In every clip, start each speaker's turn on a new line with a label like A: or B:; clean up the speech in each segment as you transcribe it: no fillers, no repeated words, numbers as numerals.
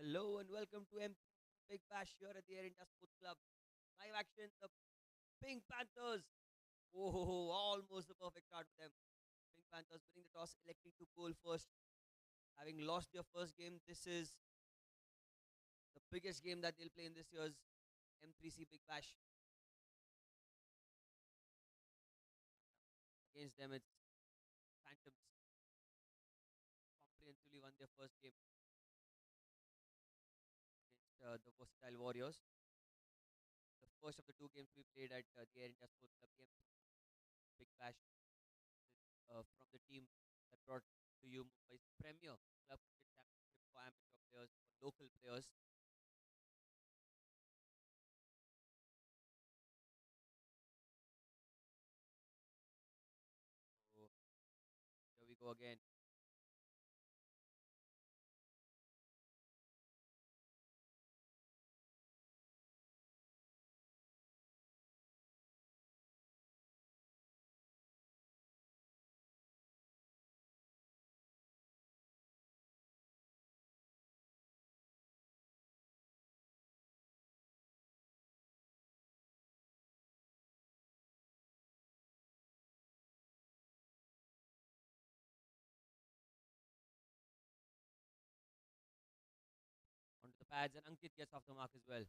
A: Hello and welcome to M3C Big Bash here at the Air India Sports Club. Live action, the Pink Panthers. Oh, almost the perfect start for them. Pink Panthers winning the toss, electing to bowl first. Having lost their first game, this is the biggest game that they'll play in this year's M3C Big Bash. Against them, it's Phantoms. Comprehensively won their first game against the Versatile Warriors. The first of the two games we played at the Air India Sports Club, the M3C Big Bash, from the team that brought to you Mumbai's premier club cricket championship for amateur players, for local players. So here we go again. Onto the pads, and Ankit gets off the mark as well.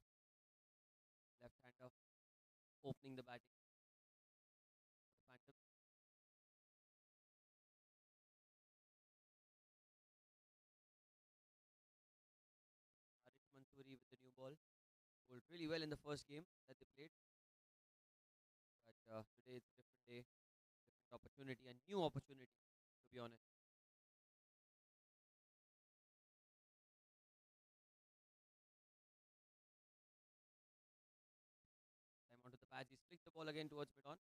A: Left hander opening the batting for the Phantom. Harish Mansoori with the new ball. Bowled really well in the first game that they played, but today it's a different day, different opportunity, and new opportunity, to be honest. Time onto the pads. He's flicked the ball again towards mid on.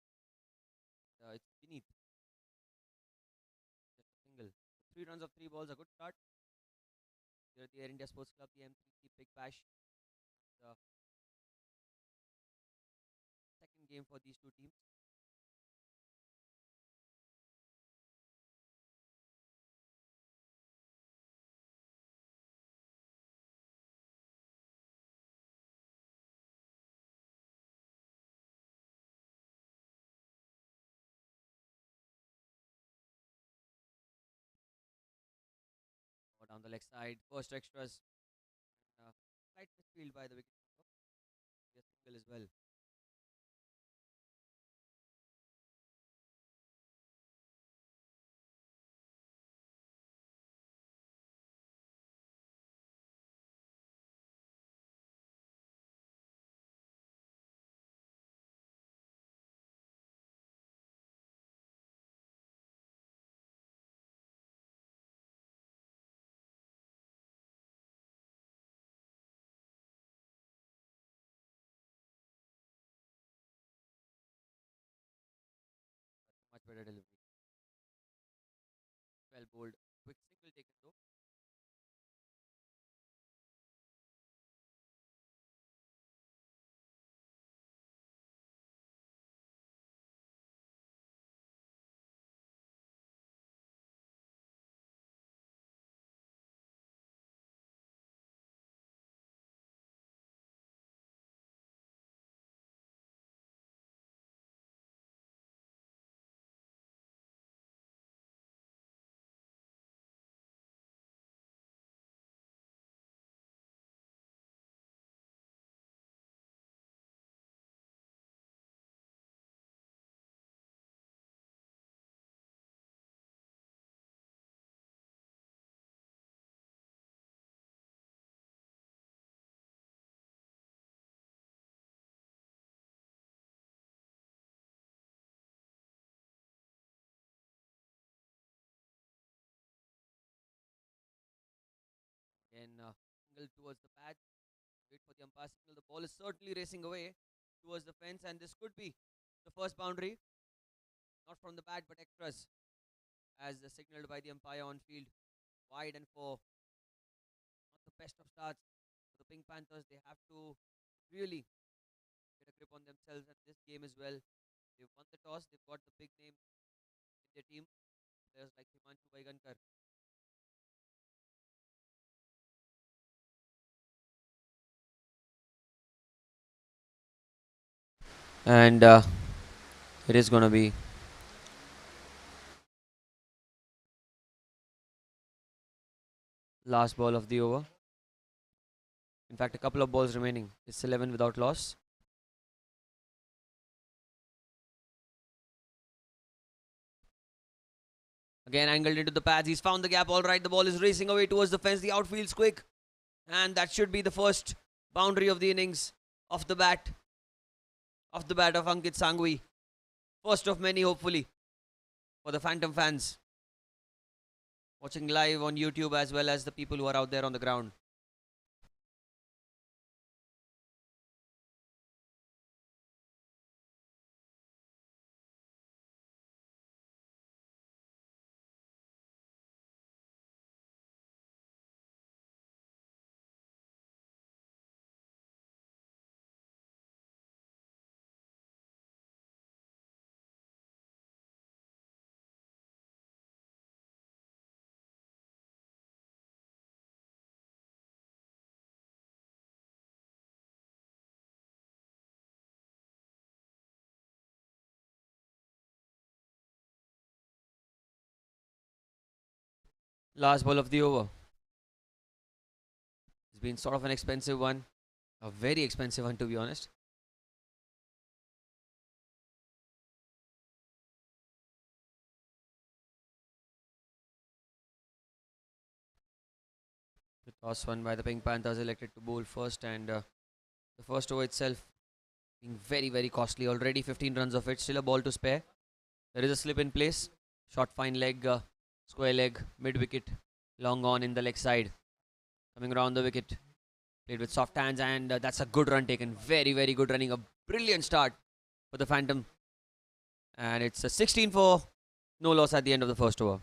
A: It's beneath, just a single. So 3 runs of 3 balls, a good start. Here at the Air India Sports Club, the M3C Big Bash. The second game for these two teams. Or down the leg side, first extras, and slight misfield by the wicketkeeper. A single as well. Much better delivery. Well bowled. Quick single taken though. Again, single towards the pad. Wait for the umpire signal. The ball is certainly racing away towards the fence, and this could be the first boundary. Not from the bat, but extras, as signaled by the umpire on field. Wide and four. Not the best of starts for the Pink Panthers. They have to really get a grip on themselves at this game as well. They've won the toss. They've got the big name in their team. Players like Himanshu Baigankar. And it is going to be last ball of the over. In fact, a couple of balls remaining. It's 11 without loss. Again, angled into the pads. He's found the gap. All right, the ball is racing away towards the fence. The outfield's quick. And that should be the first boundary of the innings off the bat. Off the bat of Ankit Sangvi. First of many, hopefully, for the Phantom fans. Watching live on YouTube as well as the people who are out there on the ground. Last ball of the over. It's been sort of an expensive one. A very expensive one, to be honest. The toss won by the Pink Panthers elected to bowl first, and the first over itself being very, very costly. Already 15 runs of it. Still a ball to spare. There is a slip in place. Short fine leg, square leg, mid wicket. Long on in the leg side. Coming around the wicket. Played with soft hands, and that's a good run taken. Very, very good running. A brilliant start for the Phantom. And it's a 16 for no loss at the end of the first over.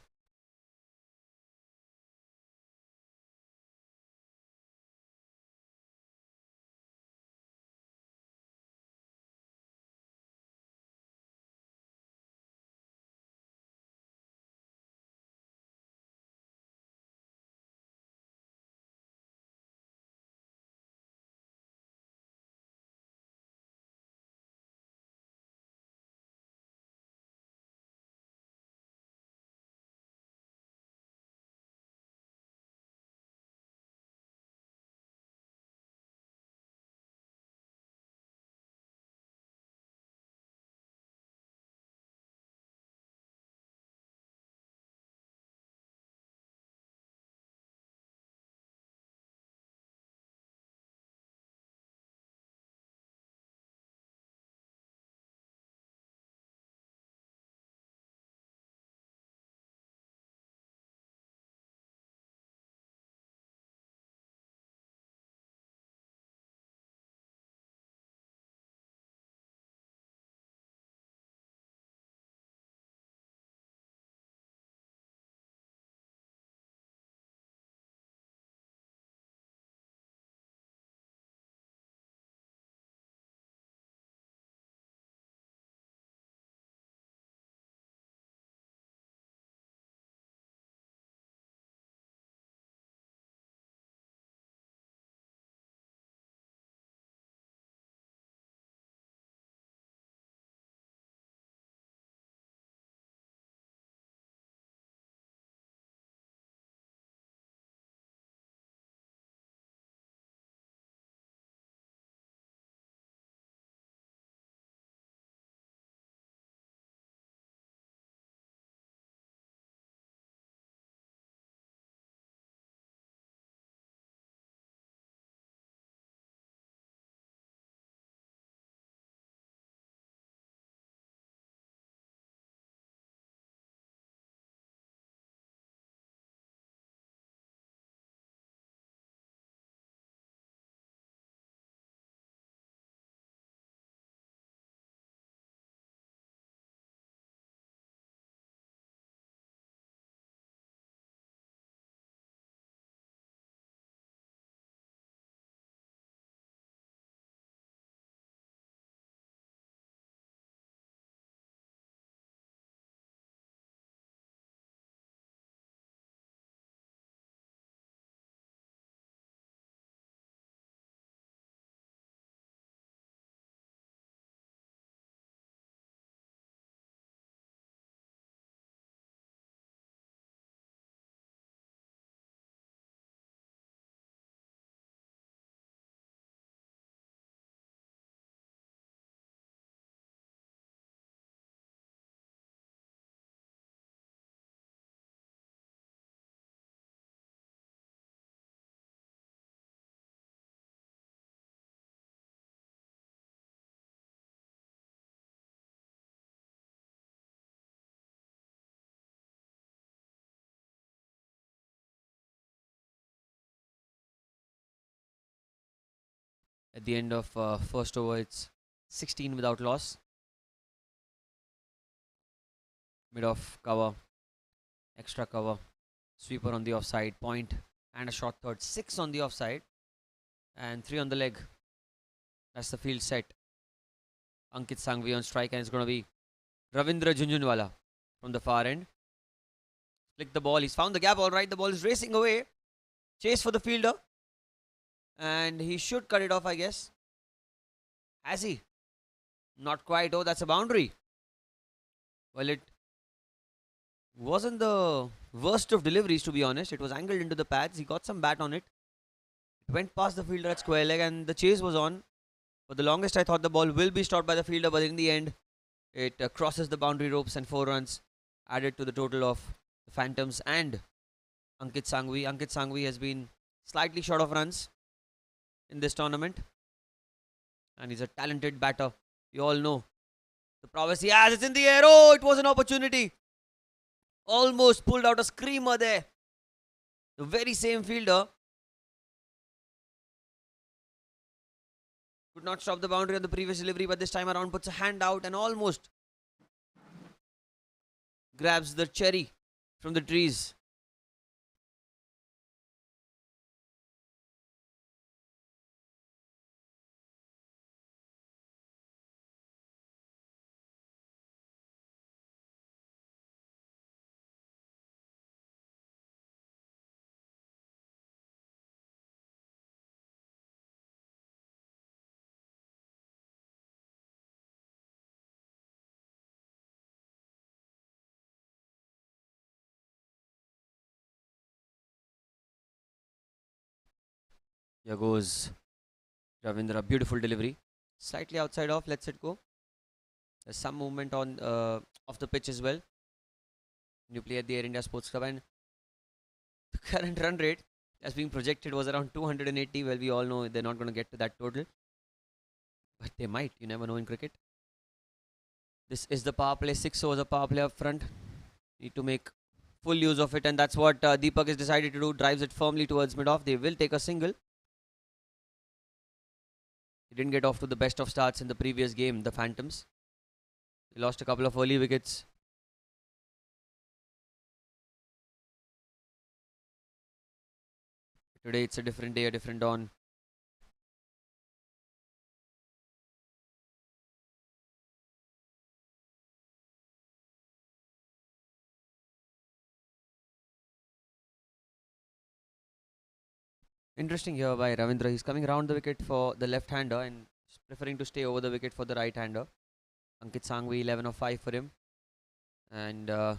A: At the end of first over, it's 16 without loss. Mid off cover, extra cover, sweeper on the offside, point, and a short third. 6 on the offside, and 3 on the leg. That's the field set. Ankit Sangvi on strike, and it's going to be Ravindra Junjunwala from the far end. Flick the ball. He's found the gap all right. The ball is racing away. Chase for the fielder. And he should cut it off, I guess. Has he? Not quite. Oh, that's a boundary. Well, it wasn't the worst of deliveries, to be honest. It was angled into the pads. He got some bat on it. It went past the fielder at square leg, and the chase was on. For the longest, I thought the ball will be stopped by the fielder, but in the end, it crosses the boundary ropes, and 4 runs added to the total of the Phantoms and Ankit Sangvi. Ankit Sangvi has been slightly short of runs in this tournament, and he's a talented batter. You all know the prowess he has. It's in the air. Oh, it was an opportunity. Almost pulled out a screamer there. The very same fielder could not stop the boundary on the previous delivery, but this time around puts a hand out and almost grabs the cherry from the trees. Here goes Ravindra. Beautiful delivery. Slightly outside off. Lets it go. There's some movement on off the pitch as well. You play at the Air India Sports Club, and the current run rate as being projected was around 280. Well, we all know they're not going to get to that total, but they might. You never know in cricket. This is the power play. 6 overs of power play up front. Need to make full use of it, and that's what Deepak has decided to do. Drives it firmly towards mid-off. They will take a single. He didn't get off to the best of starts in the previous game, the Phantoms. They lost a couple of early wickets. Today it's a different day, a different dawn. Interesting here by Ravindra. He's coming around the wicket for the left-hander and preferring to stay over the wicket for the right-hander. Ankit Sangvi, 11 of 5 for him. And Deepak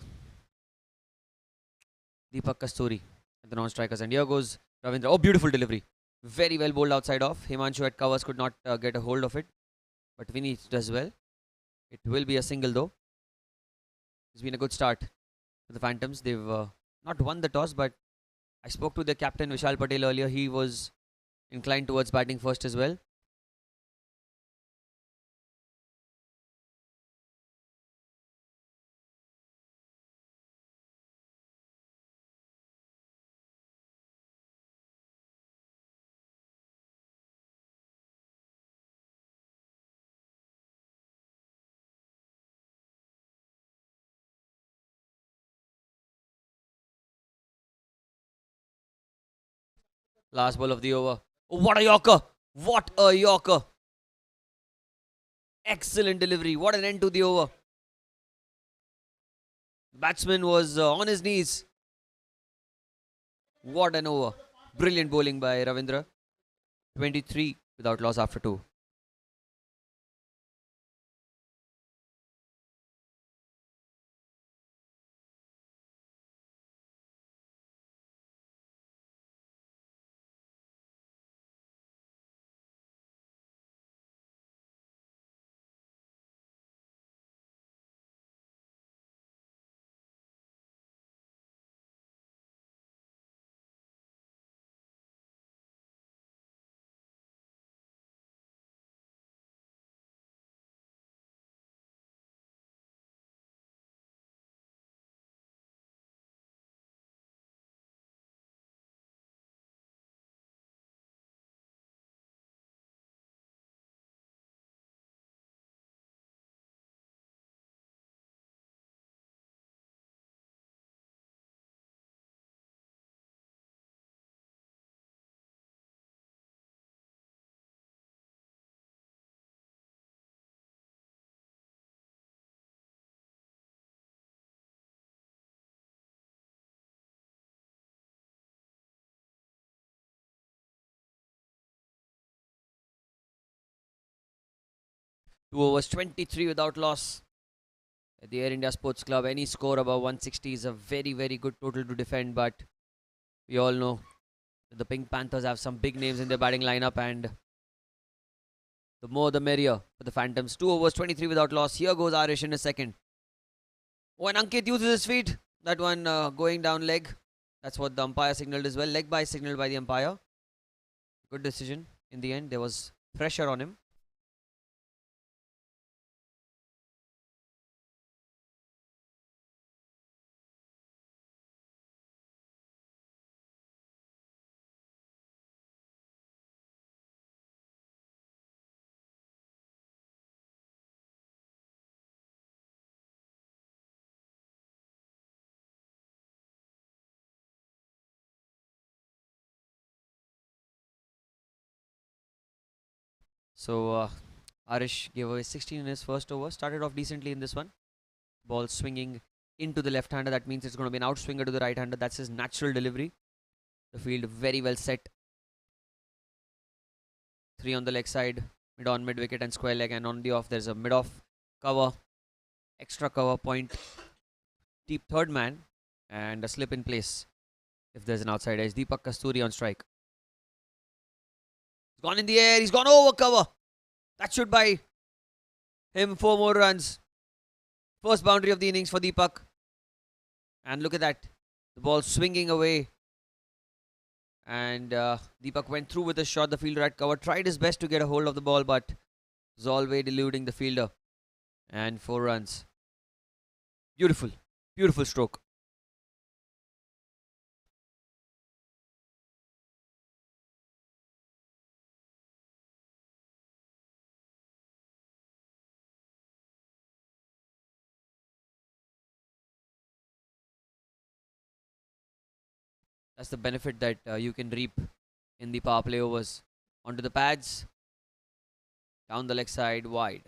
A: Kasturi at the non-strikers. And here goes Ravindra. Oh, beautiful delivery. Very well bowled outside off. Himanshu at covers could not get a hold of it. But Vinny does well. It will be a single though. It's been a good start for the Phantoms. They've not won the toss, but I spoke to the captain Vishal Patel earlier. He was inclined towards batting first as well. Last ball of the over. Oh, what a Yorker! What a Yorker! Excellent delivery. What an end to the over. Batsman was on his knees. What an over. Brilliant bowling by Ravindra. 23 without loss after 2. 2 overs 23 without loss at the Air India Sports Club. Any score above 160 is a very, very good total to defend, but we all know that the Pink Panthers have some big names in their batting lineup, and the more the merrier for the Phantoms. 2 overs 23 without loss. Here goes Arish in a second. When Ankit uses his feet, that one going down leg. That's what the umpire signaled as well. Leg by signaled by the umpire. Good decision in the end. There was pressure on him. So Arish gave away 16 in his first over. Started off decently in this one. Ball swinging into the left-hander. That means it's going to be an outswinger to the right-hander. That's his natural delivery. The field very well set. 3 on the leg side. Mid on, mid wicket and square leg. And on the off, there's a mid-off cover. Extra cover point. Deep third man. And a slip in place if there's an outside edge. Deepak Kasturi on strike. He's gone in the air. He's gone over cover. That should buy him 4 more runs. First boundary of the innings for Deepak. And look at that. The ball swinging away. And Deepak went through with a shot. The fielder had cover. Tried his best to get a hold of the ball, but was always eluding the fielder. And 4 runs. Beautiful. Beautiful stroke. That's the benefit that you can reap in the power play overs. Onto the pads. Down the leg side, wide.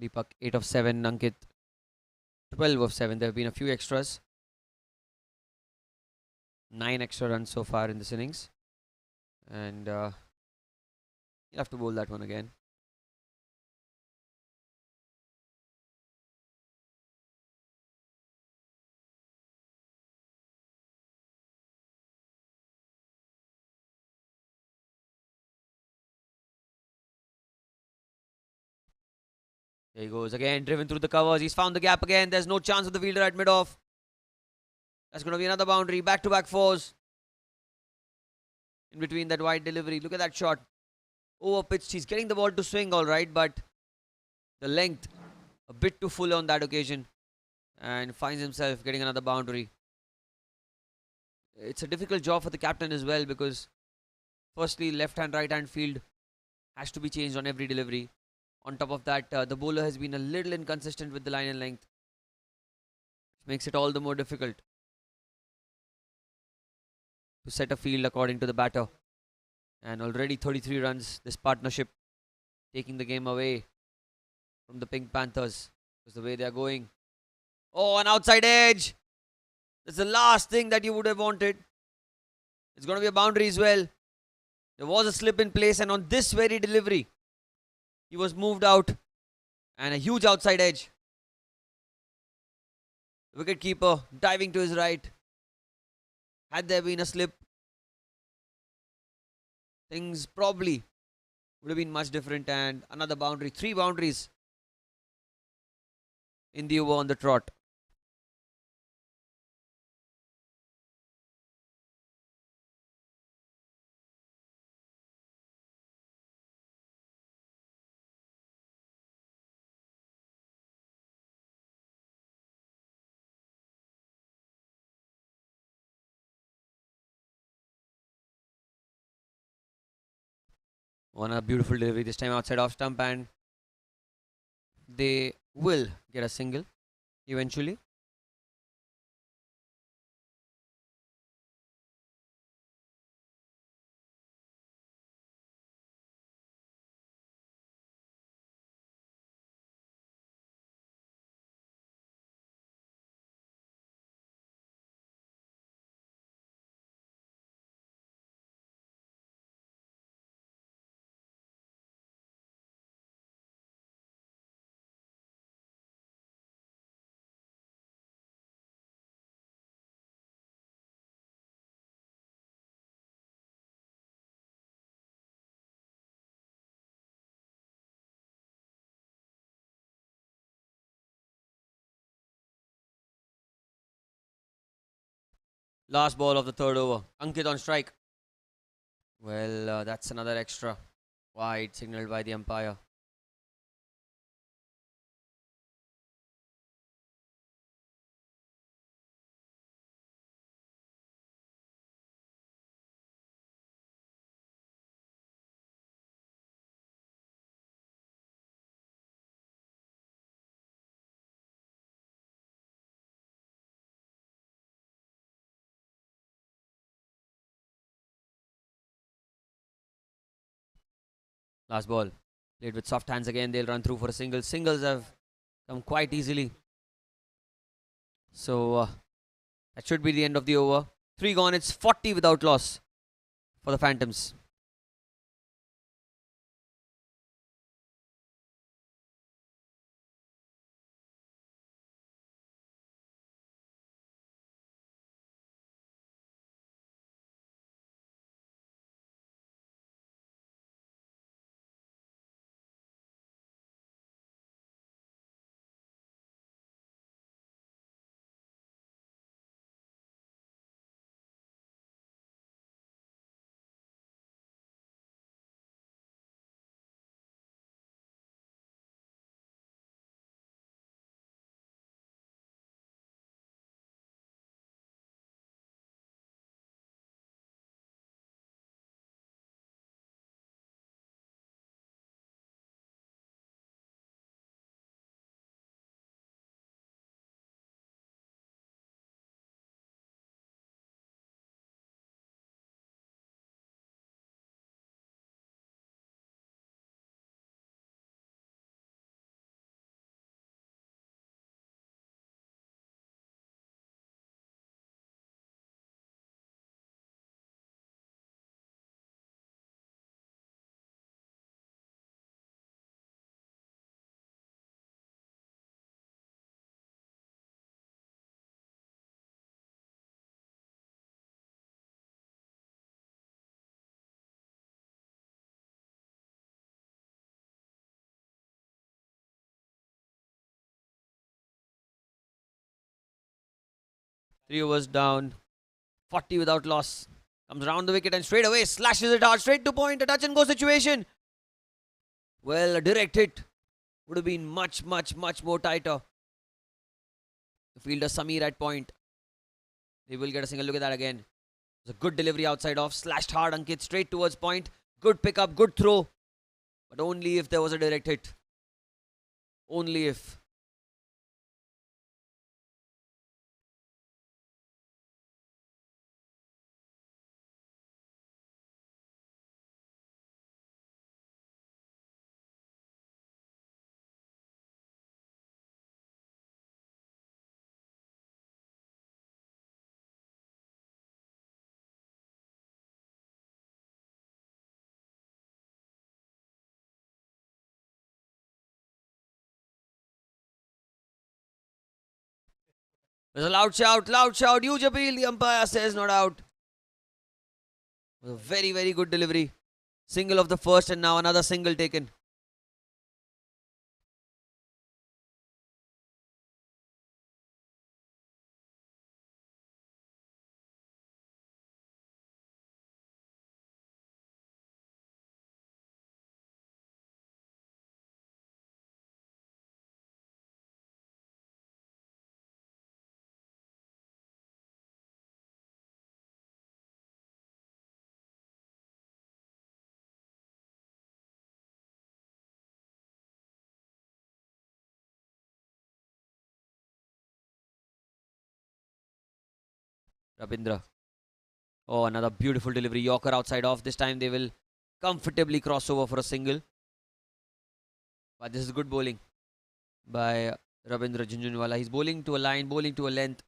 A: Deepak 8 of 7. Ankit 12 of 7. There have been a few extras. 9 extra runs so far in this innings. And you'll have to bowl that one again. There he goes again, driven through the covers. He's found the gap again. There's no chance of the fielder at mid-off. That's going to be another boundary. Back-to-back fours. In between that wide delivery. Look at that shot. Over pitched. He's getting the ball to swing all right, but the length a bit too full on that occasion. And finds himself getting another boundary. It's a difficult job for the captain as well because firstly, left-hand, right-hand field has to be changed on every delivery. On top of that, the bowler has been a little inconsistent with the line and length, which makes it all the more difficult to set a field according to the batter. And already 33 runs, this partnership taking the game away from the Pink Panthers because the way they are going. Oh, an outside edge. That's the last thing that you would have wanted. It's going to be a boundary as well. There was a slip in place, and on this very delivery, he was moved out and a huge outside edge. The wicketkeeper diving to his right. Had there been a slip, things probably would have been much different. And another boundary, 3 boundaries in the over on the trot. On a beautiful delivery this time outside off stump, and they will get a single eventually. Last ball of the third over. Ankit on strike. Well, that's another extra. Wide signaled by the umpire. Last ball. Played with soft hands again. They'll run through for a single. Singles have come quite easily. So that should be the end of the over. 3 gone. It's 40 without loss for the Phantoms. Three overs down. 40 without loss. Comes around the wicket and straight away slashes it hard. Straight to point. A touch and go situation. Well, a direct hit would have been much, much, much more tighter. The fielder Samir at point. They will get a single. Look at that again. It's a good delivery outside off. Slashed hard, Ankit, straight towards point. Good pickup, good throw. But only if there was a direct hit. Only if. There's a loud shout, loud shout. Huge appeal. The umpire says not out. It was a very, very good delivery. Single of the first and now another single taken. Rabindra. Oh, another beautiful delivery. Yorker outside off. This time they will comfortably cross over for a single. But this is good bowling by Rabindra Junjunwala. He's bowling to a line, bowling to a length.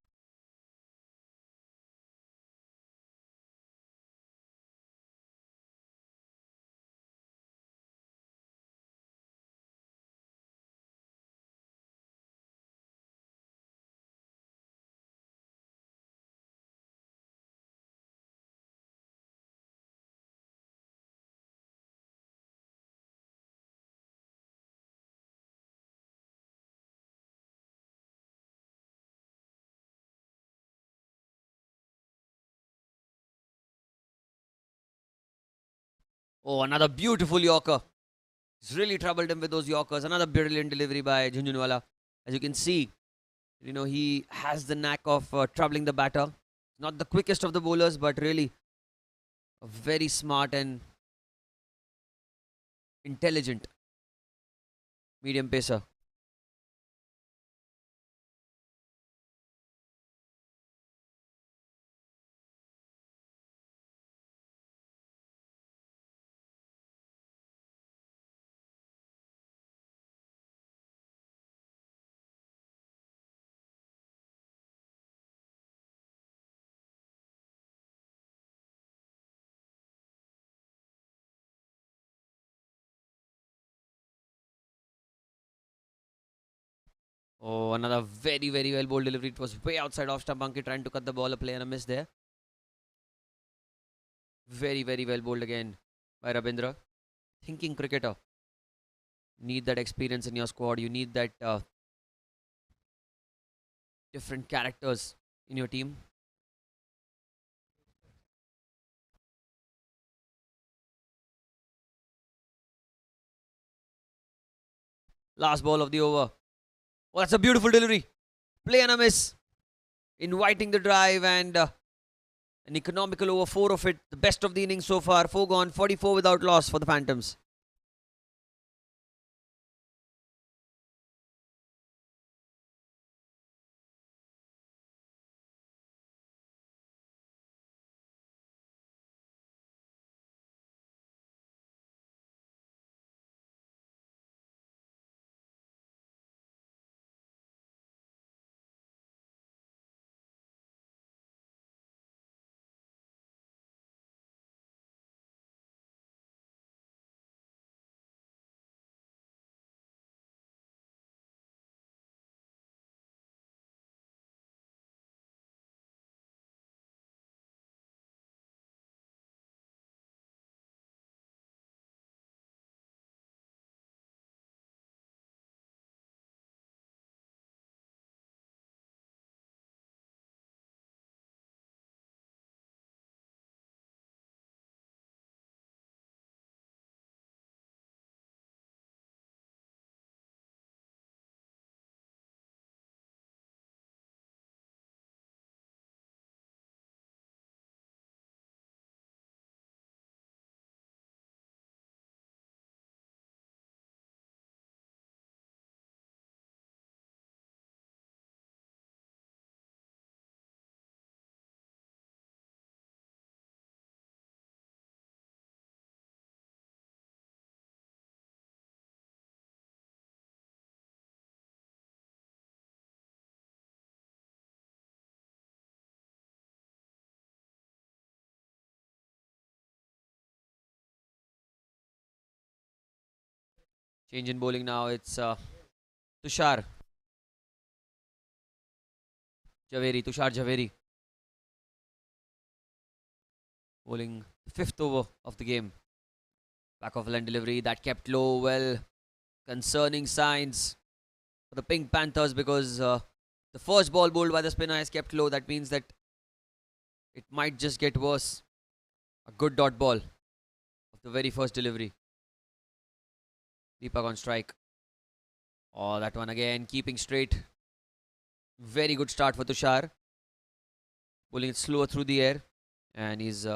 A: Oh, another beautiful Yorker. He's really troubled him with those Yorkers. Another brilliant delivery by Junjunwala. As you can see, he has the knack of troubling the batter. Not the quickest of the bowlers, but really a very smart and intelligent medium pacer. Oh, another very, very well bowled delivery. It was way outside off stump. Ankit trying to cut the ball, a play and a miss there. Very, very well bowled again by Rabindra. Thinking cricketer. Need that experience in your squad. You need that different characters in your team. Last ball of the over. Oh, that's a beautiful delivery. Play and a miss. Inviting the drive and an economical over 4 of it. The best of the innings so far. 4 gone, 44 without loss for the Phantoms. Change in bowling now. It's Tushar Javeri. Tushar Javeri bowling the fifth over of the game. Back of line delivery that kept low. Well, concerning signs for the Pink Panthers because the first ball bowled by the spinner has kept low. That means that it might just get worse. A good dot ball of the very first delivery. Deepak on strike. Oh, that one again, keeping straight. Very good start for Tushar. Pulling it slower through the air. And he's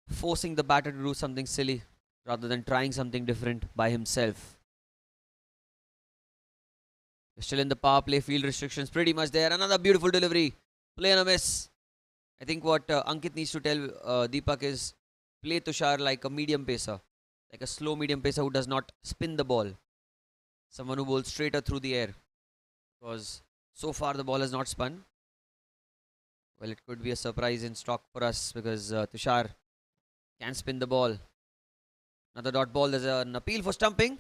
A: forcing the batter to do something silly rather than trying something different by himself. Still in the power play, field restrictions pretty much there. Another beautiful delivery. Play and a miss. I think what Ankit needs to tell Deepak is play Tushar like a medium pacer. Like a slow medium pacer who does not spin the ball. Someone who bowls straighter through the air. Because so far the ball has not spun. Well, it could be a surprise in stock for us because Tushar can spin the ball. Another dot ball. There's an appeal for stumping.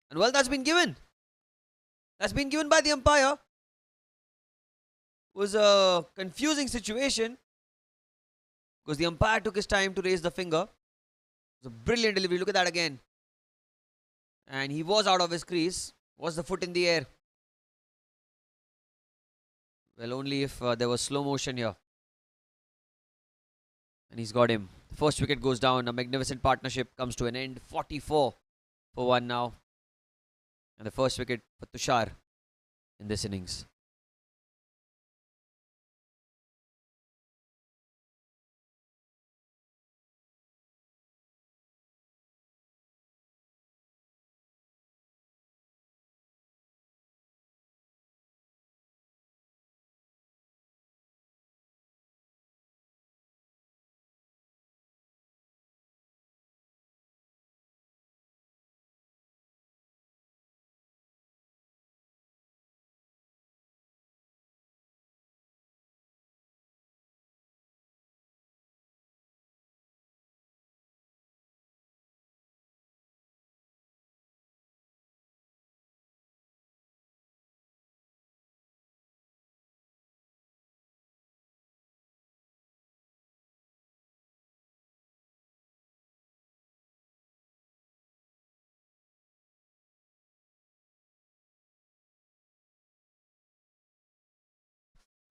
A: And well, that's been given. That's been given by the umpire. It was a confusing situation because the umpire took his time to raise the finger. It was a brilliant delivery. Look at that again. And he was out of his crease. Was the foot in the air? Well, only if there was slow motion here. And he's got him. First wicket goes down. A magnificent partnership comes to an end. 44 for 1 now. And the first wicket for Tushar in this innings.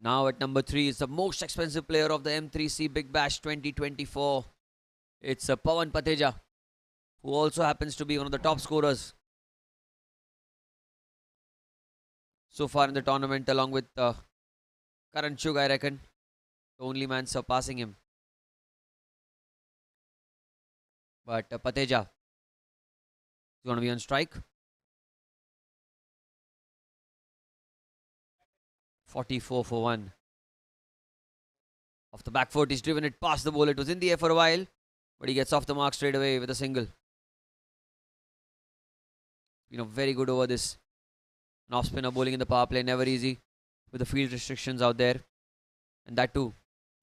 A: Now at number 3 is the most expensive player of the M3C Big Bash 2024. It's Pawan Pateja, who also happens to be one of the top scorers so far in the tournament, along with Karan Chugh, I reckon. The only man surpassing him. But Pateja is going to be on strike. 44 for 1. Off the back foot, he's driven it past the ball. It was in the air for a while, but he gets off the mark straight away with a single. Very good over this. An off spinner bowling in the power play, never easy with the field restrictions out there. And that too,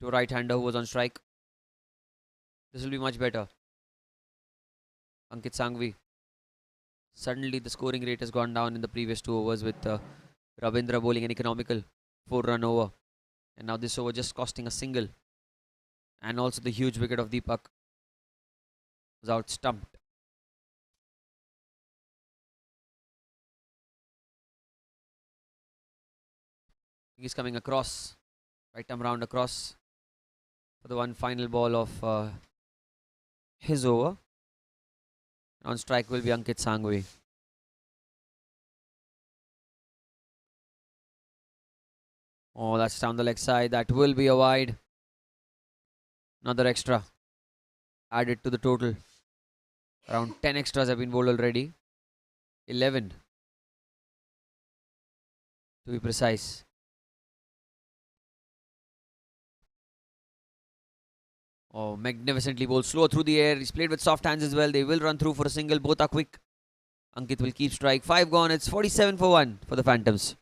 A: to a right hander who was on strike. This will be much better. Ankit Sanghvi. Suddenly, the scoring rate has gone down in the previous 2 overs with Ravindra bowling an economical 4-run over. And now this over just costing a single. And also the huge wicket of Deepak was out stumped. He's coming across. Right arm round across for the one final ball of his over. On strike will be Ankit Sanghvi. Oh, that's down the leg side. That will be a wide. Another extra added to the total. Around 10 extras have been bowled already. 11 to be precise. Oh, magnificently bowled. Slow through the air. He's played with soft hands as well. They will run through for a single. Both are quick. Ankit will keep strike. 5 gone. It's 47 for 1 for the Phantoms.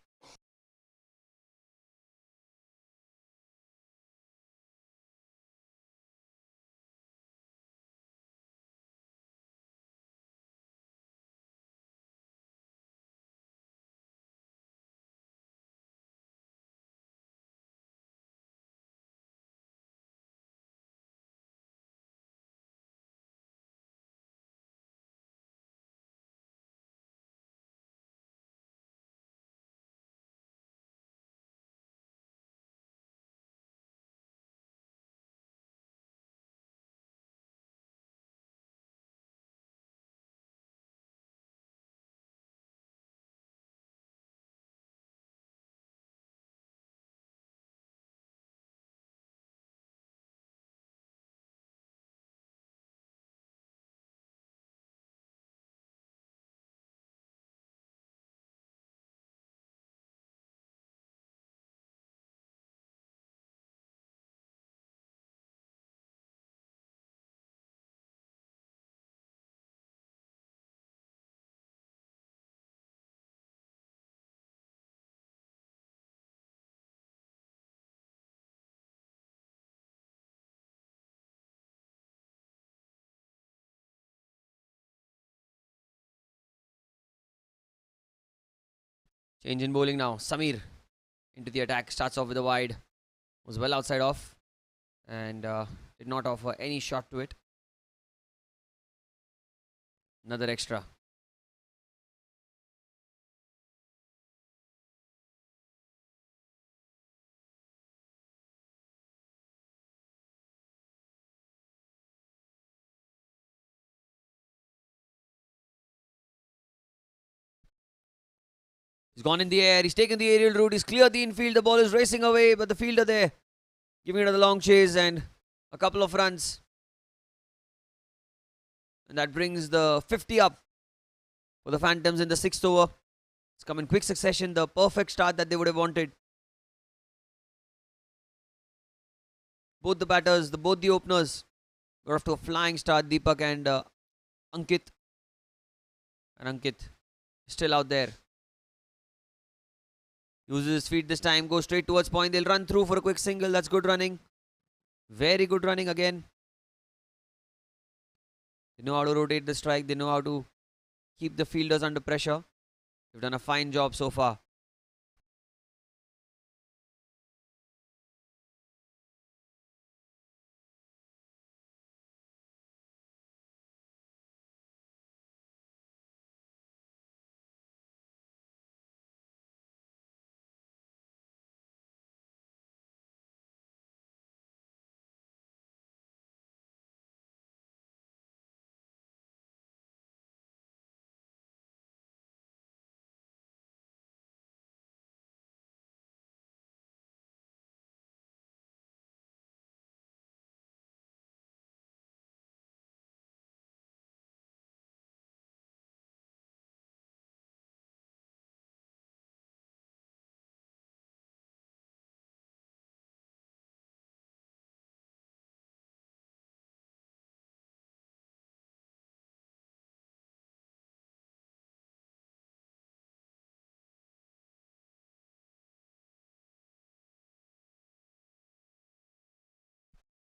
A: Change in bowling now. Samir into the attack. Starts off with a wide. Was well outside off. And did not offer any shot to it. Another extra. He's gone in the air. He's taken the aerial route. He's cleared the infield. The ball is racing away, but the fielder there giving it a long chase and a couple of runs. And that brings the 50 up for the Phantoms in the 6th over. It's come in quick succession. The perfect start that they would have wanted. Both the batters, both the openers got off to a flying start. Deepak and Ankit. And Ankit is still out there. Uses his feet this time, goes straight towards point. They'll run through for a quick single. That's good running. Very good running again. They know how to rotate the strike. They know how to keep the fielders under pressure. They've done a fine job so far.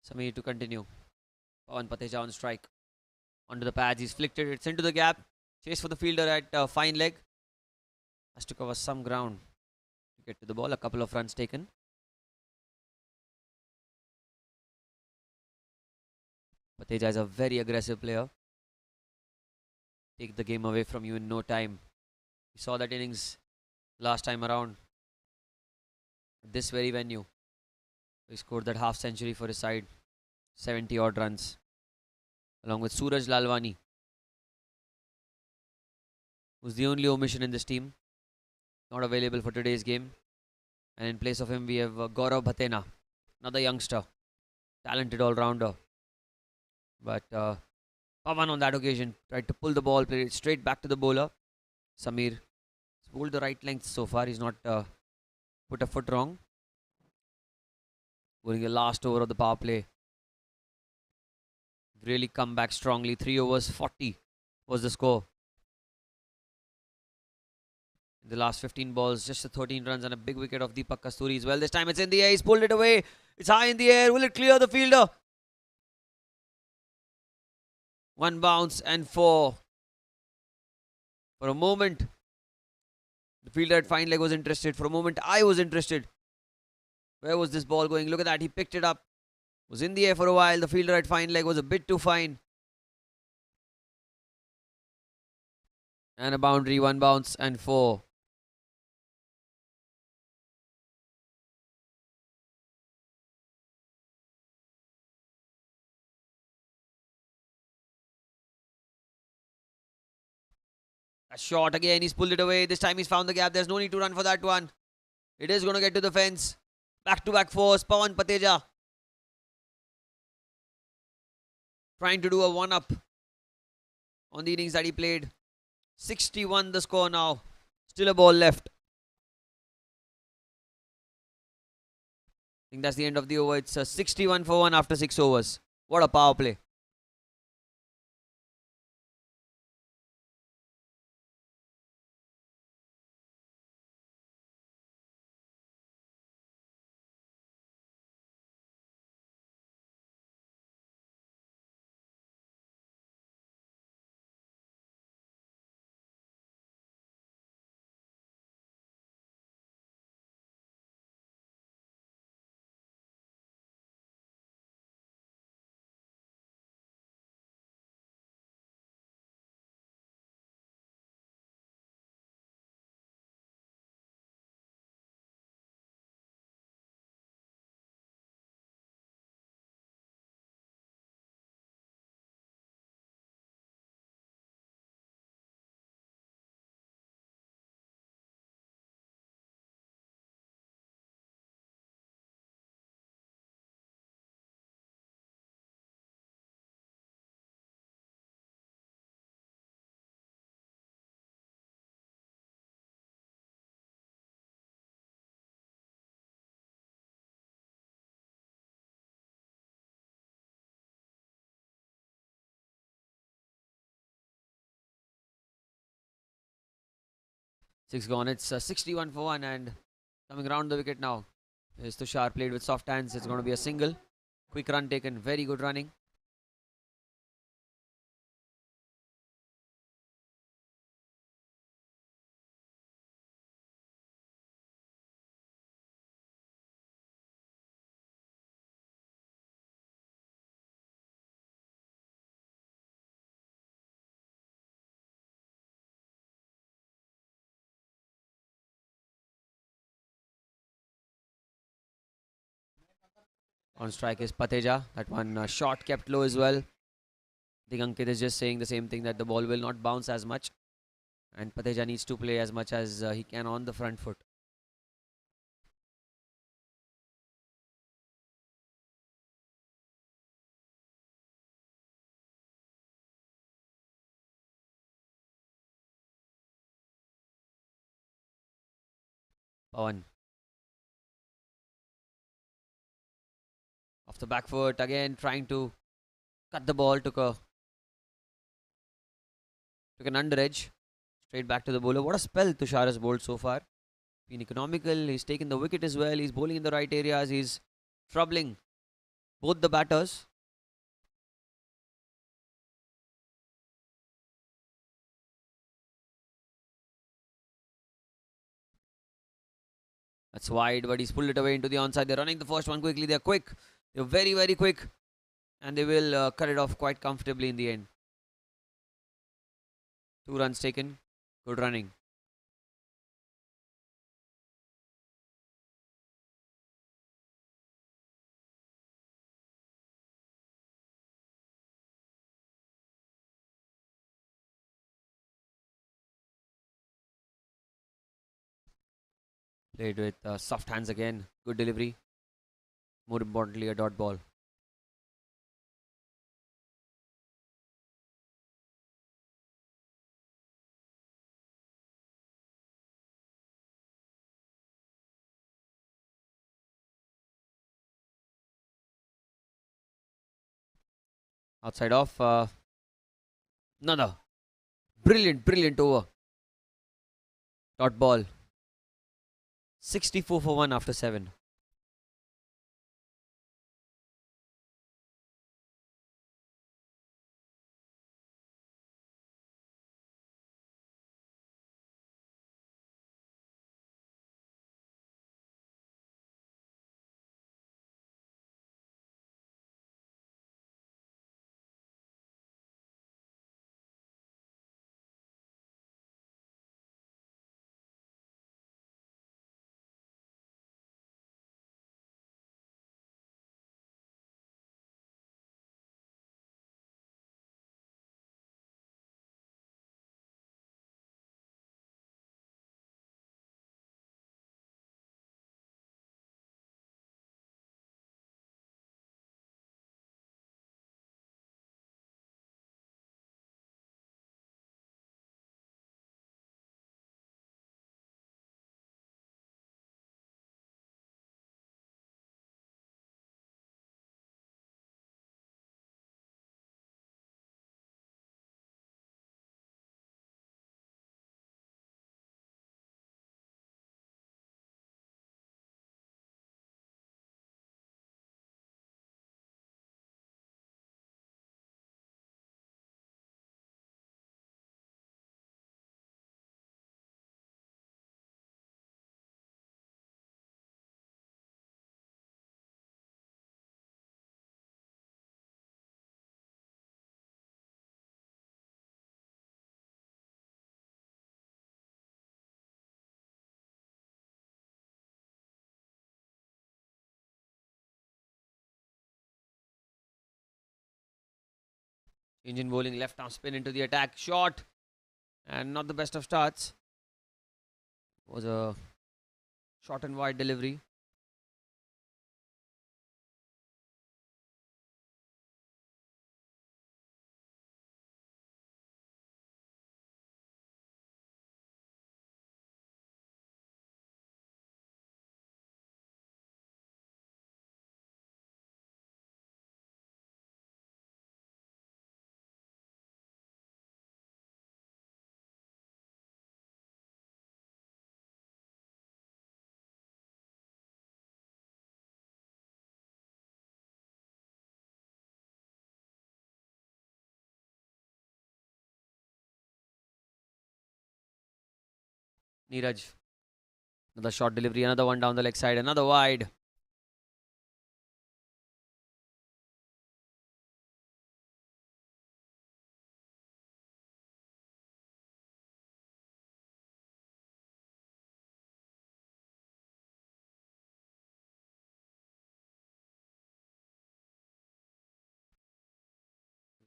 A: Samir to continue. Pawan Pateja on strike. Onto the pads. He's flicked it. It's into the gap. Chase for the fielder at fine leg. Has to cover some ground to get to the ball. A couple of runs taken. Pateja is a very aggressive player. Take the game away from you in no time. We saw that innings last time around at this very venue. He scored that half century for his side. 70 odd runs. Along with Suraj Lalwani, who's the only omission in this team. Not available for today's game. And in place of him, we have Gaurav Bhatena, another youngster. Talented all-rounder. But Pawan on that occasion tried to pull the ball, played it straight back to the bowler. Samir has bowled the right length so far. He's not put a foot wrong. Going the last over of the power play. Really come back strongly. 3 overs, 40 was the score. In the last 15 balls, just the 13 runs and a big wicket of Deepak Kasturi as well. This time it's in the air. He's pulled it away. It's high in the air. Will it clear the fielder? One bounce and 4. For a moment, the fielder at fine leg was interested. For a moment, I was interested. Where was this ball going? Look at that. He picked it up. Was in the air for a while. The fielder at fine leg was a bit too fine. And a boundary. 1 bounce and 4. A shot again. He's pulled it away. This time he's found the gap. There's no need to run for that one. It is going to get to the fence. Back-to-back fours. Pawan Pateja trying to do a one-up on the innings that he played. 61 the score now. Still a ball left. I think that's the end of the over. It's a 61 for 1 after 6 overs. What a power play. Six gone. It's 61 for one, and coming around the wicket now is Tushar. Played with soft hands. It's going to be a single. Quick run taken. Very good running. On strike is Pateja. That one shot kept low as well. I think Ankit is just saying the same thing, that the ball will not bounce as much, and Pateja needs to play as much as he can on the front foot. Pawan off the back foot again, trying to cut the ball. Took an under edge. Straight back to the bowler. What a spell Tushar has bowled so far. Been economical. He's taken the wicket as well. He's bowling in the right areas. He's troubling both the batters. That's wide, but he's pulled it away into the onside. They're running the first one quickly. They're quick. They're very, very quick. And they will cut it off quite comfortably in the end. 2 runs taken. Good running. Played with soft hands again. Good delivery. More importantly, a dot ball. Outside off. Another. Brilliant, brilliant over. Dot ball. 64 for 1 after 7. Engine bowling, left arm spin into the attack. Shot. And not the best of starts. Was a short and wide delivery. Neeraj. Another short delivery, another one down the leg side, another wide.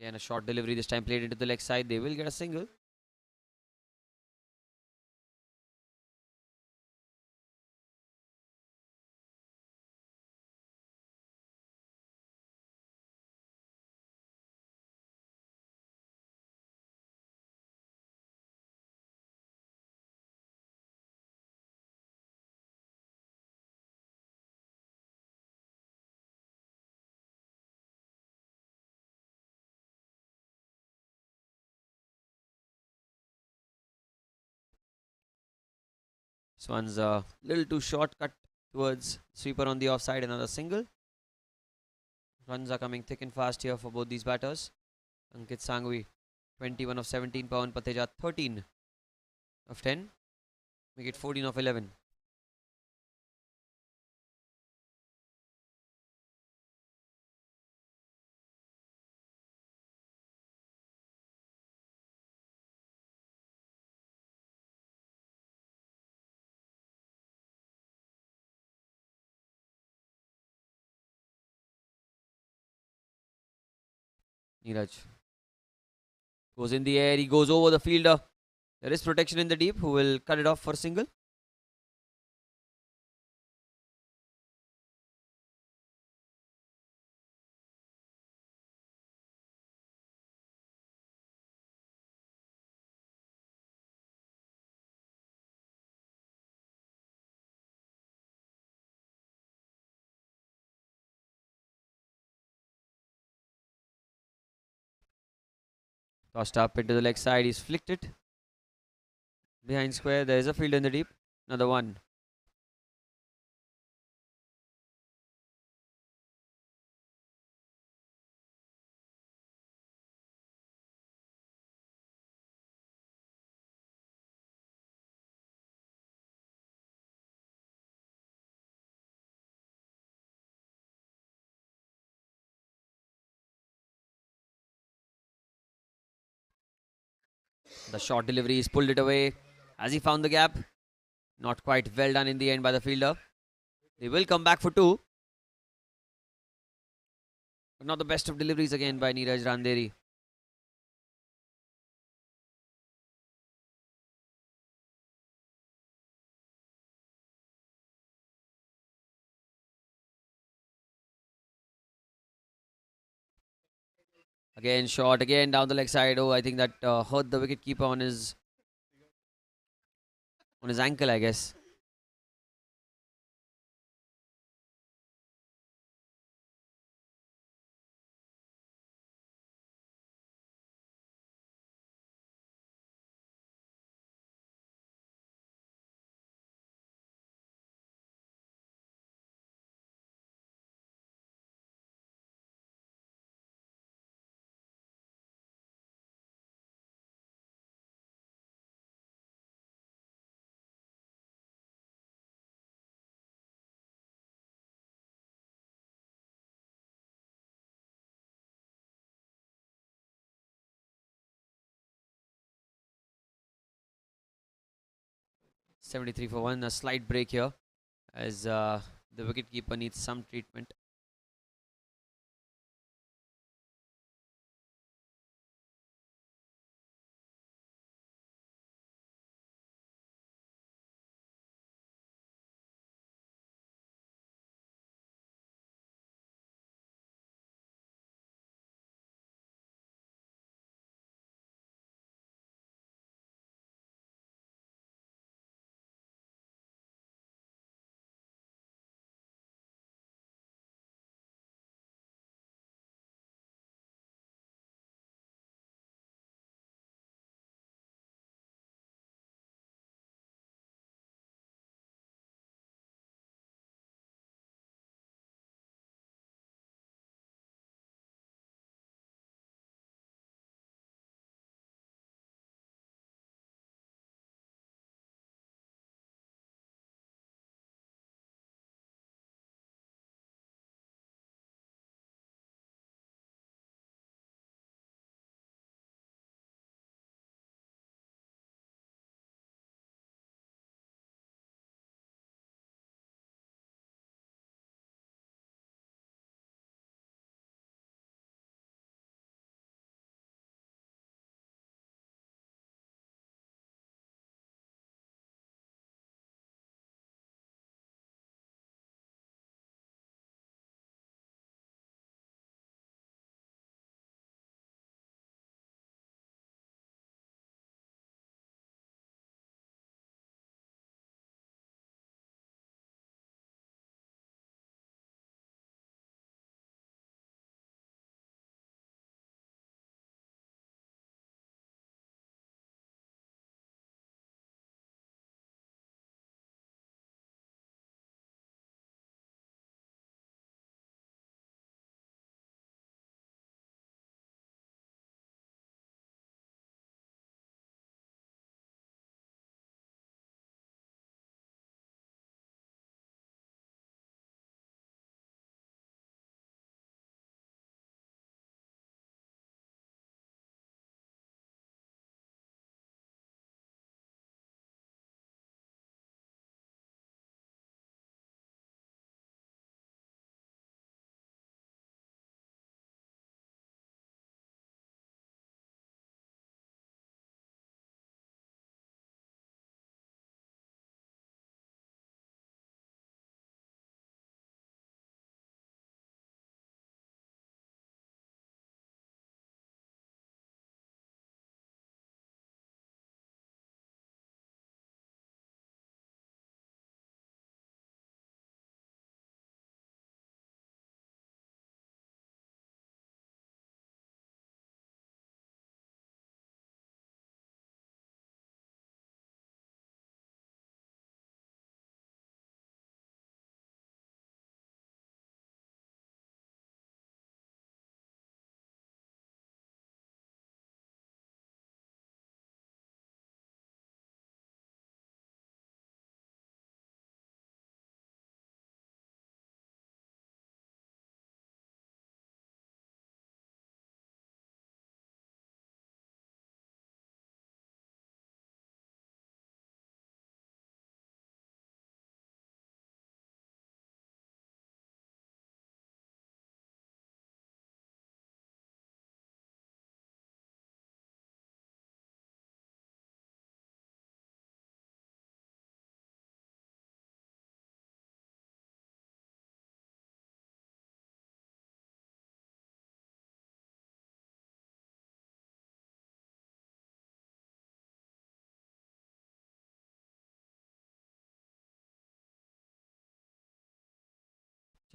A: Again, a short delivery, this time played into the leg side. They will get a single. This one's a little too short, cut towards sweeper on the offside. Another single. Runs are coming thick and fast here for both these batters. Ankit Sangvi, 21 of 17. Pawan Pateja, 13 of 10. Make it 14 of 11. Neeraj goes in the air. He goes over the fielder. There is protection in the deep, who will cut it off for a single. Tossed up into the leg side. He's flicked it behind square. There is a fielder in the deep. Another one. The short delivery is pulled it away. Has he found the gap? Not quite well done in the end by the fielder. They will come back for two. But not the best of deliveries again by Neeraj Randeri. Again, short again down the leg side. Oh, I think that hurt the wicket keeper on his ankle, I guess. .73 for one. A slight break here as the wicket keeper needs some treatment.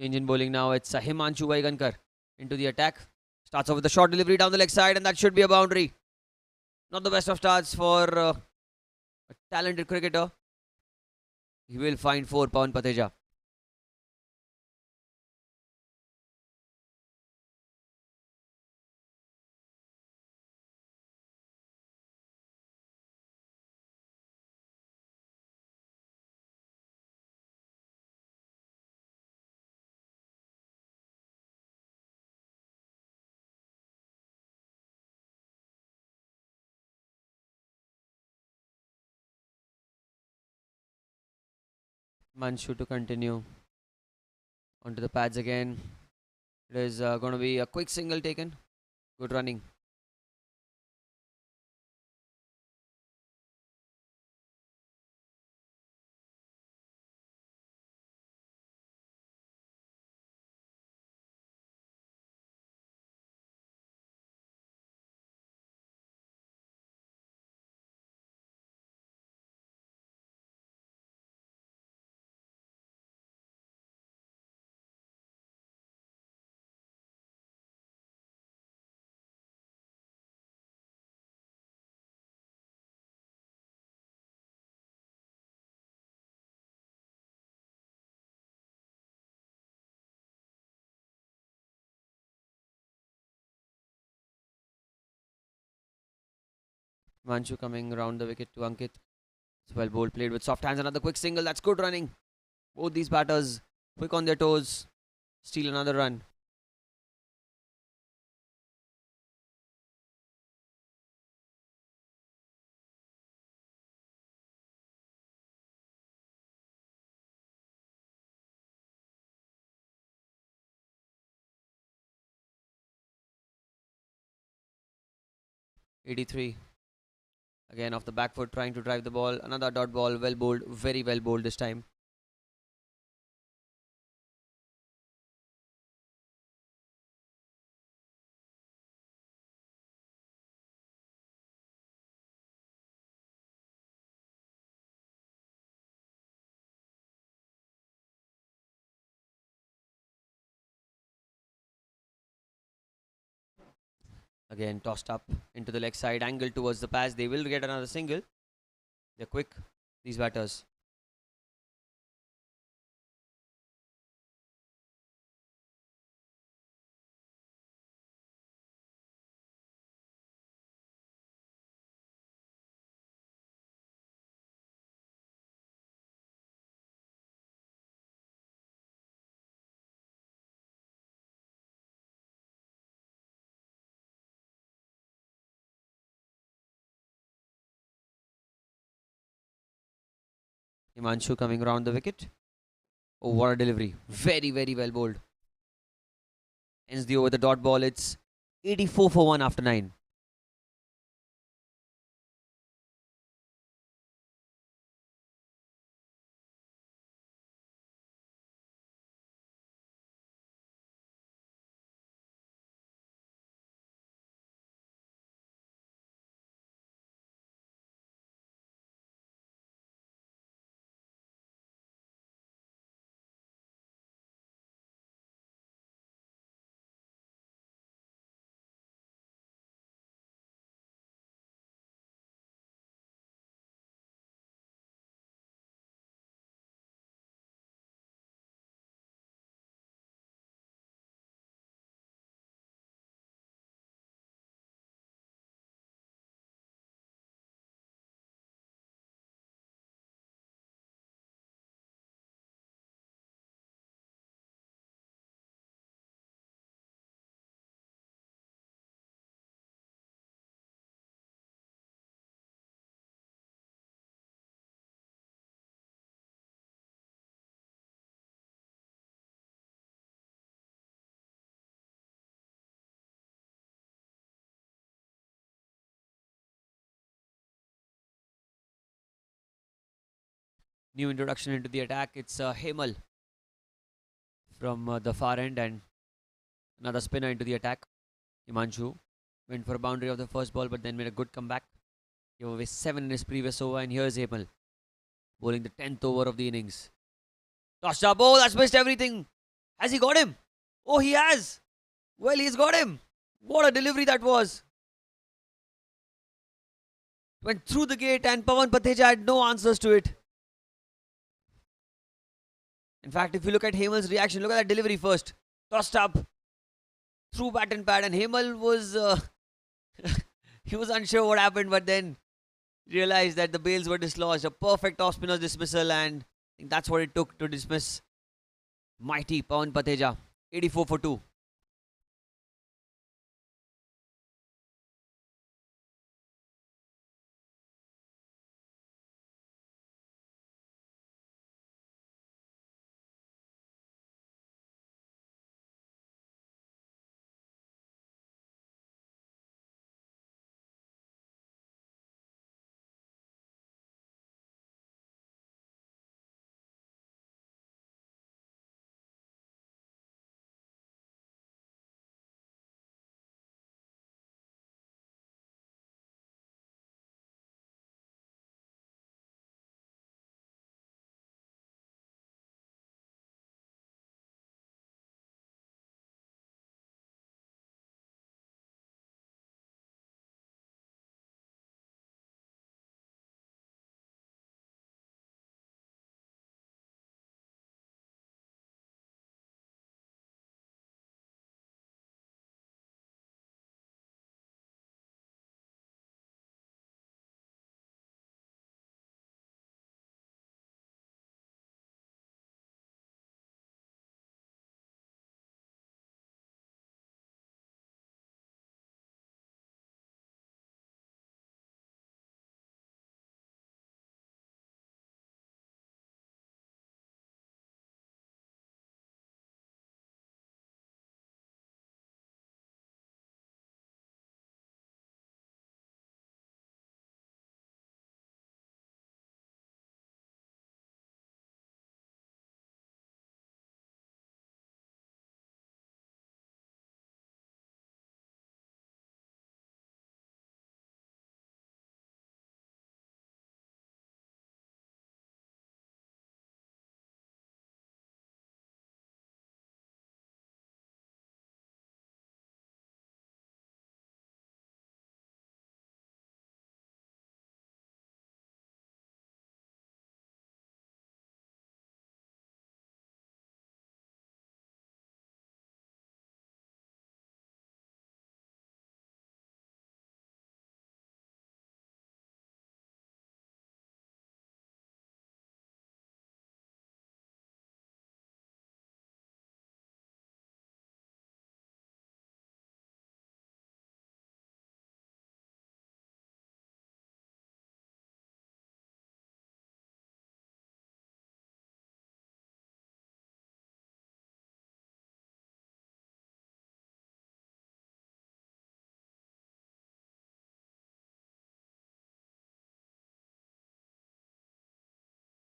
A: Change in bowling now. It's Himanshu Vaigankar into the attack. Starts off with a short delivery down the leg side, and that should be a boundary. Not the best of starts for a talented cricketer. He will find 4, Pawan Pateja. Manshu to continue onto the pads again. It is going to be a quick single taken. Good running. Manshu coming around the wicket to Ankit. It's well bowled, played with soft hands. Another quick single. That's good running. Both these batters quick on their toes. Steal another run. '83. Again off the back foot, trying to drive the ball. Another dot ball. Well bowled. Very well bowled this time. Again tossed up into the leg side. Angle towards the pass. They will get another single. They're quick, these batters. Himanshu coming around the wicket. Oh, what a delivery. Very, very well bowled. Ends the over the dot ball. It's 84 for 1 after 9. New introduction into the attack. It's Hemal from the far end and another spinner into the attack. Himanshu went for a boundary of the first ball but then made a good comeback. Gave away 7 in his previous over, and here's Hemal bowling the 10th over of the innings. Tossed up. Oh, that's missed everything. Has he got him? Oh, he has. Well, he's got him. What a delivery that was. Went through the gate and Pawan Patheja had no answers to it. In fact, if you look at Hemal's reaction, look at that delivery first. Tossed up, through bat and pad, and Hemal was he was unsure what happened, but then realized that the bails were dislodged. A perfect off spinner's dismissal, and I think that's what it took to dismiss mighty Pawan Patheja. 84 for 2.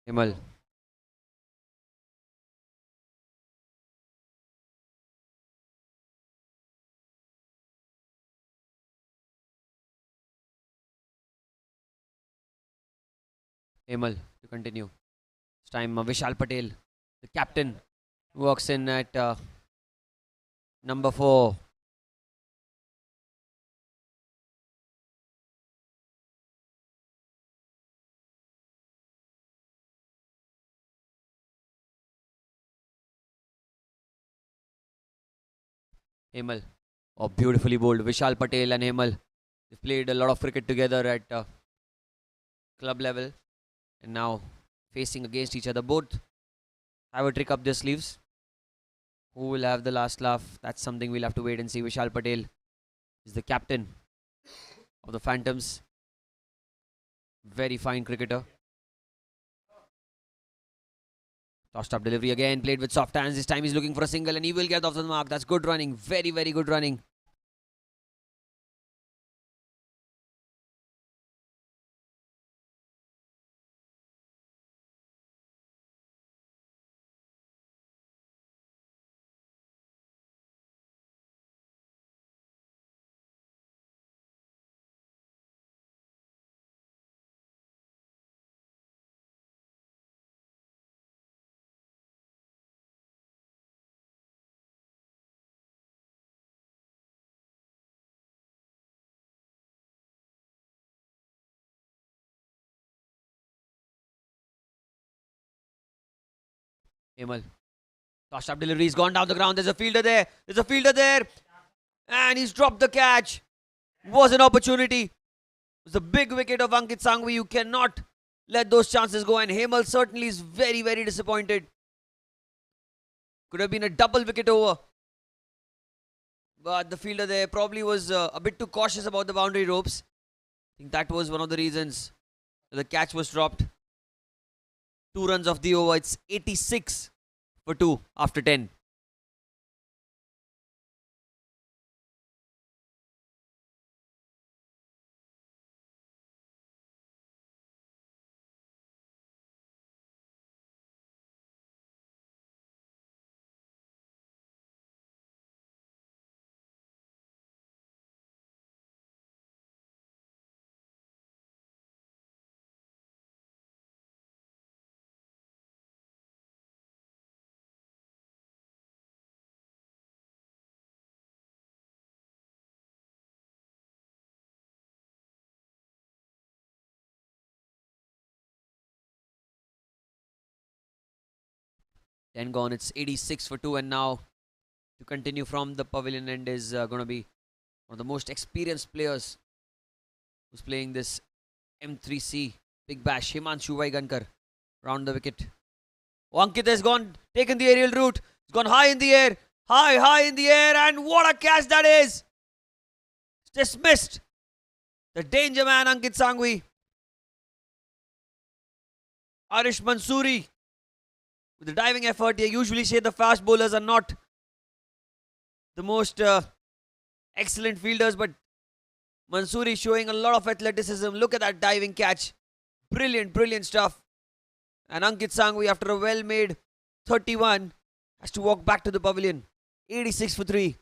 A: Hemal. Hemal to continue. This time Vishal Patel, the captain, walks in at number 4. Hemal. Oh, beautifully bowled. Vishal Patel and Hemal. They've played a lot of cricket together at club level and now facing against each other. Both have a trick up their sleeves. Who will have the last laugh? That's something we'll have to wait and see. Vishal Patel is the captain of the Phantoms. Very fine cricketer. Tossed up delivery again. Played with soft hands. This time he's looking for a single and he will get off the mark. That's good running. Very, very good running. Hemal. Tossed up delivery. He's gone down the ground. There's a fielder there. There's a fielder there. And he's dropped the catch. Was an opportunity. It was a big wicket of Ankit Sangvi. You cannot let those chances go. And Hemal certainly is very, very disappointed. Could have been a double wicket over. But the fielder there probably was a bit too cautious about the boundary ropes. I think that was one of the reasons the catch was dropped. 2 runs off the over. It's 86 for 2 after 10. Then gone. It's 86 for 2. And now to continue from the pavilion end is going to be one of the most experienced players who's playing this M3C Big Bash. Himanshu Vaigankar round the wicket. Ankit has taken the aerial route. He's gone high in the air. High in the air. And what a catch that is. It's dismissed. The danger man, Ankit Sangvi. Arish Mansoori with the diving effort. You usually say the fast bowlers are not the most excellent fielders, but Mansoori showing a lot of athleticism. Look at that diving catch. Brilliant stuff. And Ankit Sangvi, after a well-made 31, has to walk back to the pavilion. 86 for 3.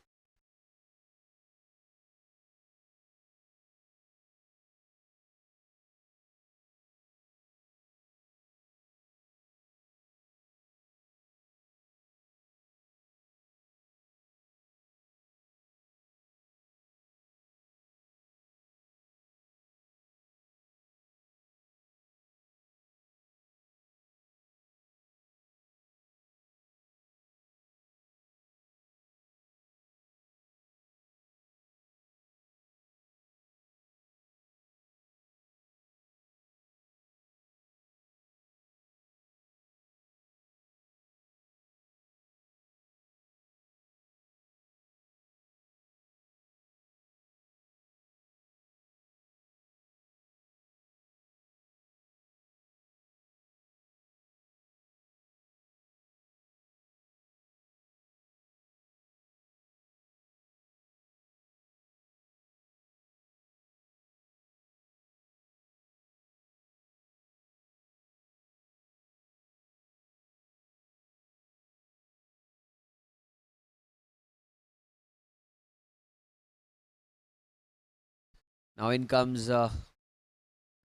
A: Now in comes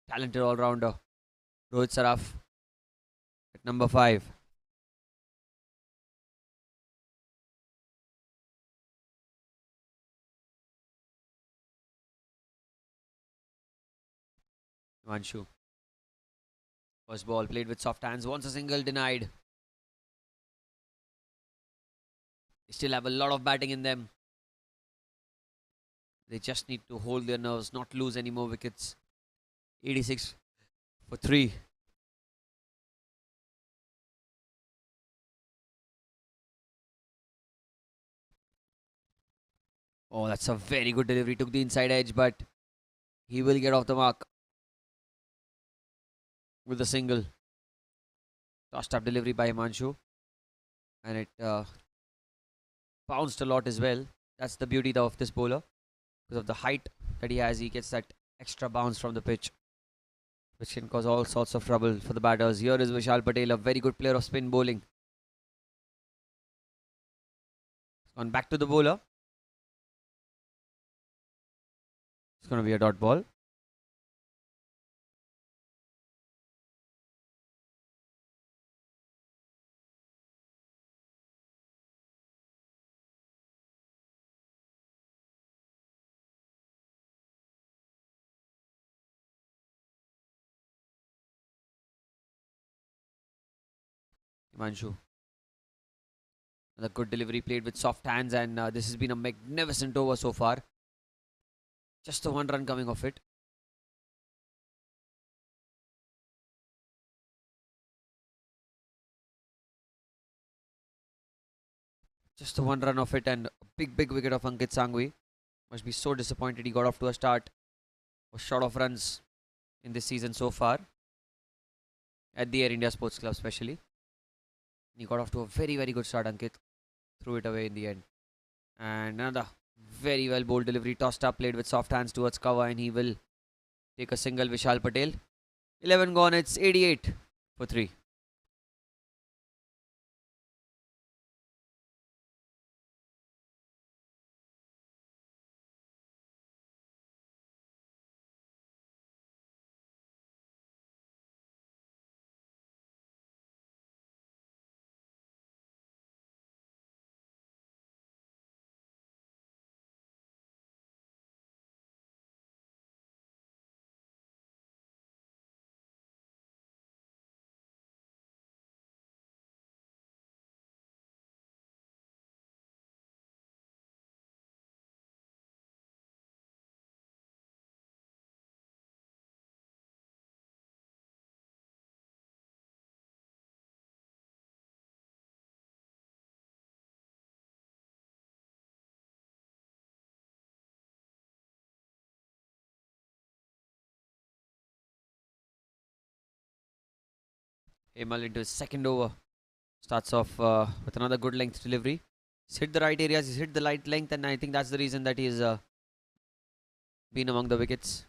A: talented all-rounder Rohit Saraf at number 5. Himanshu. First ball played with soft hands. Once a single denied. They still have a lot of batting in them. They just need to hold their nerves, not lose any more wickets. 86 for 3. Oh, that's a very good delivery. Took the inside edge, but he will get off the mark with a single. Tossed up delivery by Himanshu. And it bounced a lot as well. That's the beauty of this bowler. Because of the height that he has, he gets that extra bounce from the pitch, which can cause all sorts of trouble for the batters. Here is Vishal Patel, a very good player of spin bowling. Gone back to the bowler. It's going to be a dot ball. Himanshu The good delivery played with soft hands, and this has been a magnificent over so far. Just the one run coming off it. Just the one run of it, and a big wicket of Ankit Sangvi. Must be so disappointed he got off to a start. Was short of runs in this season so far. At the Air India Sports Club, especially. He got off to a very good start, Ankit. Threw it away in the end. And another very well bowled delivery. Tossed up, played with soft hands towards cover, and he will take a single. Vishal Patel. 11 gone, it's 88 for 3. Hemal into his second over. Starts off with another good length delivery. He's hit the right areas, he's hit the light length, and I think that's the reason that he's been among the wickets.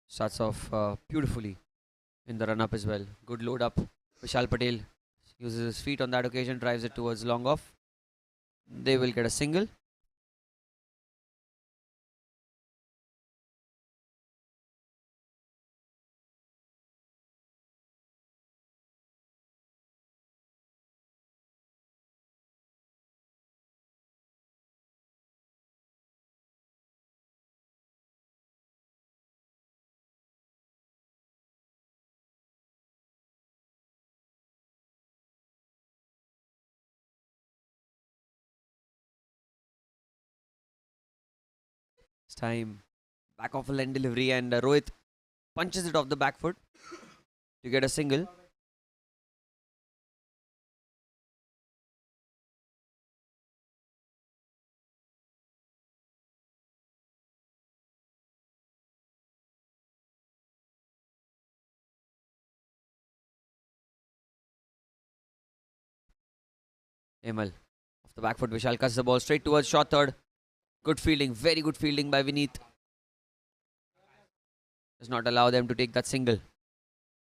A: Starts off beautifully in the run up as well. Good load up. Vishal Patel uses his feet on that occasion, drives it towards long off. They will get a single. It's time. Back off a length delivery, and Rohit punches it off the back foot to get a single. Hemal off the back foot. Vishal cuts the ball straight towards short third. Good fielding, very good fielding by Vineet. Does not allow them to take that single.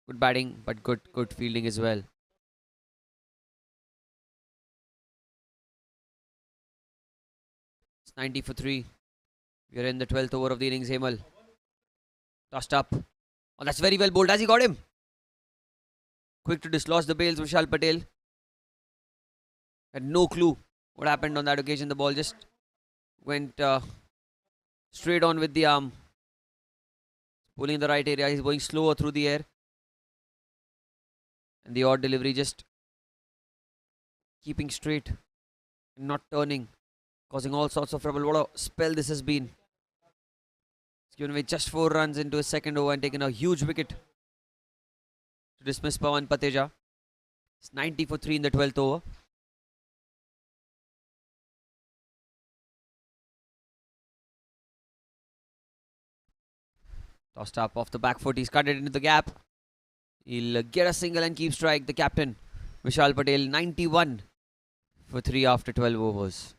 A: Good batting, but good fielding as well. It's 90 for 3. We are in the 12th over of the innings. Hemal tossed up. Oh, that's very well bowled. Has he got him? Quick to dislodge the bails. Vishal Patel had no clue what happened on that occasion. The ball just went straight on with the arm. Pulling in the right area. He's going slower through the air. And the odd delivery just keeping straight and not turning. Causing all sorts of trouble. What a spell this has been. He's given away just 4 runs into his second over and taken a huge wicket to dismiss Pawan Pateja. It's 90 for 3 in the 12th over. Tossed up off the back foot. He's cut it into the gap. He'll get a single and keep strike. The captain, Vishal Patel, 91 for 3 after 12 overs.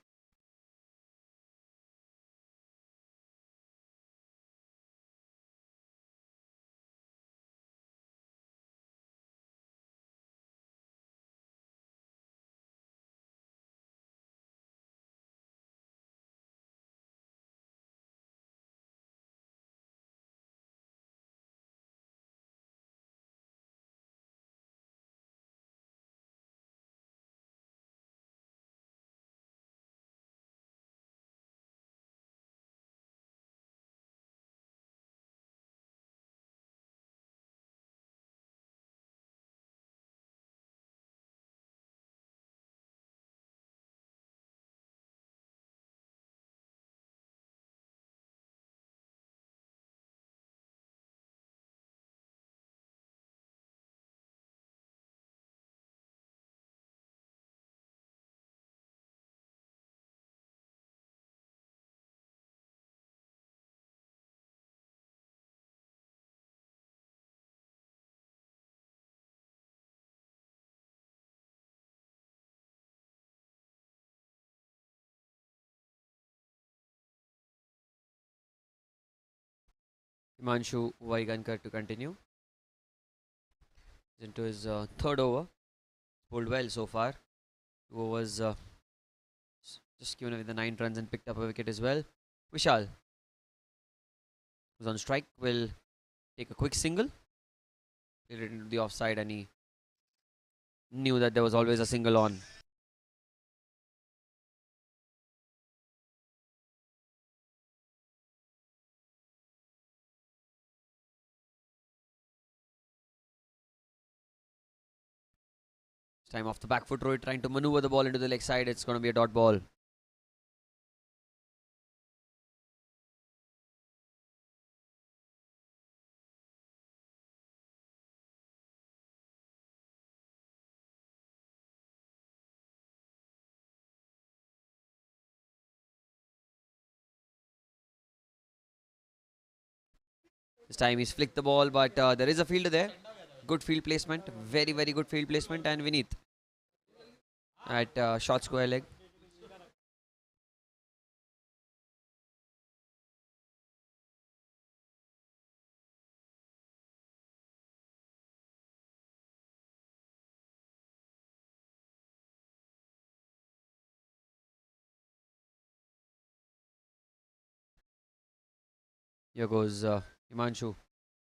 A: Himanshu Vaigankar to continue into his third over. Pulled well so far. 2 overs just given away the 9 runs and picked up a wicket as well. Vishal, who's on strike, will take a quick single. Cleared it into the offside and he knew that there was always a single on. This time off the back foot, Rohit trying to maneuver the ball into the leg side. It's going to be a dot ball. This time he's flicked the ball, but there is a fielder there. Good field placement. Very, very good field placement. And Vineet at short square leg. Here goes Himanshu.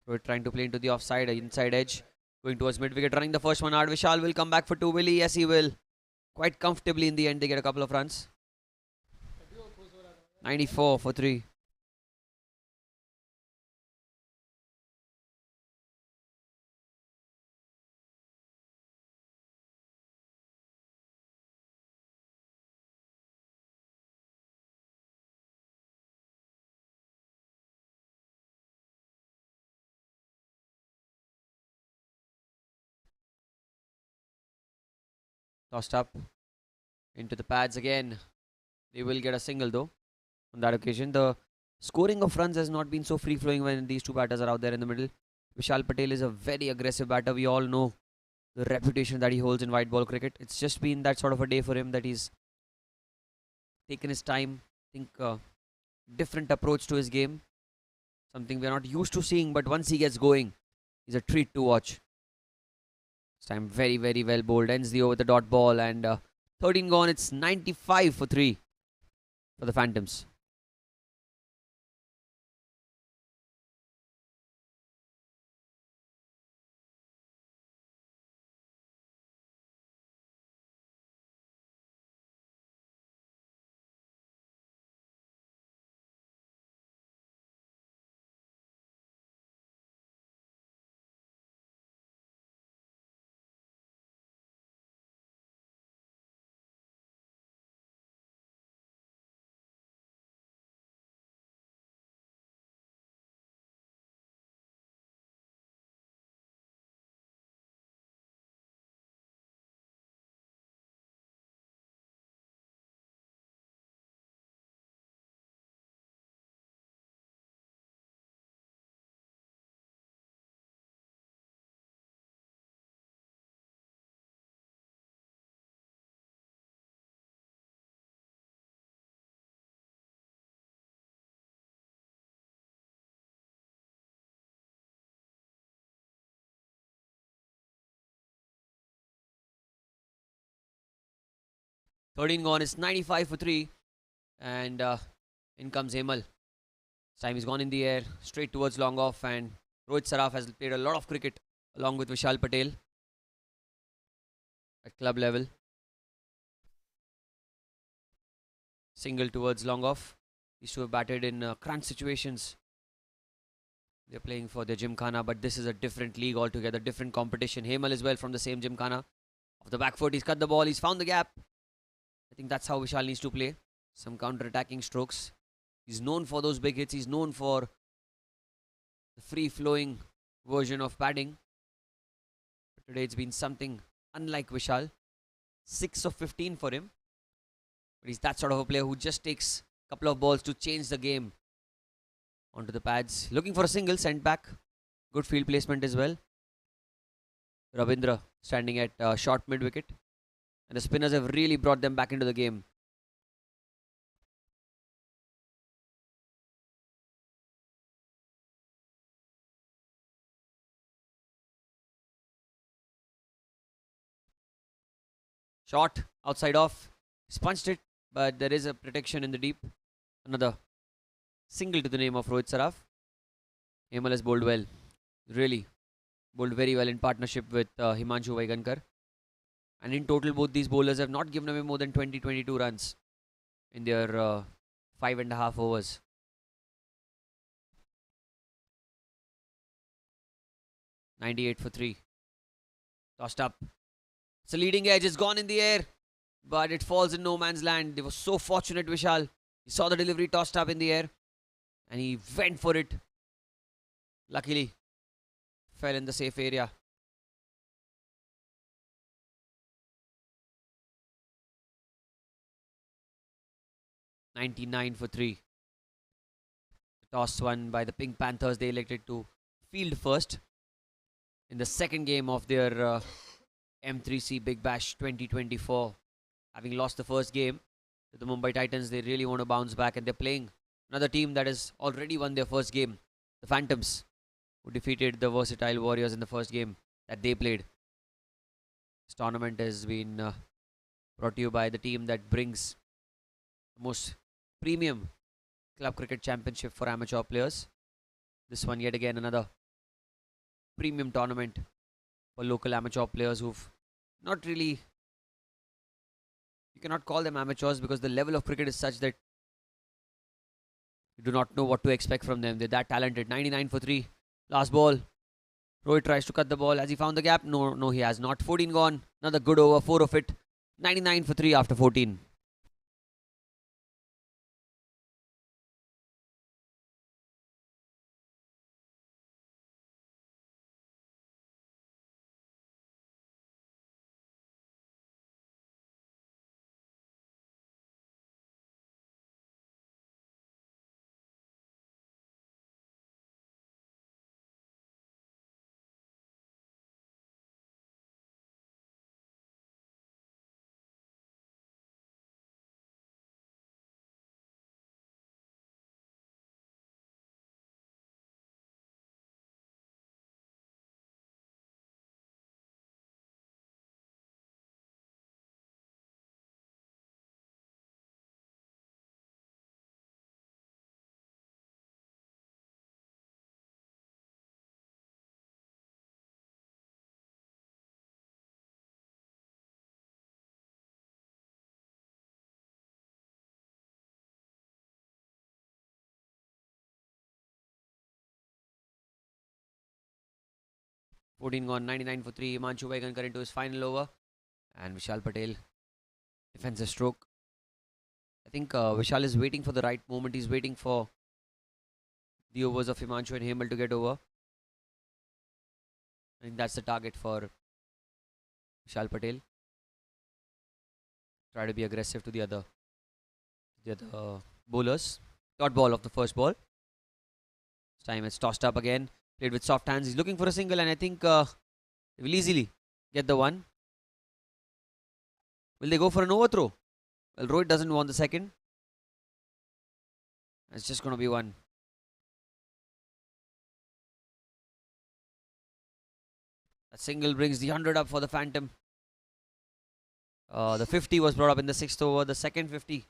A: We're trying to play into the offside, inside edge. Going towards mid wicket, running the first one hard. Vishal will come back for two. Will he? Yes, he will. Quite comfortably in the end, they get a couple of runs. 94 for 3. Tossed up into the pads again. They will get a single though. On that occasion, the scoring of runs has not been so free flowing when these two batters are out there in the middle. Vishal Patel is a very aggressive batter. We all know the reputation that he holds in white ball cricket. It's just been that sort of a day for him that he's taken his time. I think different approach to his game. Something we're not used to seeing, but once he gets going, he's a treat to watch. This time very, very well bowled. Ends the over the dot ball and 13 gone. It's 95 for 3 for the Phantoms. Thirteen gone is 95 for 3. And in comes Hemal. This time he's gone in the air, straight towards long off. And Rohit Saraf has played a lot of cricket along with Vishal Patel at club level. Single towards long off. These two have batted in crunch situations. They're playing for their Gymkhana, but this is a different league altogether, different competition. Hemal as well from the same Gymkhana. Off the back foot, he's cut the ball, he's found the gap. I think that's how Vishal needs to play. Some counter-attacking strokes. He's known for those big hits. He's known for the free-flowing version of batting. But today it's been something unlike Vishal. 6 of 15 for him. But he's that sort of a player who just takes a couple of balls to change the game. Onto the pads. Looking for a single, sent back. Good field placement as well. Ravindra standing at short mid-wicket. And the spinners have really brought them back into the game. Shot outside off. He's punched it, but there is a protection in the deep. Another single to the name of Rohit Saraf. Hemal has bowled well. Really bowled very well in partnership with Himanshu Vaigankar. And in total, both these bowlers have not given away more than 20-22 runs in their 5.5 overs. 98 for 3. Tossed up. It's a leading edge. It's gone in the air, but it falls in no man's land. They were so fortunate, Vishal. He saw the delivery tossed up in the air and he went for it. Luckily, fell in the safe area. "99 for 3. The toss won by the Pink Panthers. They elected to field first in the second game of their M3C Big Bash 2024. Having lost the first game to the Mumbai Titans, they really want to bounce back, and they're playing another team that has already won their first game, the Phantoms, who defeated the versatile Warriors in the first game that they played. This tournament has been brought to you by the team that brings the most premium club cricket championship for amateur players. This one, yet again, another premium tournament for local amateur players who've not really, you cannot call them amateurs because the level of cricket is such that you do not know what to expect from them. They're that talented. 99 for 3. Last ball. Rohit tries to cut the ball. Has he found the gap? No, he has not. 14 gone. Another good over. 4 of it. 99 for 3 after 14. Fourteen gone. 99 for 3. Himanshu Vaigankar into his final over. And Vishal Patel, defensive stroke. I think Vishal is waiting for the right moment. He's waiting for the overs of Himanshu and Hemal to get over. I think that's the target for Vishal Patel. Try to be aggressive to the other bowlers. Dot ball of the first ball. This time it's tossed up again. Played with soft hands. He's looking for a single, and I think they will easily get the one. Will they go for an overthrow? Well, Rohit doesn't want the second. It's just going to be one. A single brings the 100 up for the Phantom. The 50 was brought up in the sixth over. The second 50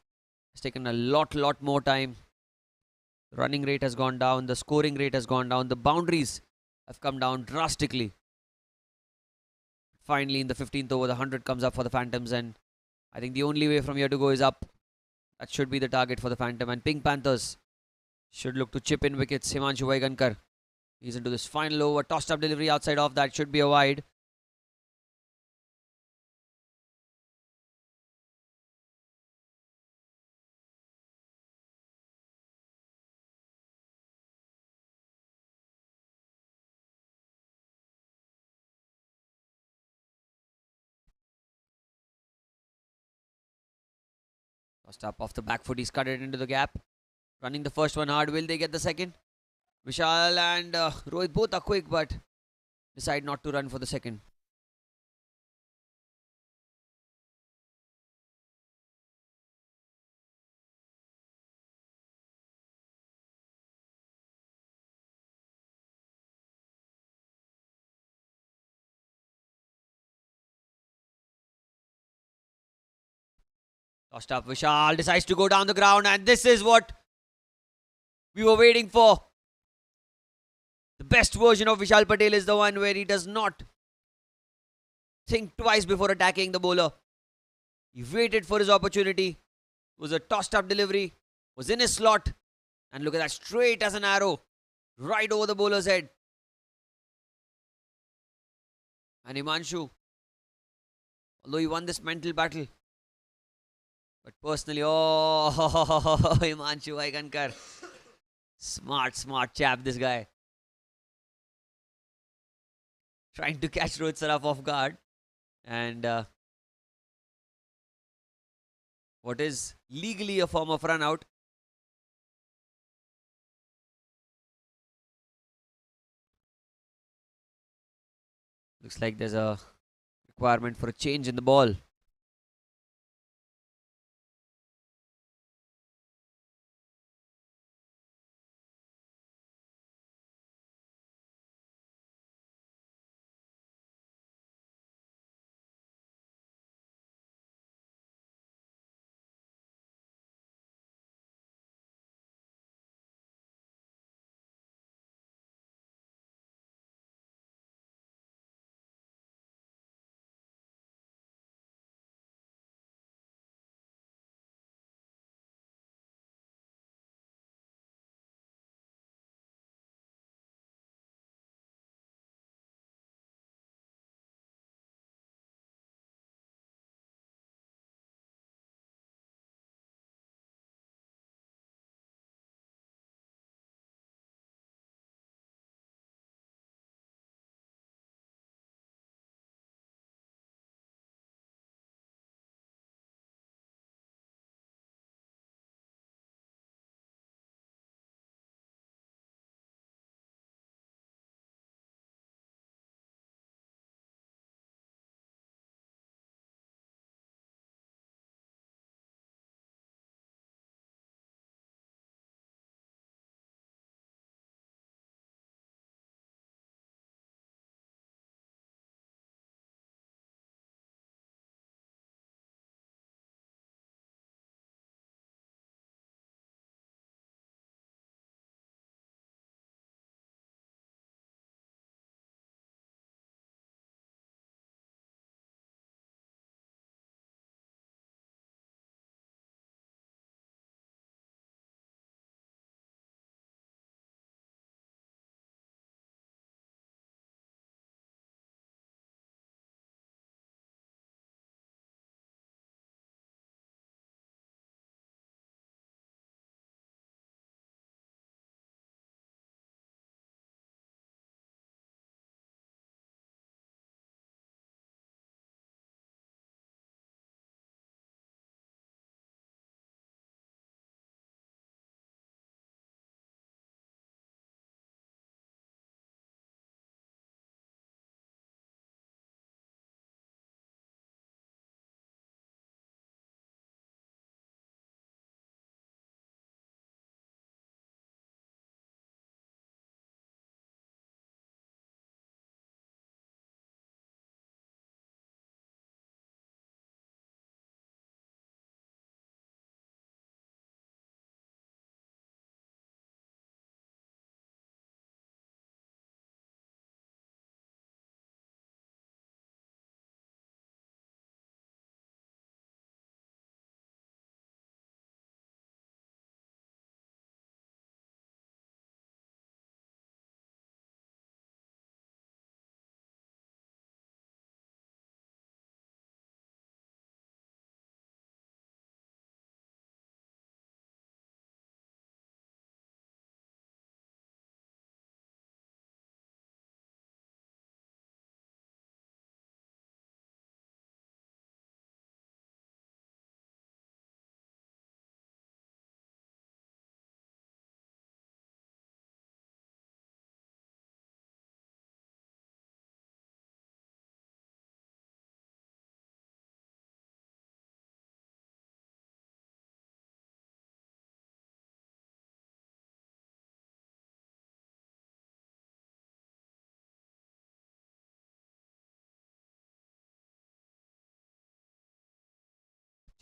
A: has taken a lot more time. The running rate has gone down. The scoring rate has gone down. The boundaries have come down drastically. Finally, in the 15th over, the 100 comes up for the Phantoms, and I think the only way from here to go is up. That should be the target for the Phantom, and Pink Panthers should look to chip in wickets. Himanshu Vaigankar, he's into this final over. Tossed up delivery outside off. That should be a wide. Tossed up off the back foot. He's cut it into the gap. Running the first one hard. Will they get the second? Vishal and Rohit both are quick, but decide not to run for the second. Tossed up. Vishal decides to go down the ground, and this is what we were waiting for. The best version of Vishal Patel is the one where he does not think twice before attacking the bowler. He waited for his opportunity. It was a tossed up delivery. Was in his slot. And look at that, straight as an arrow. Right over the bowler's head. And Himanshu, although he won this mental battle, but personally, oh, Himanshu, I concur. Smart chap, this guy. Trying to catch Rohit Saraf off guard. And what is legally a form of run out. Looks like there's a requirement for a change in the ball.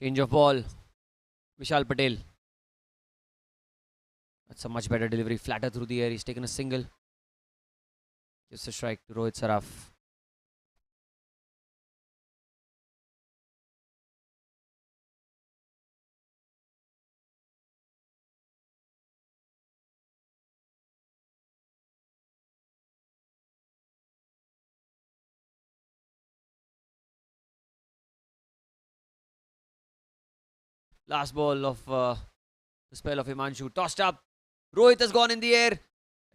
A: Change of ball. Vishal Patel. That's a much better delivery. Flatter through the air. He's taken a single. Gives a strike to Rohit Saraf. Last ball of the spell of Himanshu. Tossed up. Rohit has gone in the air.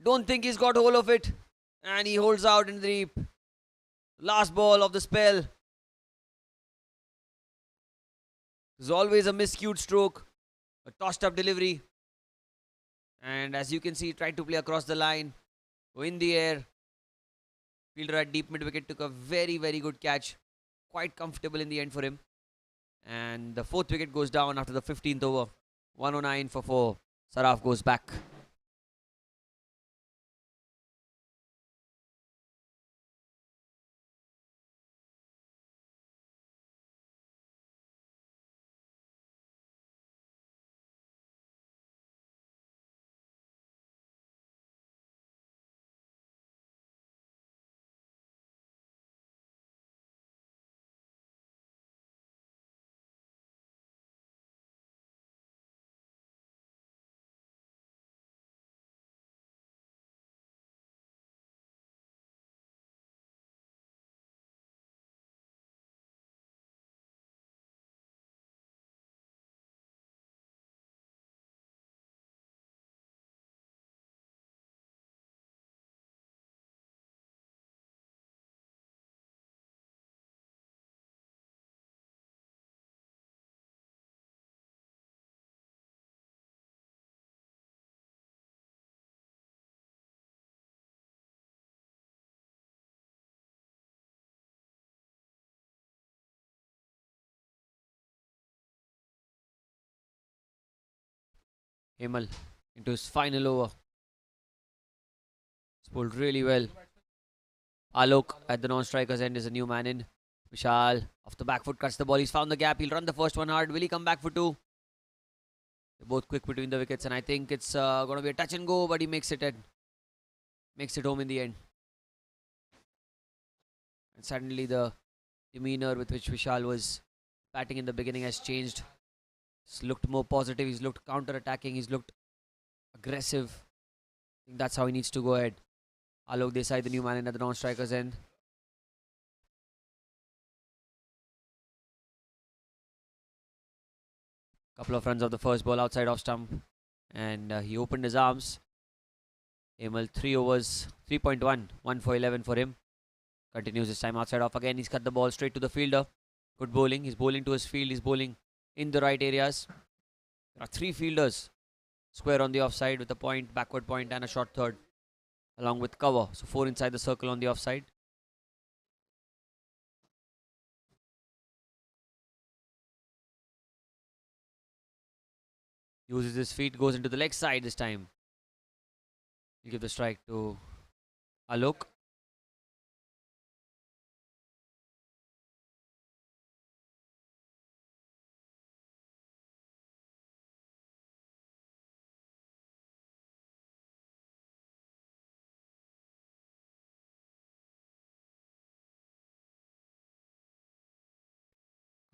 A: Don't think he's got hold of it. And he holds out in the deep. Last ball of the spell. There's always a miscued stroke. A tossed up delivery. And as you can see, tried to play across the line. Go in the air. Fielder at deep mid wicket took a very, very good catch. Quite comfortable in the end for him. And the fourth wicket goes down after the 15th over. 109 for 4. Saraf goes back. Hemal into his final over. He's pulled really well. Alok at the non-striker's end is a new man in. Vishal off the back foot cuts the ball. He's found the gap. He'll run the first one hard. Will he come back for two? They're both quick between the wickets, and I think it's going to be a touch and go, but he makes it home in the end. And suddenly the demeanor with which Vishal was batting in the beginning has changed. He's looked more positive. He's looked counter-attacking. He's looked aggressive. I think that's how he needs to go ahead. Alok Desai, the new man in at the non-striker's end. Couple of runs of the first ball outside off stump. And he opened his arms. Hemal 3 overs, 3.1, 1 for 11 for him. Continues his time outside off again. He's cut the ball straight to the fielder. Good bowling. He's bowling to his field. He's bowling in the right areas. There are 3 fielders square on the offside with a point, backward point, and a short third, along with cover. So 4 inside the circle on the offside. Uses his feet, goes into the leg side this time. He'll give the strike to Alok.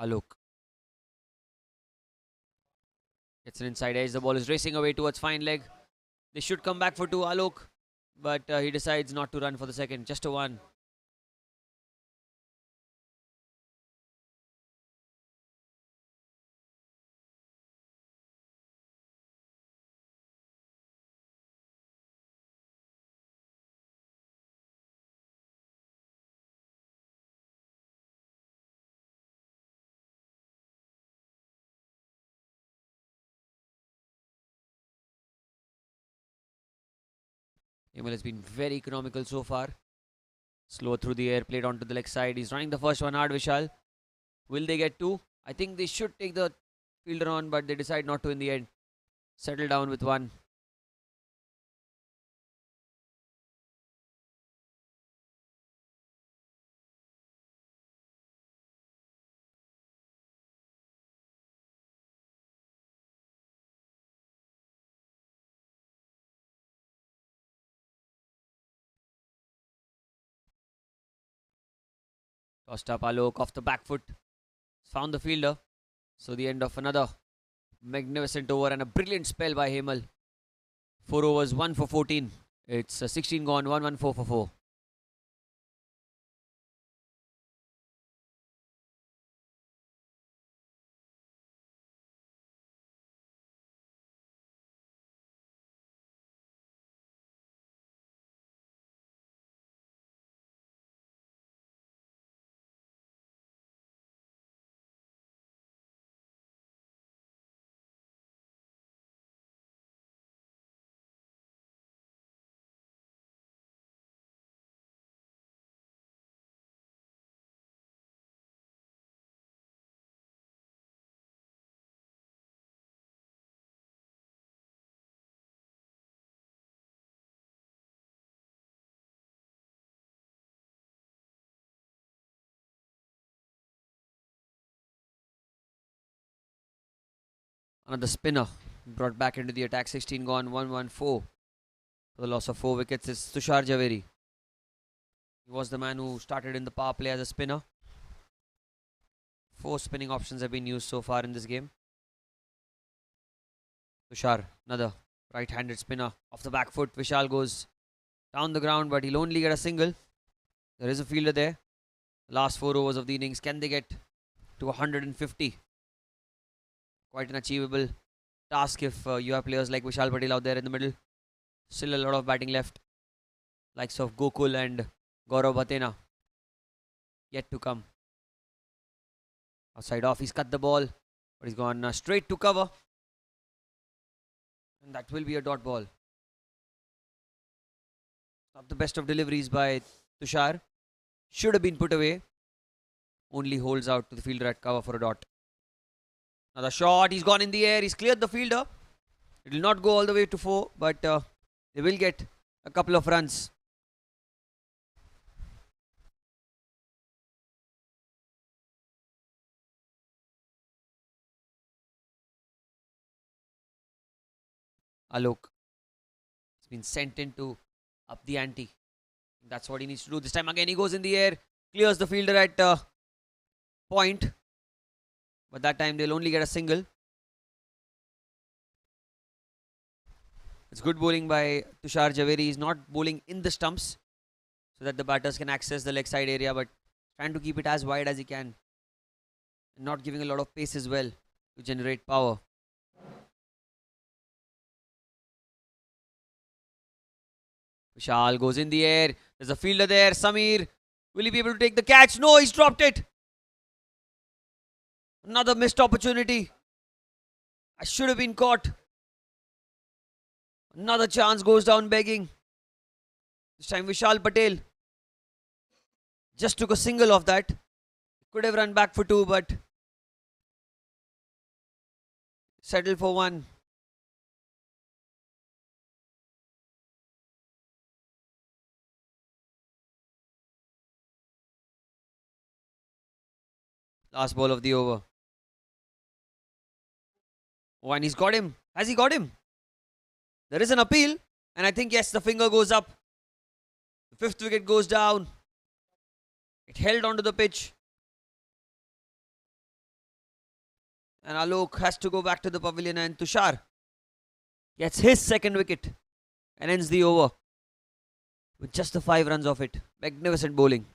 A: Alok gets an inside edge. The ball is racing away towards fine leg. They should come back for two, Alok. But he decides not to run for the second. Just a one. Emil has been very economical so far. Slow through the air, played onto the leg side. He's running the first one hard, Vishal. Will they get two? I think they should take the fielder on, but they decide not to in the end. Settle down with one. Lost up Alok off the back foot. Found the fielder. So the end of another magnificent over and a brilliant spell by Hemal. 4 overs, 1 for 14. It's 16 gone, 1-1-4 for 4. Another spinner brought back into the attack. 16 gone, 1-1-4. For the loss of 4 wickets is Tushar Javeri. He was the man who started in the power play as a spinner. 4 spinning options have been used so far in this game. Tushar, another right-handed spinner off the back foot. Vishal goes down the ground, but he'll only get a single. There is a fielder there. The last 4 overs of the innings. Can they get to 150? Quite an achievable task if you have players like Vishal Patel out there in the middle. Still a lot of batting left. Likes of Gokul and Gaurav Bhatena yet to come. Outside off, he's cut the ball, but he's gone straight to cover. And that will be a dot ball. Not the best of deliveries by Tushar. Should have been put away. Only holds out to the fielder at cover for a dot. Another shot. He's gone in the air. He's cleared the fielder. It will not go all the way to 4, but they will get a couple of runs. Alok has been sent in to up the ante. That's what he needs to do. This time again he goes in the air. Clears the fielder at point. But that time they'll only get a single. It's good bowling by Tushar Javeri. He's not bowling in the stumps so that the batters can access the leg side area, but trying to keep it as wide as he can. And not giving a lot of pace as well to generate power. Vishal goes in the air. There's a fielder there. Samir. Will he be able to take the catch? No, he's dropped it. Another missed opportunity. I should have been caught. Another chance goes down begging. This time Vishal Patel just took a single of that. Could have run back for 2, but settled for 1. Last ball of the over. Oh, and he's got him. Has he got him? There is an appeal. And I think, yes, the finger goes up. The 5th wicket goes down. It held onto the pitch. And Alok has to go back to the pavilion, and Tushar gets his 2nd wicket and ends the over with just the 5 runs off it. Magnificent bowling.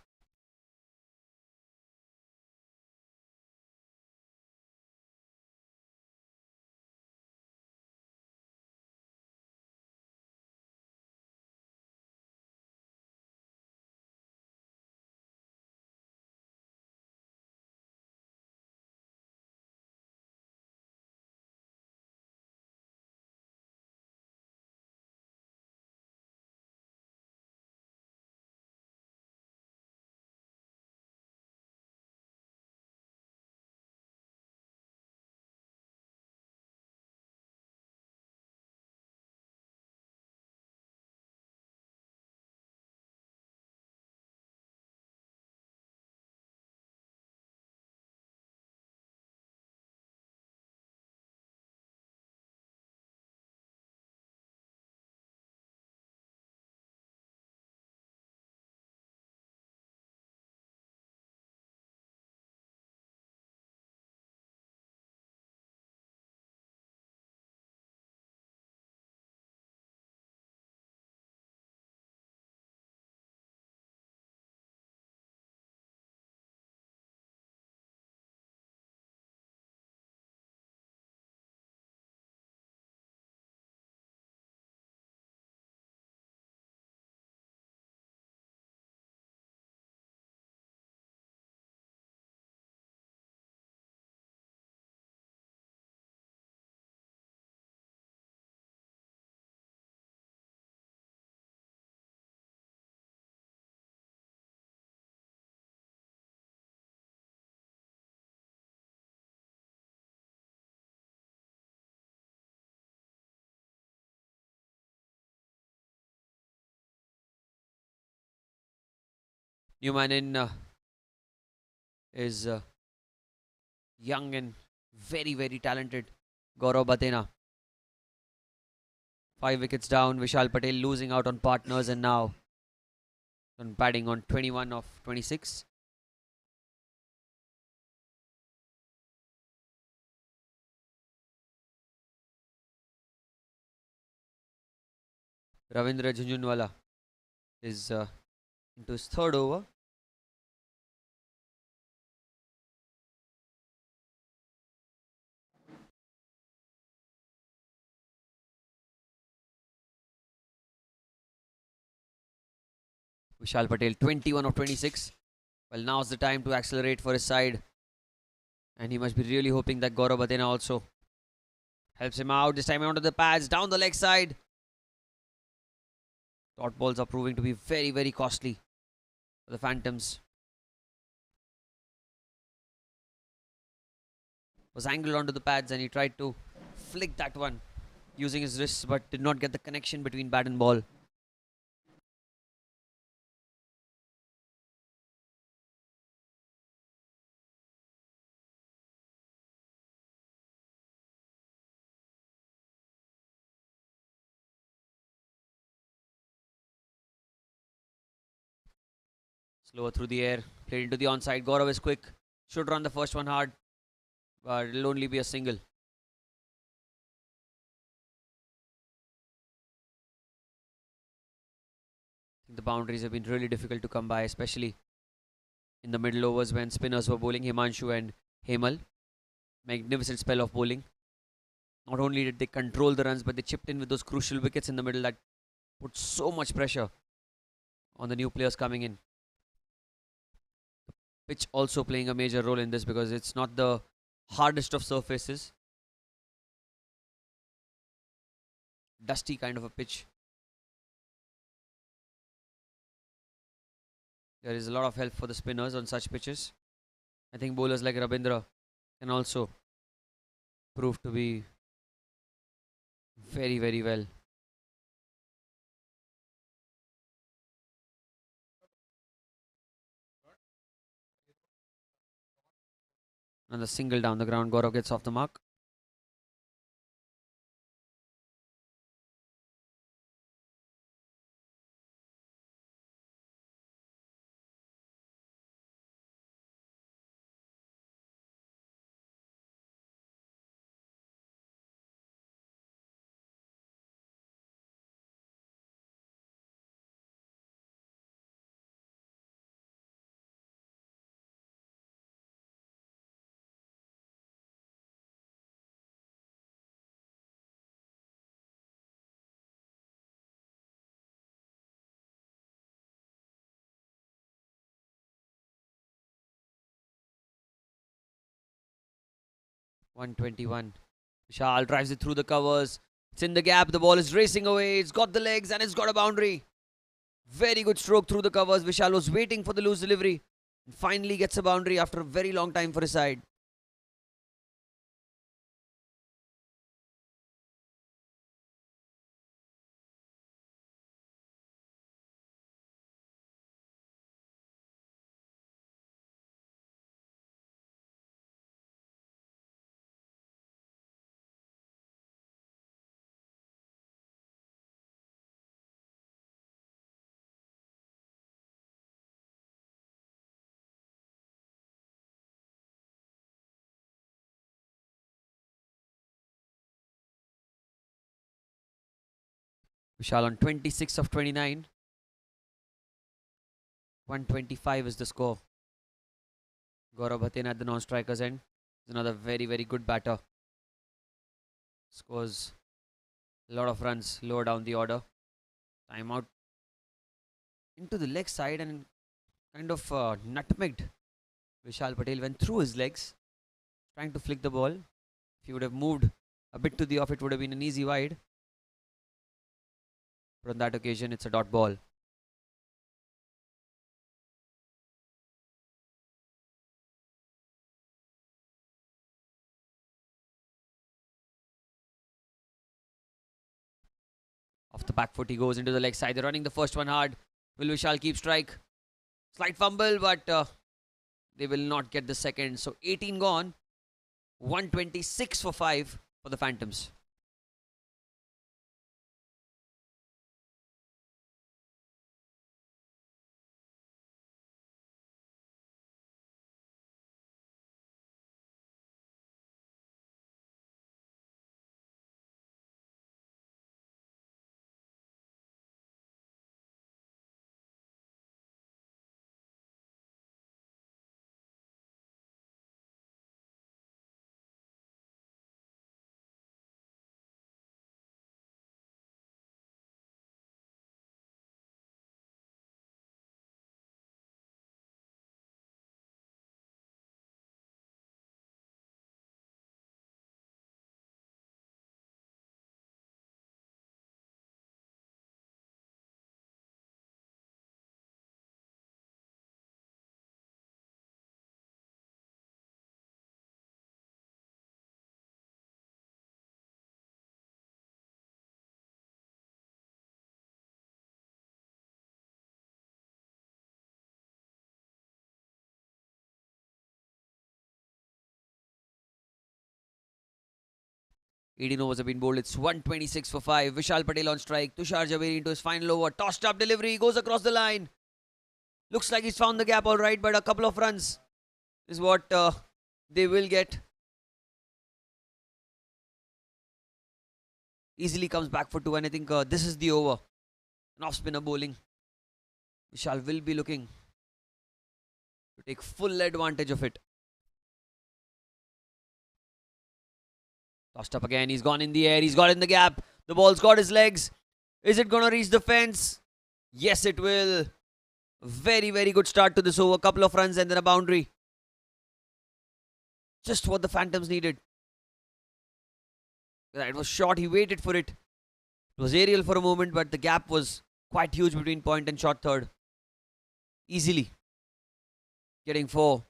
A: Newman in is young and very, very talented. Gaurav Batena. 5 wickets down. Vishal Patel losing out on partners and now on batting on 21 of 26. Ravindra Jhunjhunwala is into his third over. Vishal Patel 21 of 26. Well, now's the time to accelerate for his side. And he must be really hoping that Gaurav Batena also helps him out. This time onto the pads, down the leg side. Dot balls are proving to be very, very costly for the Phantoms. Was angled onto the pads and he tried to flick that one using his wrists but did not get the connection between bat and ball. Slower through the air, played into the onside. Gaurav is quick, should run the first one hard, but it'll only be a single. I think the boundaries have been really difficult to come by, especially in the middle overs when spinners were bowling. Himanshu and Hemal, magnificent spell of bowling. Not only did they control the runs, but they chipped in with those crucial wickets in the middle that put so much pressure on the new players coming in. Pitch also playing a major role in this because it's not the hardest of surfaces. Dusty kind of a pitch. There is a lot of help for the spinners on such pitches. I think bowlers like Rabindra can also prove to be very, very well. And the single down the ground, Gaurav gets off the mark. .121. Vishal drives it through the covers. It's in the gap. The ball is racing away. It's got the legs and it's got a boundary. Very good stroke through the covers. Vishal was waiting for the loose delivery and finally gets a boundary after a very long time for his side. Vishal on 26 of 29. 125 is the score. Gaurav Bhatin at the non-strikers end is another very, very good batter. Scores a lot of runs lower down the order. Time out into the leg side and kind of nutmegged. Vishal Patel went through his legs, trying to flick the ball. If he would have moved a bit to the off, it would have been an easy wide. But on that occasion, it's a dot ball. Off the back foot, he goes into the leg side. They're running the first one hard. Will Vishal keep strike? Slight fumble, but they will not get the second. So 18 gone, 126 for 5 for the Phantoms. Eighteen overs have been bowled. It's 126 for 5. Vishal Patel on strike. Tushar Javeri into his final over. Tossed up delivery. Goes across the line. Looks like he's found the gap all right, but a couple of runs is what they will get. Easily comes back for 2, and I think this is the over. An off spinner bowling. Vishal will be looking to take full advantage of it. Tossed up again. He's gone in the air. He's got in the gap. The ball's got his legs. Is it going to reach the fence? Yes, it will. Very, very good start to this over. Couple of runs and then a boundary. Just what the Phantoms needed. It was short. He waited for it. It was aerial for a moment, but the gap was quite huge between point and short third. Easily getting 4.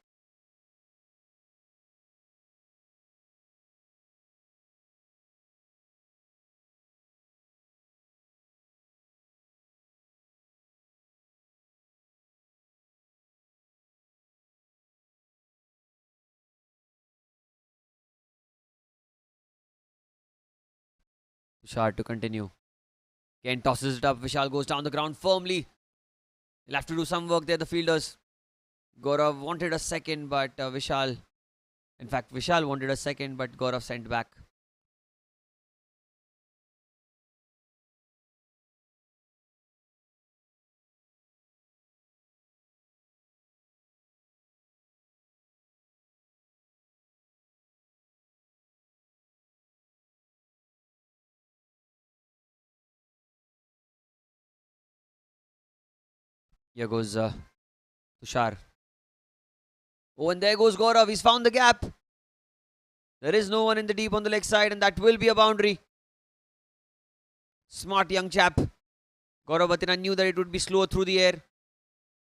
A: Tushar to continue. Ken tosses it up. Vishal goes down the ground firmly. He'll have to do some work there, the fielders. Gaurav wanted a second, but Vishal wanted a second, but Gaurav sent back. Here goes Tushar. Oh, and there goes Gaurav. He's found the gap. There is no one in the deep on the leg side, and that will be a boundary. Smart young chap. Gaurav Batina knew that it would be slower through the air.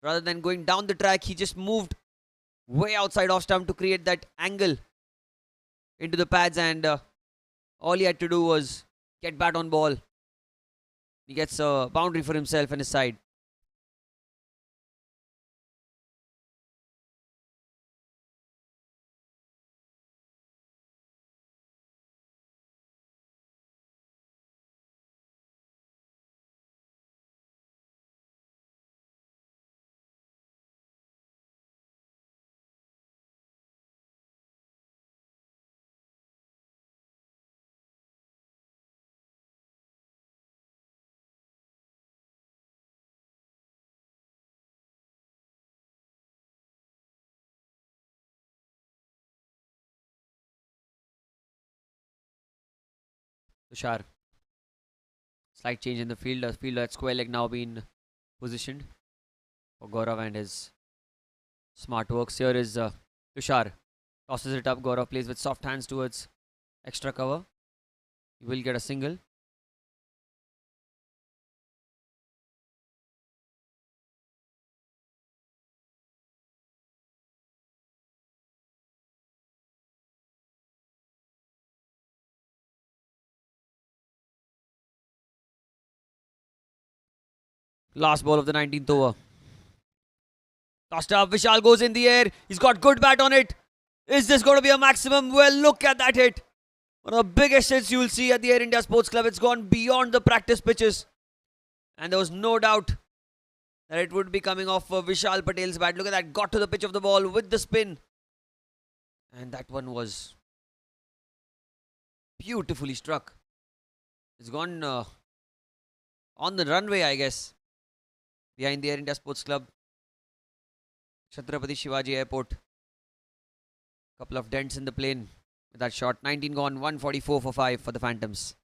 A: Rather than going down the track, he just moved way outside off stump to create that angle into the pads, and all he had to do was get bat on ball. He gets a boundary for himself and his side. Tushar. Slight change in the field. The fielder at square leg now been positioned for Gaurav and his smart works. Here is Tushar. Tosses it up. Gaurav plays with soft hands towards extra cover. He will get a single. Last ball of the 19th over. Tossed up. Vishal goes in the air. He's got good bat on it. Is this going to be a maximum? Well, look at that hit. One of the biggest hits you will see at the Air India Sports Club. It's gone beyond the practice pitches. And there was no doubt that it would be coming off Vishal Patel's bat. Look at that. Got to the pitch of the ball with the spin. And that one was beautifully struck. It's gone on the runway, I guess, behind the Air India Sports Club. Chhatrapati Shivaji Airport. Couple of dents in the plane with that shot. 19 gone, 144 for 5 for the Phantoms.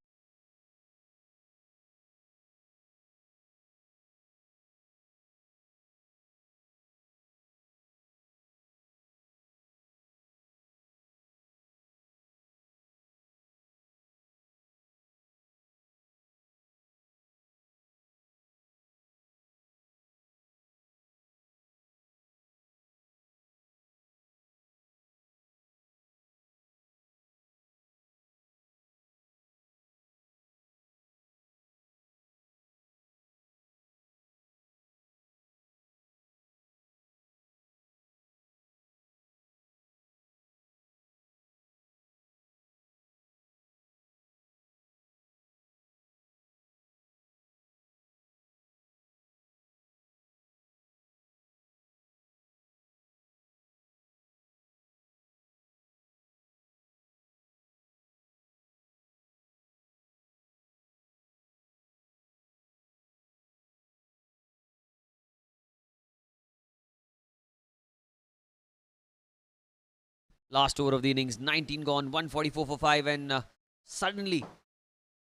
A: Last over of the innings, 19 gone, 144 for 5, and suddenly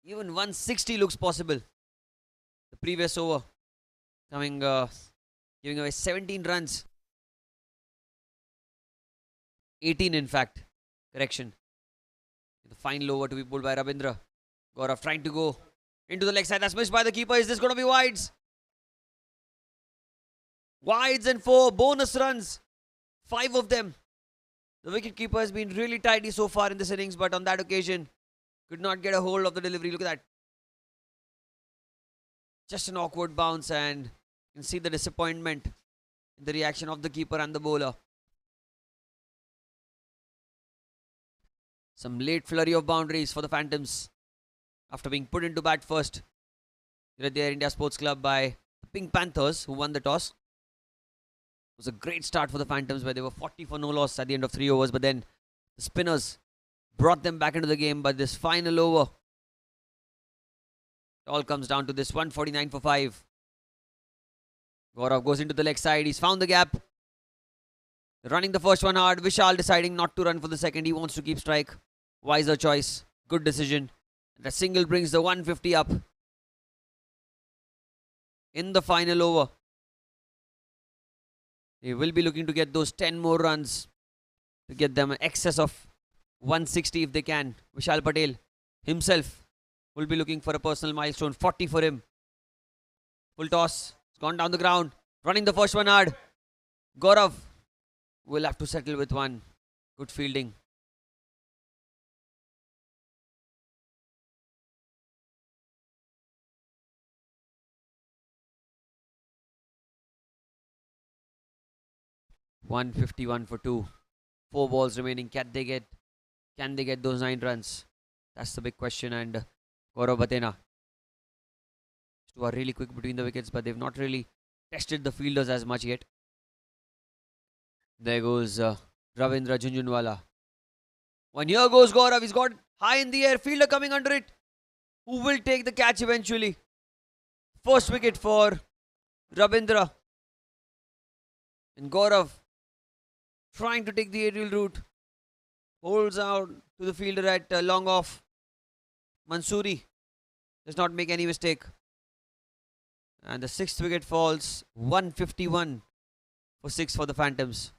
A: even 160 looks possible. The previous over coming, giving away 17 runs. 18 in fact. Correction. The final over to be pulled by Ravindra. Gaurav trying to go into the leg side. That's missed by the keeper. Is this going to be wides? Wides and 4 bonus runs. 5 of them. The wicketkeeper has been really tidy so far in this innings, but on that occasion, could not get a hold of the delivery. Look at that. Just an awkward bounce, and you can see the disappointment in the reaction of the keeper and the bowler. Some late flurry of boundaries for the Phantoms after being put into bat first here at the Air India Sports Club by the Pink Panthers, who won the toss. It was a great start for the Phantoms where they were 40 for no loss at the end of 3 overs, but then the spinners brought them back into the game. But this final over, it all comes down to this 149 for 5. Gaurav goes into the leg side. He's found the gap. Running the first one hard. Vishal deciding not to run for the second. He wants to keep strike. Wiser choice. Good decision. The single brings the 150 up in the final over. They will be looking to get those 10 more runs to get them an excess of 160 if they can. Vishal Patel himself will be looking for a personal milestone. 40 for him. Full toss. It's gone down the ground. Running the first one hard. Gaurav will have to settle with one. Good fielding. $151 for 2. 4 balls remaining. Can they get those 9 runs? That's the big question. And Gaurav Batena who are really quick between the wickets, but they've not really tested the fielders as much yet. There goes Ravindra Junjunwala. One here goes Gaurav. He's got high in the air. Fielder coming under it. Who will take the catch eventually? First wicket for Ravindra. And Gaurav trying to take the aerial route. Holds out to the fielder at long off. Mansoori does not make any mistake. And the 6th wicket falls. 151 for 6 for the Phantoms.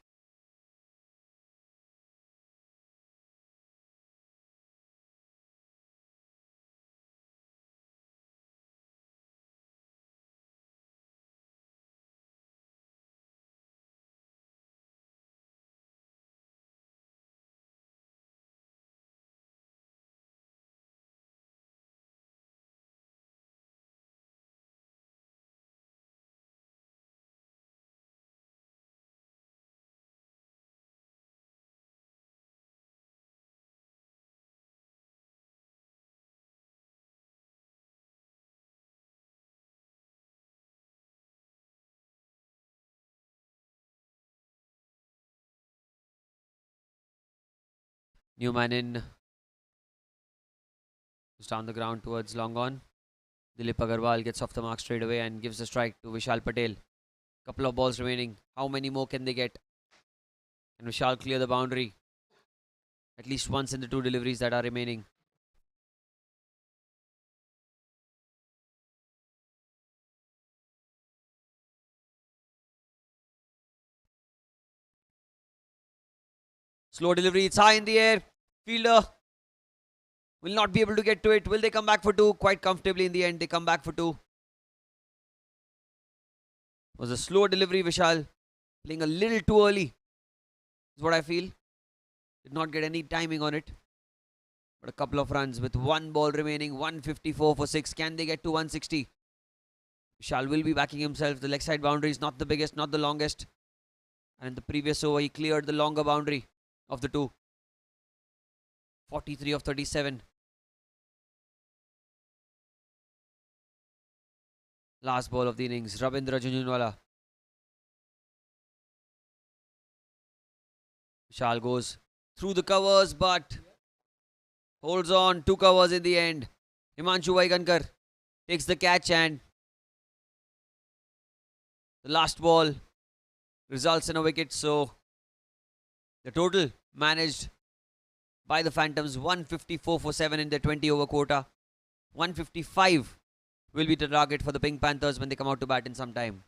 A: Newman in, who's down the ground towards long on. Dilip Agarwal gets off the mark straight away and gives a strike to Vishal Patel. Couple of balls remaining. How many more can they get? Can Vishal clear the boundary? At least once in the two deliveries that are remaining. Slow delivery. It's high in the air. Fielder will not be able to get to it. Will they come back for two? Quite comfortably in the end. They come back for two. It was a slow delivery, Vishal. Playing a little too early is what I feel. Did not get any timing on it. But a couple of runs with one ball remaining. 154 for 6. Can they get to 160? Vishal will be backing himself. The leg side boundary is not the biggest, not the longest. And in the previous over, he cleared the longer boundary of the two. 43 of 37. Last ball of the innings. Ravindra Junjunwala. Vishal goes through the covers but holds on. Two covers in the end. Himanshu Vaigankar takes the catch and the last ball results in a wicket. So the total managed by the Phantoms 154 for 7 in their 20 over quota. 155 will be the target for the Pink Panthers when they come out to bat in some time.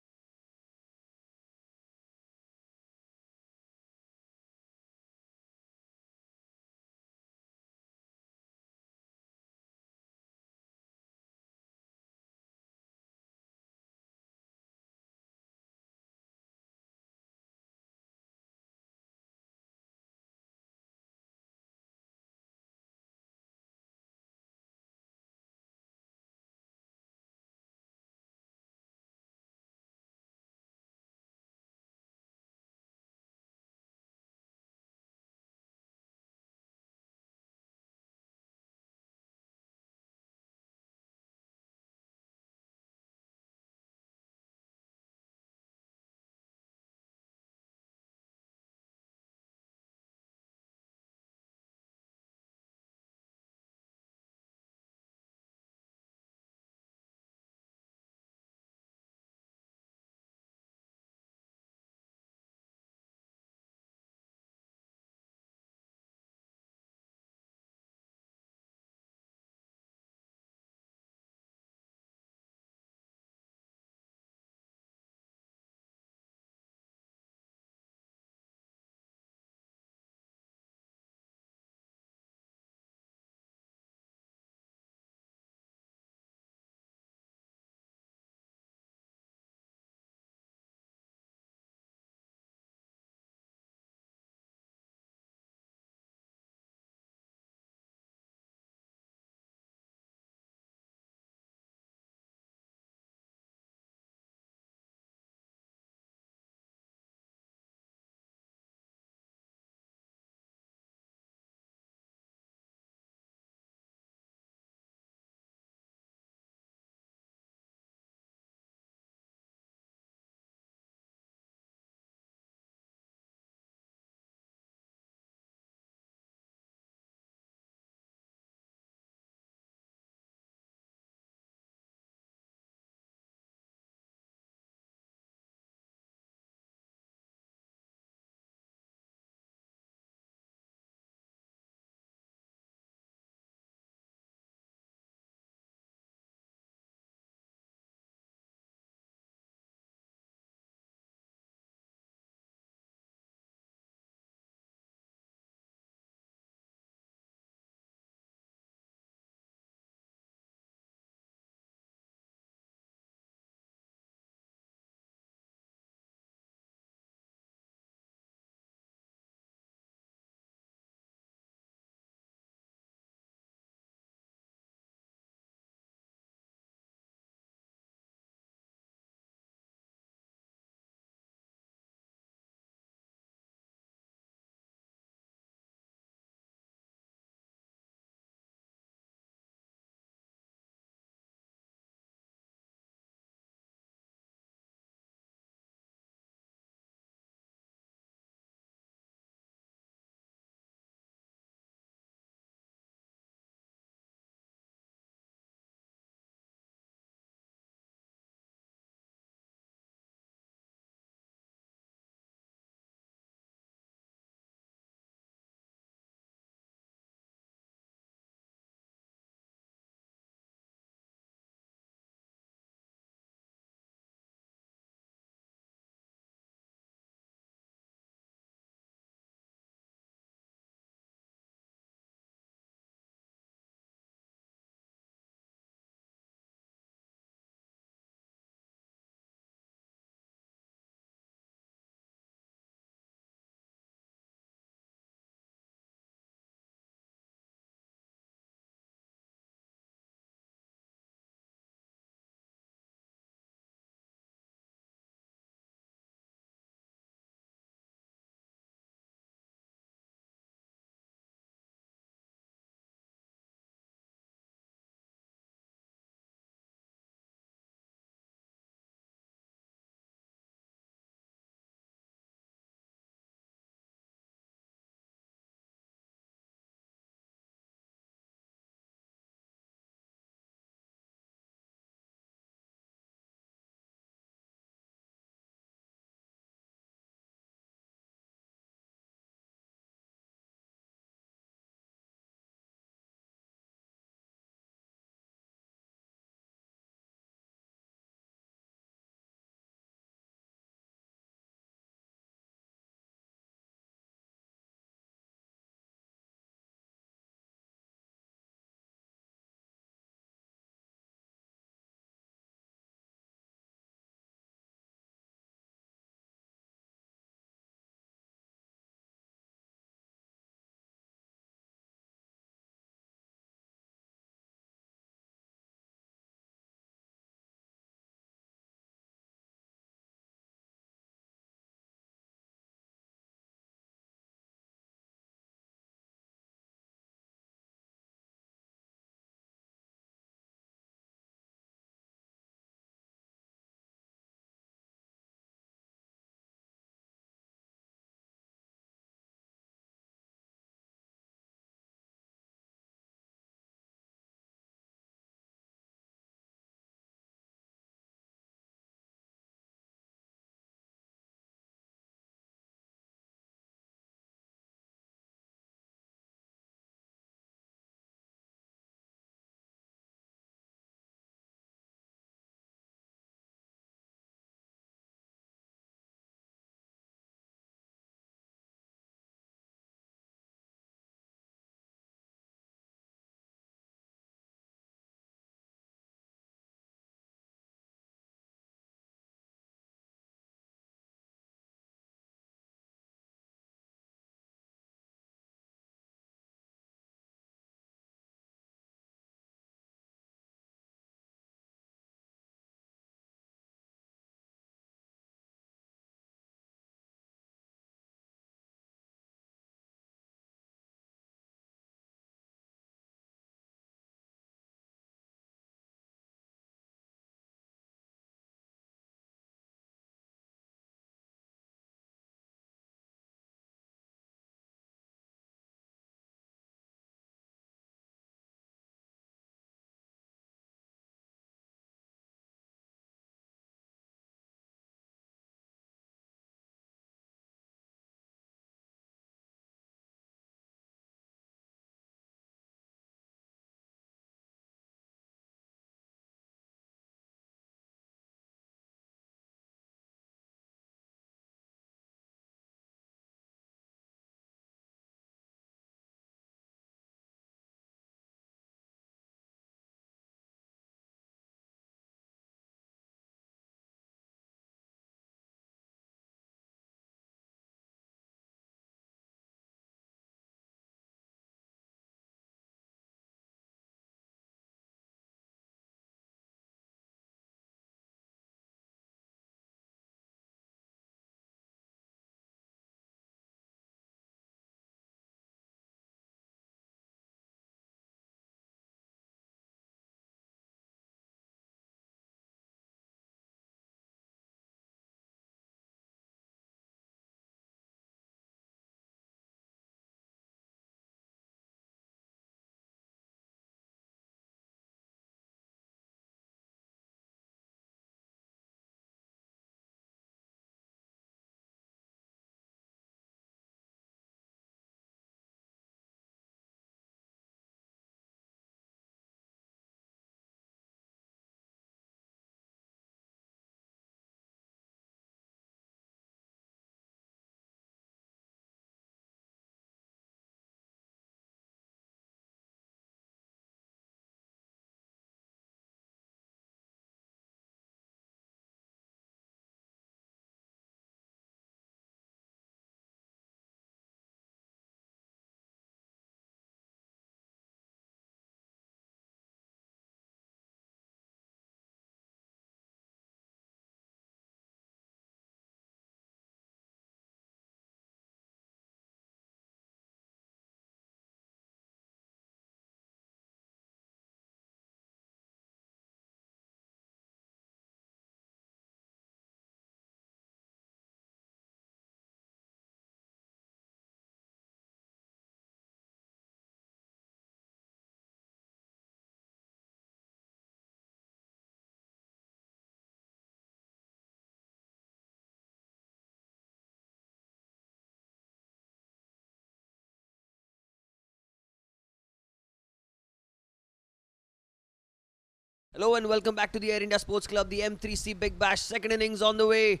A: Hello and welcome back to the Air India Sports Club, the M3C Big Bash. Second innings on the way.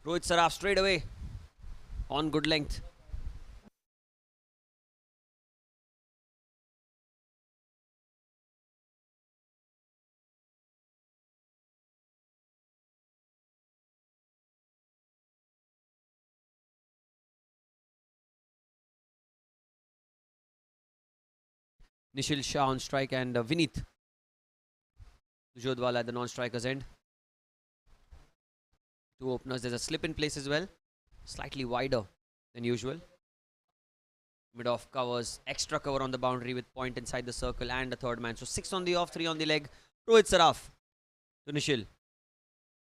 A: Rohit Saraf straight away on good length. Nishil Shah on strike and Vineet Jodwala at the non-strikers end. Two openers. There's a slip in place as well. Slightly wider than usual. Mid-off covers. Extra cover on the boundary with point inside the circle and a third man. So 6 on the off, 3 on the leg. Rohit Saraf to Nishil.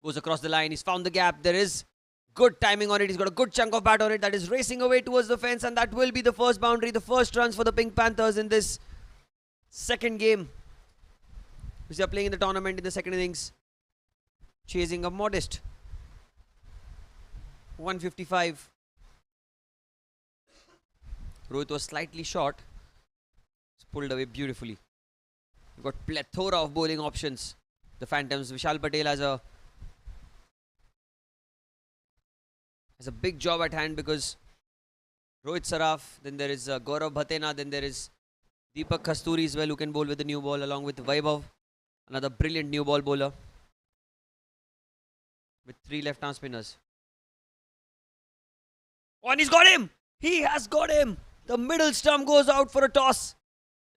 A: Goes across the line. He's found the gap. There is good timing on it. He's got a good chunk of bat on it. That is racing away towards the fence. And that will be the first boundary. The first runs for the Pink Panthers in this second game, which they are playing in the tournament in the second innings. Chasing a modest 155. Rohit was slightly short. It's pulled away beautifully. You've got plethora of bowling options. The Phantoms. Vishal Patel has a big job at hand because Rohit Saraf, then there is Gaurav Bhatena, then there is Deepak Kasturi as well, who can bowl with the new ball along with Vaibhav, another brilliant new ball bowler with 3 left-arm spinners. Oh, and he's got him! He has got him! The middle stump goes out for a toss.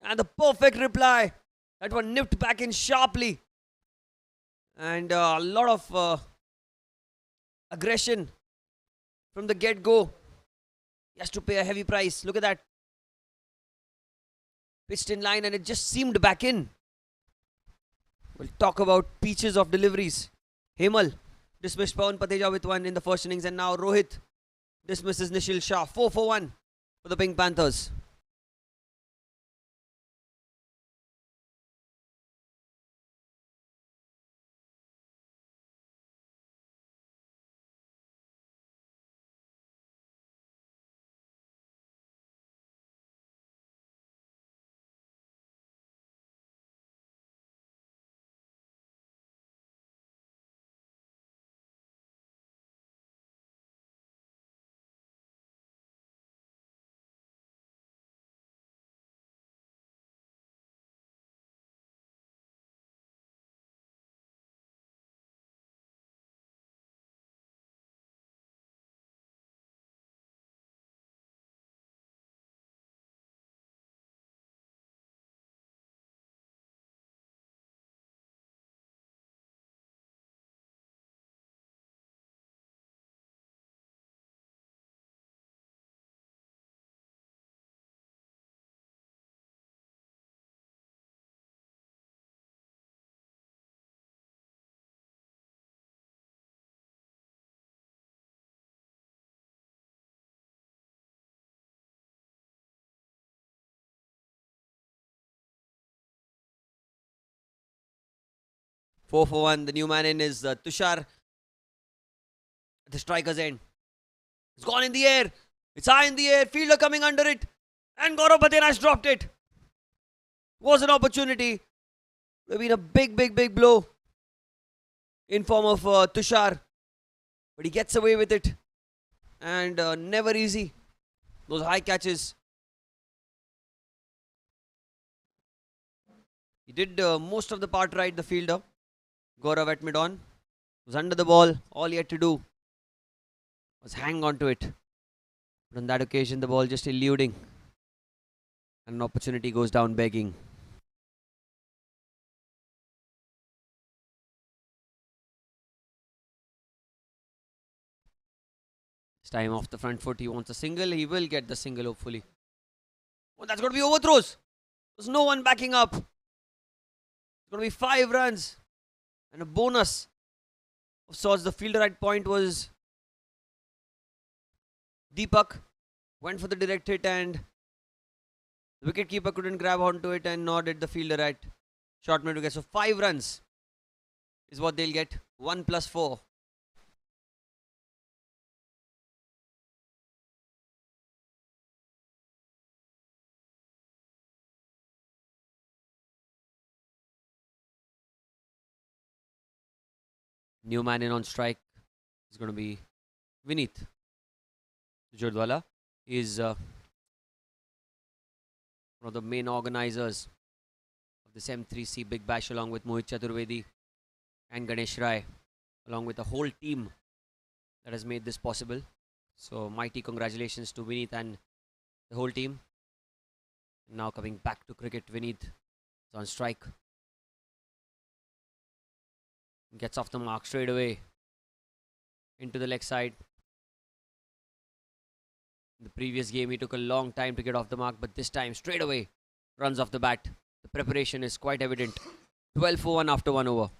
A: And the perfect reply. That one nipped back in sharply. And a lot of aggression from the get-go. He has to pay a heavy price. Look at that. Pitched in line and it just seamed back in. We'll talk about peaches of deliveries. Hemal dismissed Pawan Pateja with 1 in the first innings. And now Rohit dismisses Nishil Shah. 4 for 1 for the Pink Panthers. Four for 1. The new man in is Tushar at the striker's end. It's gone in the air. It's high in the air. Fielder coming under it. And Gaurav Bhatena has dropped it. Was an opportunity. Would have been a big blow in form of Tushar. But he gets away with it. And never easy. Those high catches. He did most of the part right, the fielder. Gaurav at mid-on. Was under the ball. All he had to do was hang on to it. But on that occasion, the ball just eluding. And an opportunity goes down begging. This time off the front foot, he wants a single. He will get the single, hopefully. Oh, that's going to be overthrows. There's no one backing up. It's going to be 5 runs. And a bonus of sorts. The fielder at point was Deepak. Went for the direct hit and the wicketkeeper couldn't grab onto it, and nor did the fielder at short mid wicket. So 5 runs is what they'll get. 1 plus 4. New man in on strike is going to be Vineet Jurdwala. Is one of the main organizers of this M3C Big Bash along with Mohit Chaturvedi and Ganesh Rai, along with the whole team that has made this possible. So mighty congratulations to Vineet and the whole team. Now coming back to cricket, Vineet is on strike. Gets off the mark straight away into the leg side. In the previous game, he took a long time to get off the mark, but this time straight away runs off the bat. The preparation is quite evident. 12 for 1 after 1 over.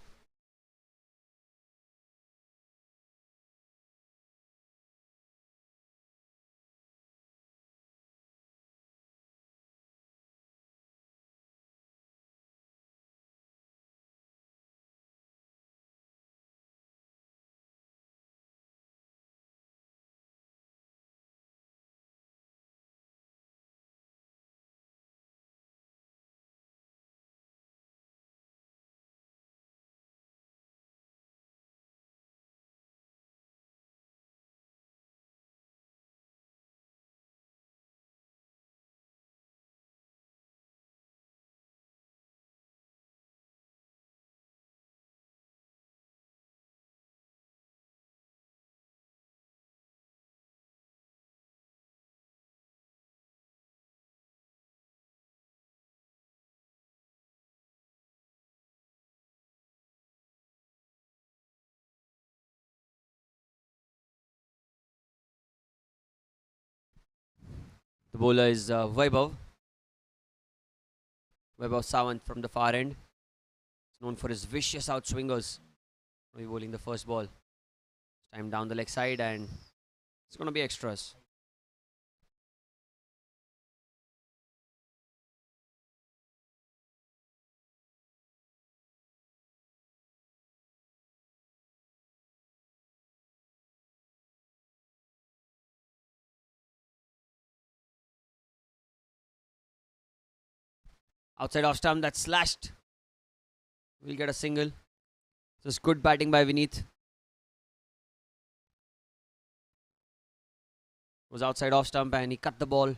A: The bowler is Vaibhav. Vaibhav Sawant from the far end. He's known for his vicious outswingers. He'll be bowling the first ball. Time down the leg side and it's going to be extras. Outside off stump, that's slashed. We'll get a single. So it's good batting by Vineet. Was outside off stump and he cut the ball.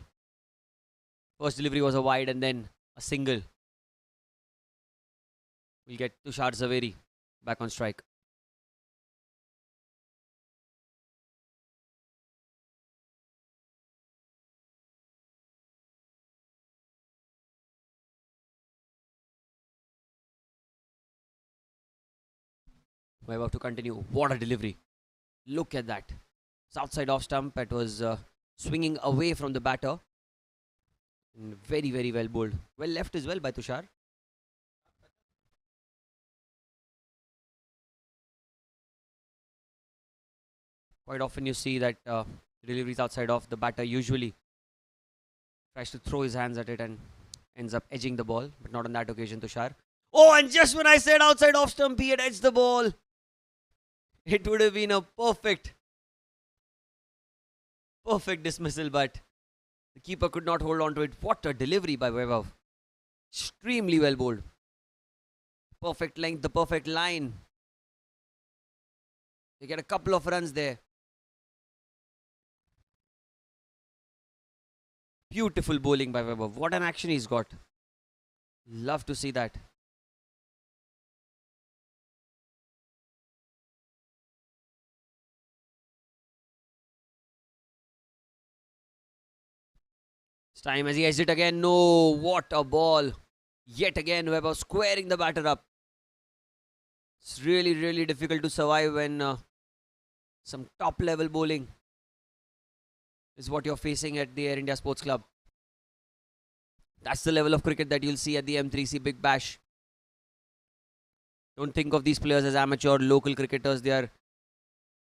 A: First delivery was a wide and then a single. We'll get Tushar Zaveri back on strike. We're about to continue. What a delivery. Look at that. It's outside off stump. It was swinging away from the batter. And very, very well bowled. Well left as well by Tushar. Quite often you see that deliveries outside off the batter usually tries to throw his hands at it and ends up edging the ball. But not on that occasion, Tushar. Oh, and just when I said outside off stump, he had edged the ball. It would have been a perfect dismissal, but the keeper could not hold on to it. What a delivery by Vaibhav. Extremely well bowled. Perfect length, the perfect line. They get a couple of runs there. Beautiful bowling by Vaibhav. What an action he's got. Love to see that. It's time as he edged it again. No, what a ball. Yet again, Vaibhav squaring the batter up. It's really, really difficult to survive when some top level bowling is what you're facing at the Air India Sports Club. That's the level of cricket that you'll see at the M3C Big Bash. Don't think of these players as amateur local cricketers. They are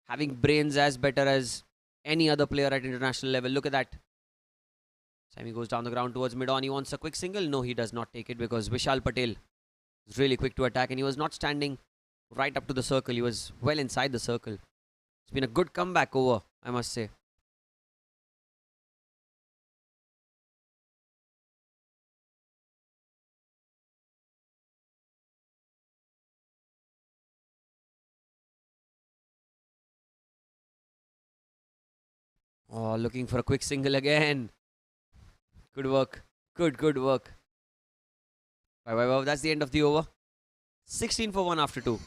A: having brains as better as any other player at international level. Look at that. Sammy goes down the ground towards mid-on. He wants a quick single. No, he does not take it because Vishal Patel is really quick to attack and he was not standing right up to the circle. He was well inside the circle. It's been a good comeback over, I must say. Oh, looking for a quick single again. Good work. Good work. Wow. That's the end of the over. 16 for 1 after 2.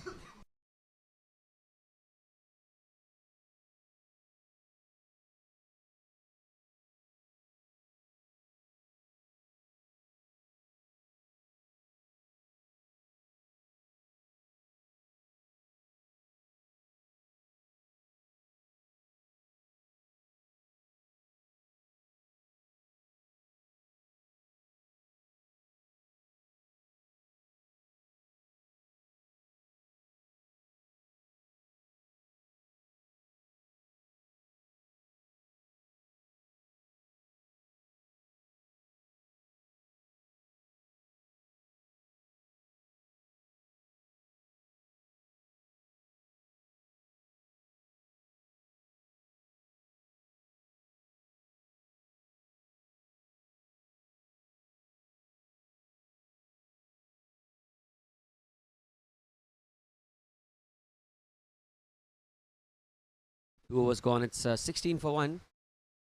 A: Two overs gone. It's 16 for 1.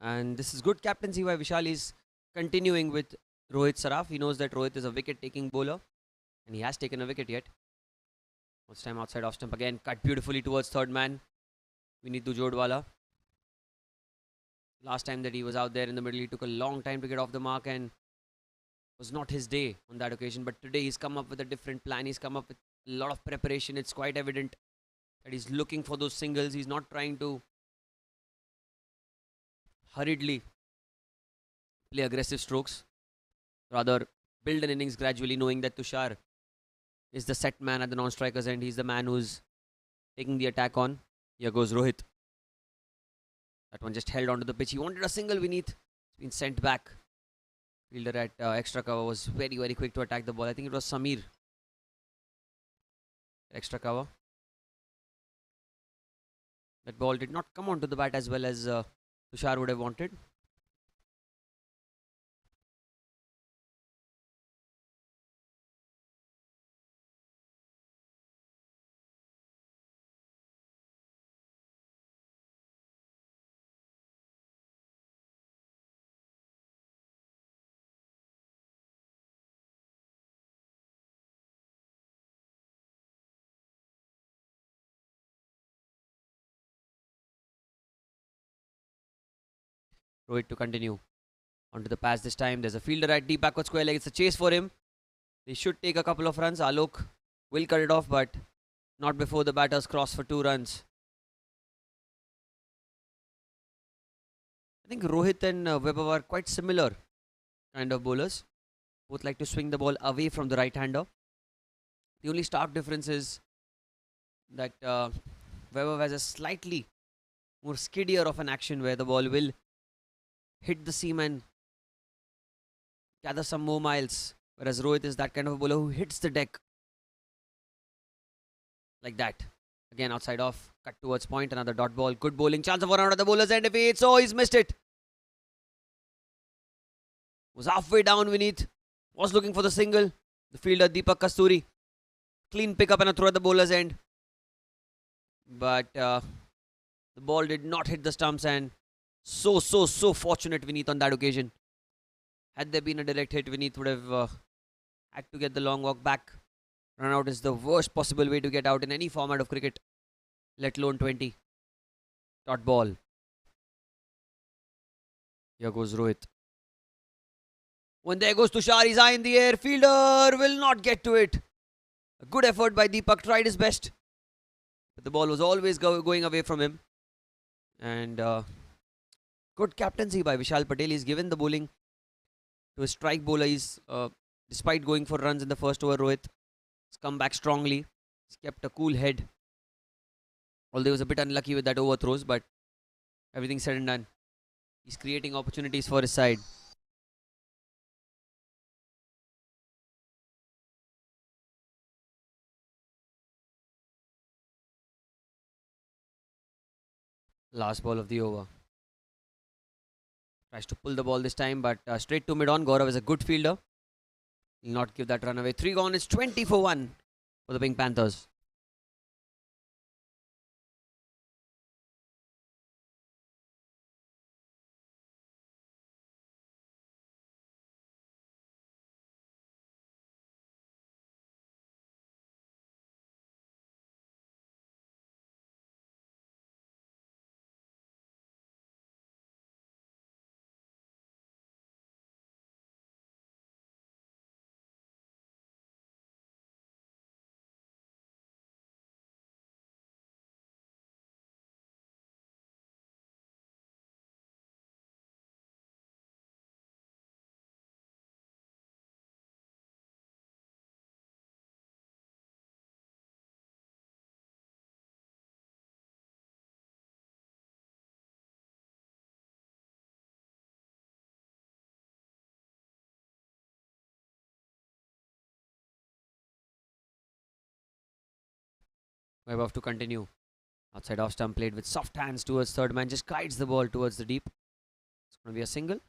A: And this is good captaincy by Vishal. Is continuing with Rohit Saraf. He knows that Rohit is a wicket taking bowler. And he has taken a wicket yet. This time outside off stump again. Cut beautifully towards third man. We need to Jodwala. Last time that he was out there in the middle, he took a long time to get off the mark and was not his day on that occasion. But today he's come up with a different plan. He's come up with a lot of preparation. It's quite evident that he's looking for those singles. He's not trying to hurriedly play aggressive strokes. Rather, build an innings gradually, knowing that Tushar is the set man at the non-strikers end. He's the man who's taking the attack on. Here goes Rohit. That one just held onto the pitch. He wanted a single beneath. It's been sent back. Fielder at extra cover was very quick to attack the ball. I think it was Samir. Extra cover. That ball did not come onto the bat as well as Tushar would have wanted. Rohit to continue. Onto the pass this time. There's a fielder at deep backward square leg. It's a chase for him. They should take a couple of runs. Alok will cut it off, but not before the batters cross for 2 runs. I think Rohit and Webber are quite similar kind of bowlers. Both like to swing the ball away from the right hander. The only stark difference is that Webber has a slightly more skiddier of an action where the ball will hit the seam and gather some more miles. Whereas Rohit is that kind of a bowler who hits the deck like that. Again, outside off, cut towards point, another dot ball. Good bowling chance of one out of the bowler's end. If he hits, oh, he's missed it. Was halfway down Vineet. Was looking for the single. The fielder Deepak Kasturi. Clean pick up and a throw at the bowler's end. But the ball did not hit the stumps, and so fortunate Vineet on that occasion. Had there been a direct hit, Vineet would have had to get the long walk back. Run out is the worst possible way to get out in any format of cricket, let alone 20. Dot ball. Here goes Rohit. When there goes Tushar, he's high in the air. Fielder will not get to it. A good effort by Deepak, tried his best. But the ball was always going away from him. And good captaincy by Vishal Patel. He's given the bowling to a strike bowler. He's, despite going for runs in the first over, Rohit has come back strongly. He's kept a cool head. Although he was a bit unlucky with that overthrows, but everything said and done, he's creating opportunities for his side. Last ball of the over. Tries to pull the ball this time, but straight to mid-on. Gaurav is a good fielder. Will not give that run away. 3 gone. It's 20 for 1 for the Pink Panthers. Webb to continue. Outside off stump played with soft hands towards third man. Just guides the ball towards the deep. It's going to be a single.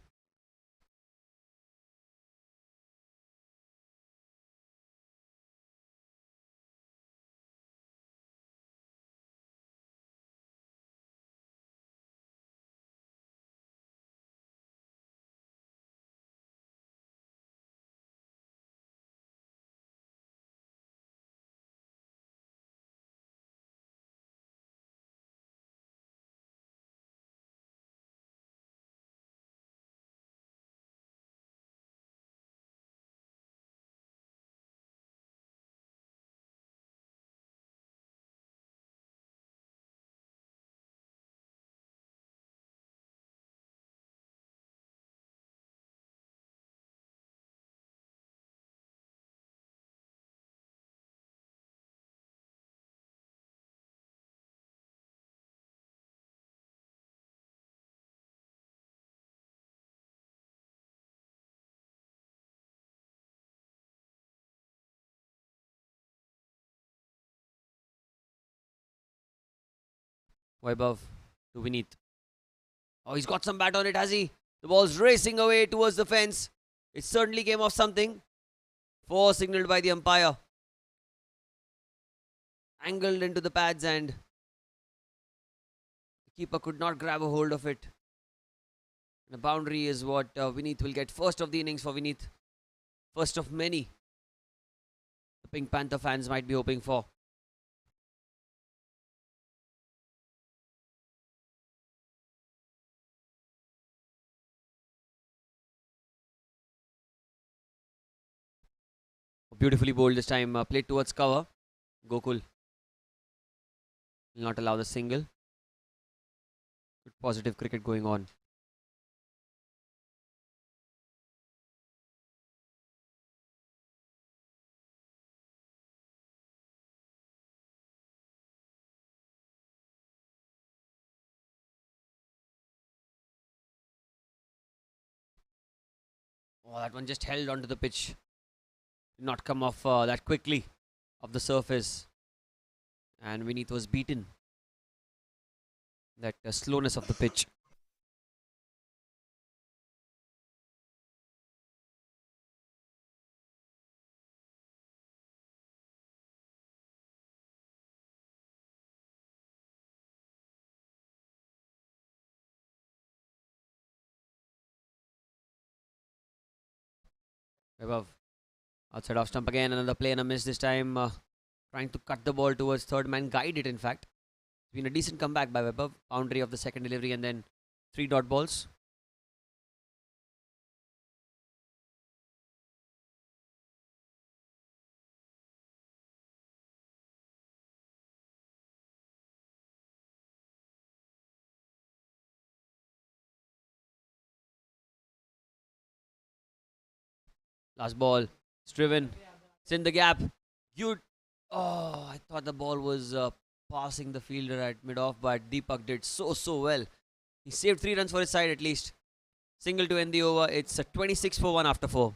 A: Webb to Vineet. Oh, he's got some bat on it, has he? The ball's racing away towards the fence. It certainly came off something. 4 signaled by the umpire. Angled into the pads and the keeper could not grab a hold of it. The boundary is what Vineet will get. First of the innings for Vineet. First of many the Pink Panther fans might be hoping for. Beautifully bowled this time. Played towards cover. Gokul will not allow the single. Good positive cricket going on. Oh, that one just held onto the pitch. Did not come off that quickly of the surface. And Vineet was beaten. That slowness of the pitch. Above. Outside off stump again. Another play and a miss this time. Trying to cut the ball towards third man. Guide it, in fact. It's been a decent comeback by Webb. Boundary of the second delivery and then 3 dot balls. Last ball. It's driven. It's in the gap. You. Oh, I thought the ball was passing the fielder at mid-off, but Deepak did so well. He saved 3 runs for his side at least. Single to end the over. It's a 26 for 1 after 4.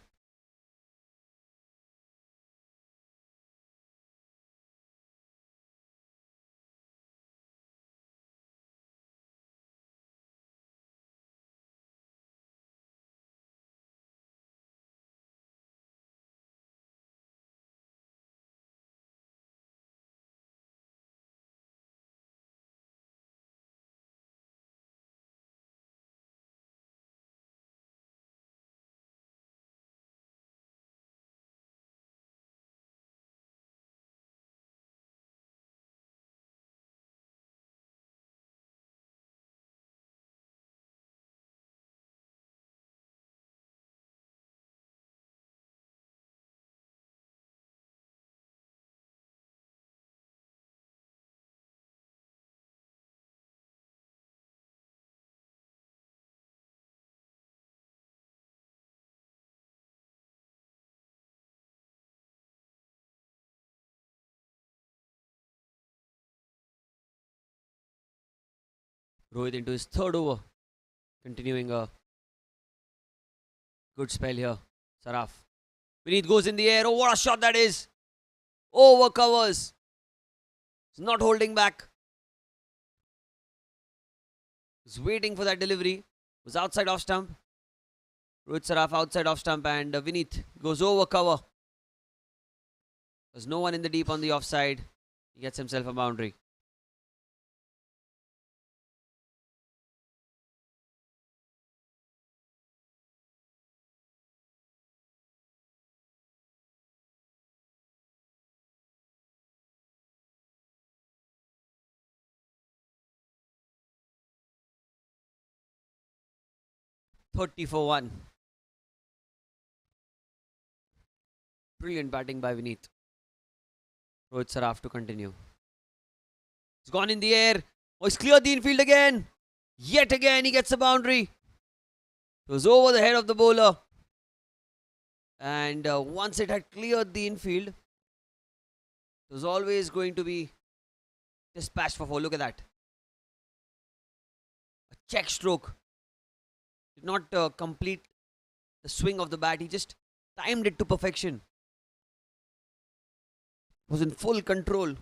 A: Rohit into his third over. Continuing a good spell here. Saraf. Vineet goes in the air. Oh, what a shot that is. Over covers. He's not holding back. He's waiting for that delivery. Was outside off stump. Rohit Saraf outside off stump, and Vineet goes over cover. There's no one in the deep on the offside. He gets himself a boundary. Thirty for 1. Brilliant batting by Vineet. Rohit Saraf to continue. He's gone in the air. Oh, he's cleared the infield again. Yet again, he gets a boundary. It was over the head of the bowler. And once it had cleared the infield, it was always going to be dispatched for 4. Look at that. A check stroke. Did not complete the swing of the bat. He just timed it to perfection. Was in full control.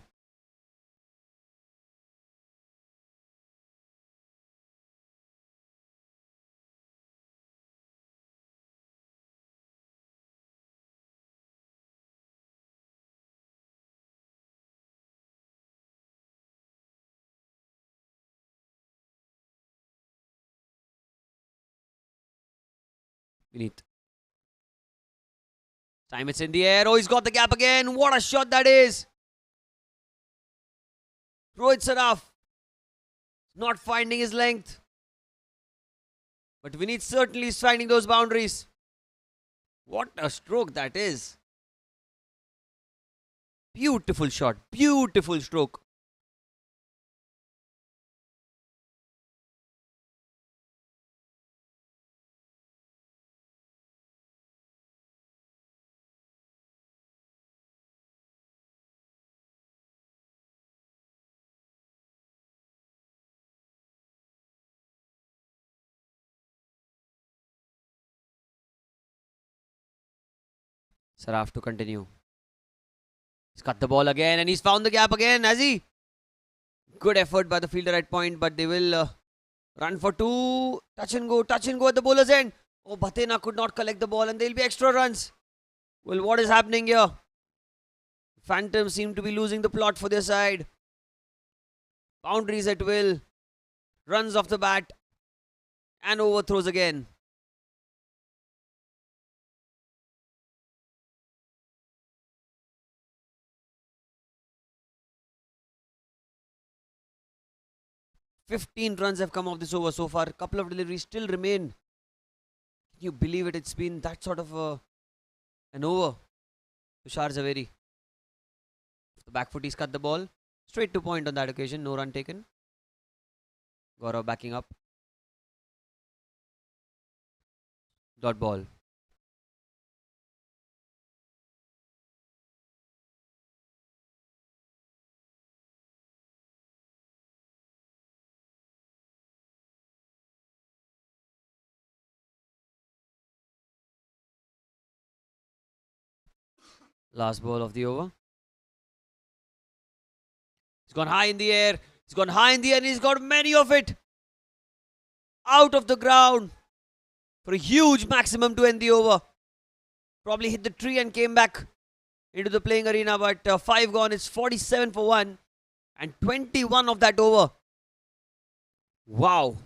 A: Beneath. Time it's in the air. Oh, he's got the gap again. What a shot that is. Rohit Saraf not finding his length. But Vineet certainly is finding those boundaries. What a stroke that is. Beautiful shot. Beautiful stroke. Saraf to continue. He's cut the ball again and he's found the gap again, has he? Good effort by the fielder at point, but they will run for 2. Touch and go at the bowler's end. Oh, Bhatena could not collect the ball and there'll be extra runs. Well, what is happening here? Phantoms seem to be losing the plot for their side. Boundaries at will. Runs off the bat. And overthrows again. "15 runs have come off this over so far. A couple of deliveries still remain. Can you believe it? It's been that sort of an over. Tushar Zaveri. The back foot, he's cut the ball. Straight to point on that occasion. No run taken. Gaurav backing up. Dot ball. Last ball of the over. He's gone high in the air. He's gone high in the air and he's got many of it. Out of the ground. For a huge maximum to end the over. Probably hit the tree and came back into the playing arena. But 5 gone. It's 47 for 1. And 21 of that over. Wow.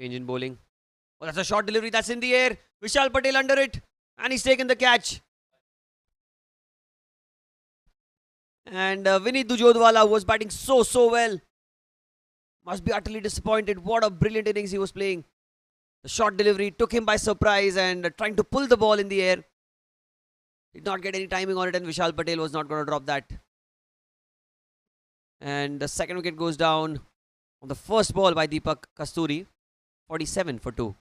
A: Change in bowling. Oh, that's a short delivery. That's in the air. Vishal Patel under it. And he's taken the catch. And Vinny Dujodwala was batting so well. Must be utterly disappointed. What a brilliant innings he was playing. The short delivery took him by surprise and trying to pull the ball in the air. Did not get any timing on it, and Vishal Patel was not going to drop that. And the second wicket goes down on the first ball by Deepak Kasturi. 47 for 2.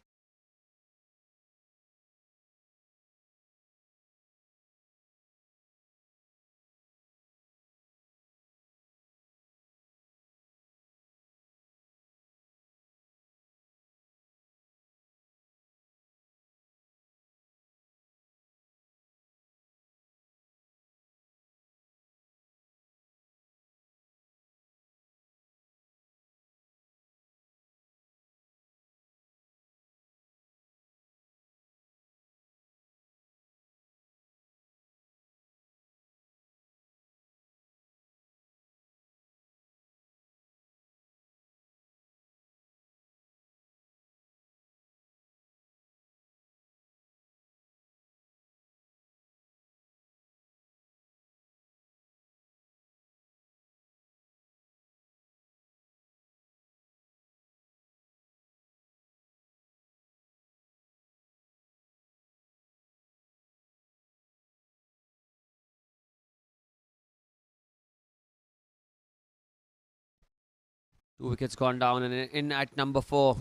A: Two wickets gone down, and in at number 4,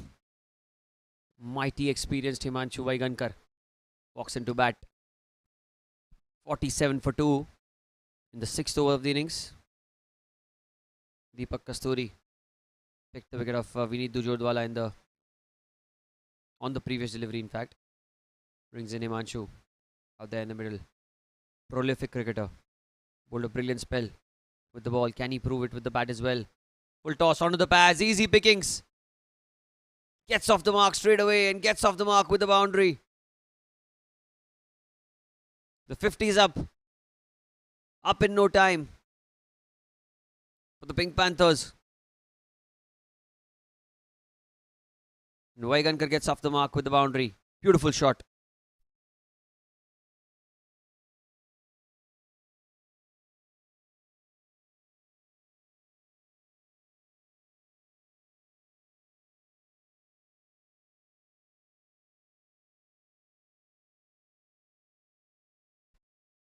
A: mighty experienced Himanshu Vaigankar walks into bat. 47 for 2 in the 6th over of the innings. Deepak Kasturi picked the wicket of Vinit Dujodwala on the previous delivery, in fact. Brings in Himanshu out there in the middle. Prolific cricketer. Bowled a brilliant spell with the ball. Can he prove it with the bat as well? Full toss onto the pads. Easy pickings. Gets off the mark straight away and gets off the mark with the boundary. The 50 is up. Up in no time for the Pink Panthers. And Vaigankar gets off the mark with the boundary. Beautiful shot.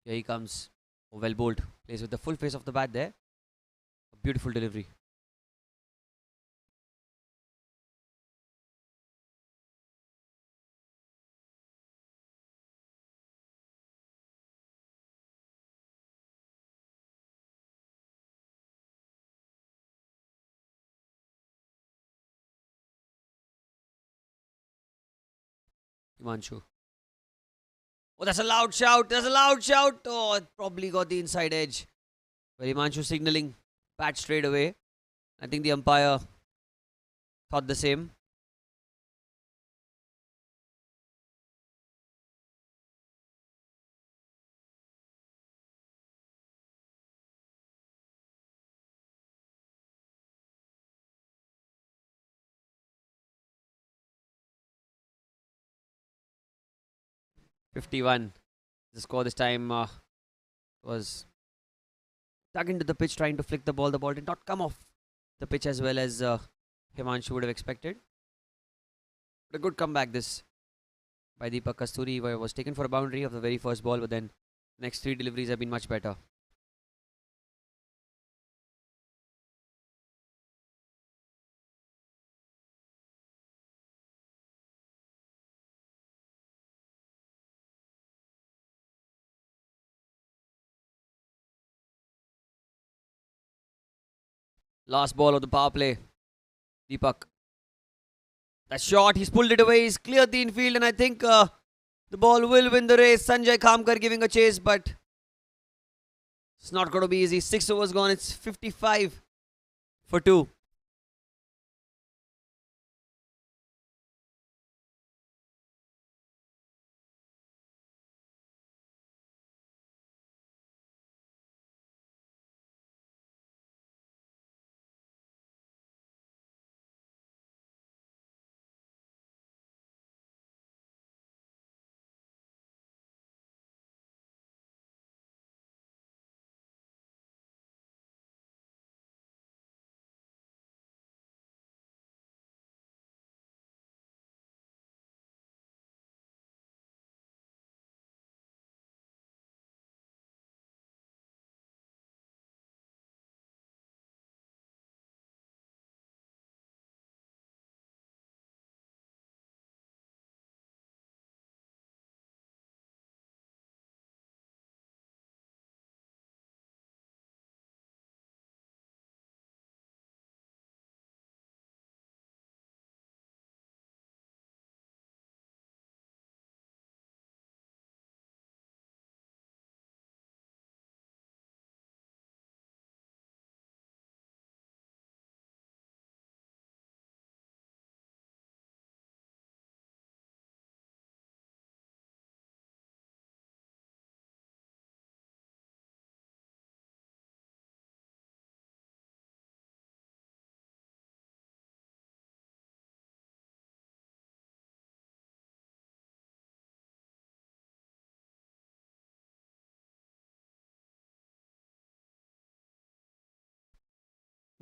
A: Here he comes. Oh, well bowled. Plays with the full face of the bat there. A beautiful delivery. Himanshu. Oh, that's a loud shout. There's a loud shout. Oh, it probably got the inside edge. But Himanshu signaling bat straight away. I think the umpire thought the same. .51. The score this time was dug into the pitch trying to flick the ball. The ball did not come off the pitch as well as Himanshu would have expected. But a good comeback this by Deepak Kasturi, where was taken for a boundary of the very first ball, but then next 3 deliveries have been much better. Last ball of the power play. Deepak. That shot, he's pulled it away, he's cleared the infield, and I think the ball will win the race. Sanjay Khamkar giving a chase, but it's not going to be easy. 6 overs gone, it's 55 for 2.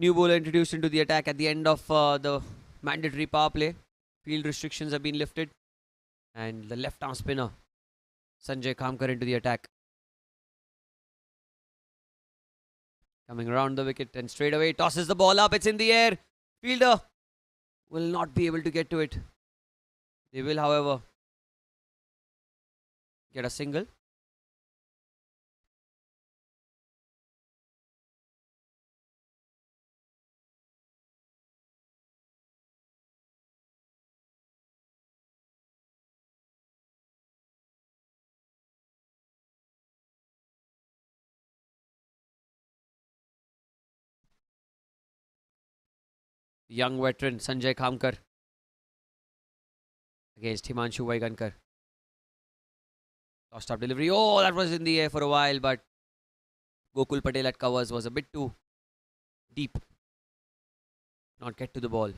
A: New bowler introduced into the attack at the end of the mandatory power play. Field restrictions have been lifted. And the left arm spinner, Sanjay Kamkar, into the attack. Coming around the wicket and straight away tosses the ball up. It's in the air. Fielder will not be able to get to it. They will, however, get a single. Young veteran Sanjay Kamkar against Himanshu Vaigankar. Tossed up delivery. Oh, that was in the air for a while, but Gokul Patel at covers was a bit too deep. Not get to the ball.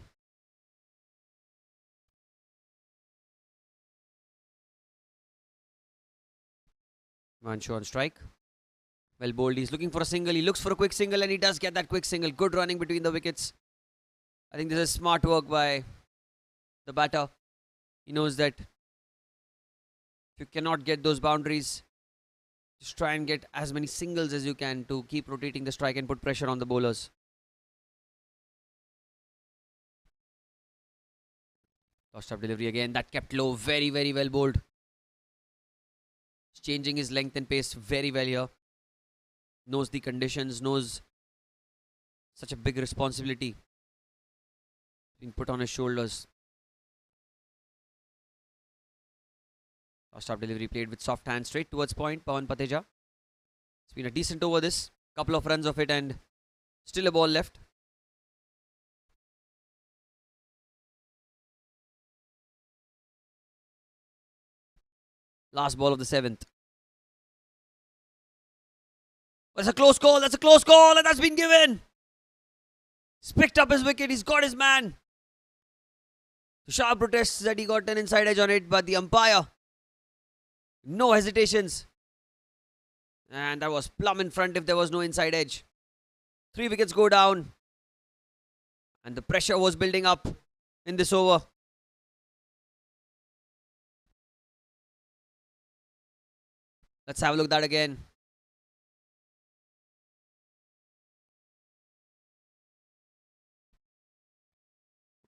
A: Himanshu on strike. Well bowled. He's looking for a single. He looks for a quick single and he does get that quick single. Good running between the wickets. I think this is smart work by the batter. He knows that if you cannot get those boundaries, just try and get as many singles as you can to keep rotating the strike and put pressure on the bowlers. Tossed up delivery again. That kept low. Very, very well bowled. He's changing his length and pace very well here. Knows the conditions, knows such a big responsibility being put on his shoulders. Tossed up delivery played with soft hand straight towards point. Pawan Pateja. It's been a decent over this. Couple of runs of it and still a ball left. Last ball of the 7th. That's a close call. That's a close call and that's been given. He's picked up his wicket. He's got his man. Tushar protests that he got an inside edge on it, but the umpire, no hesitations. And that was plumb in front if there was no inside edge. 3 wickets go down. And the pressure was building up in this over. Let's have a look at that again.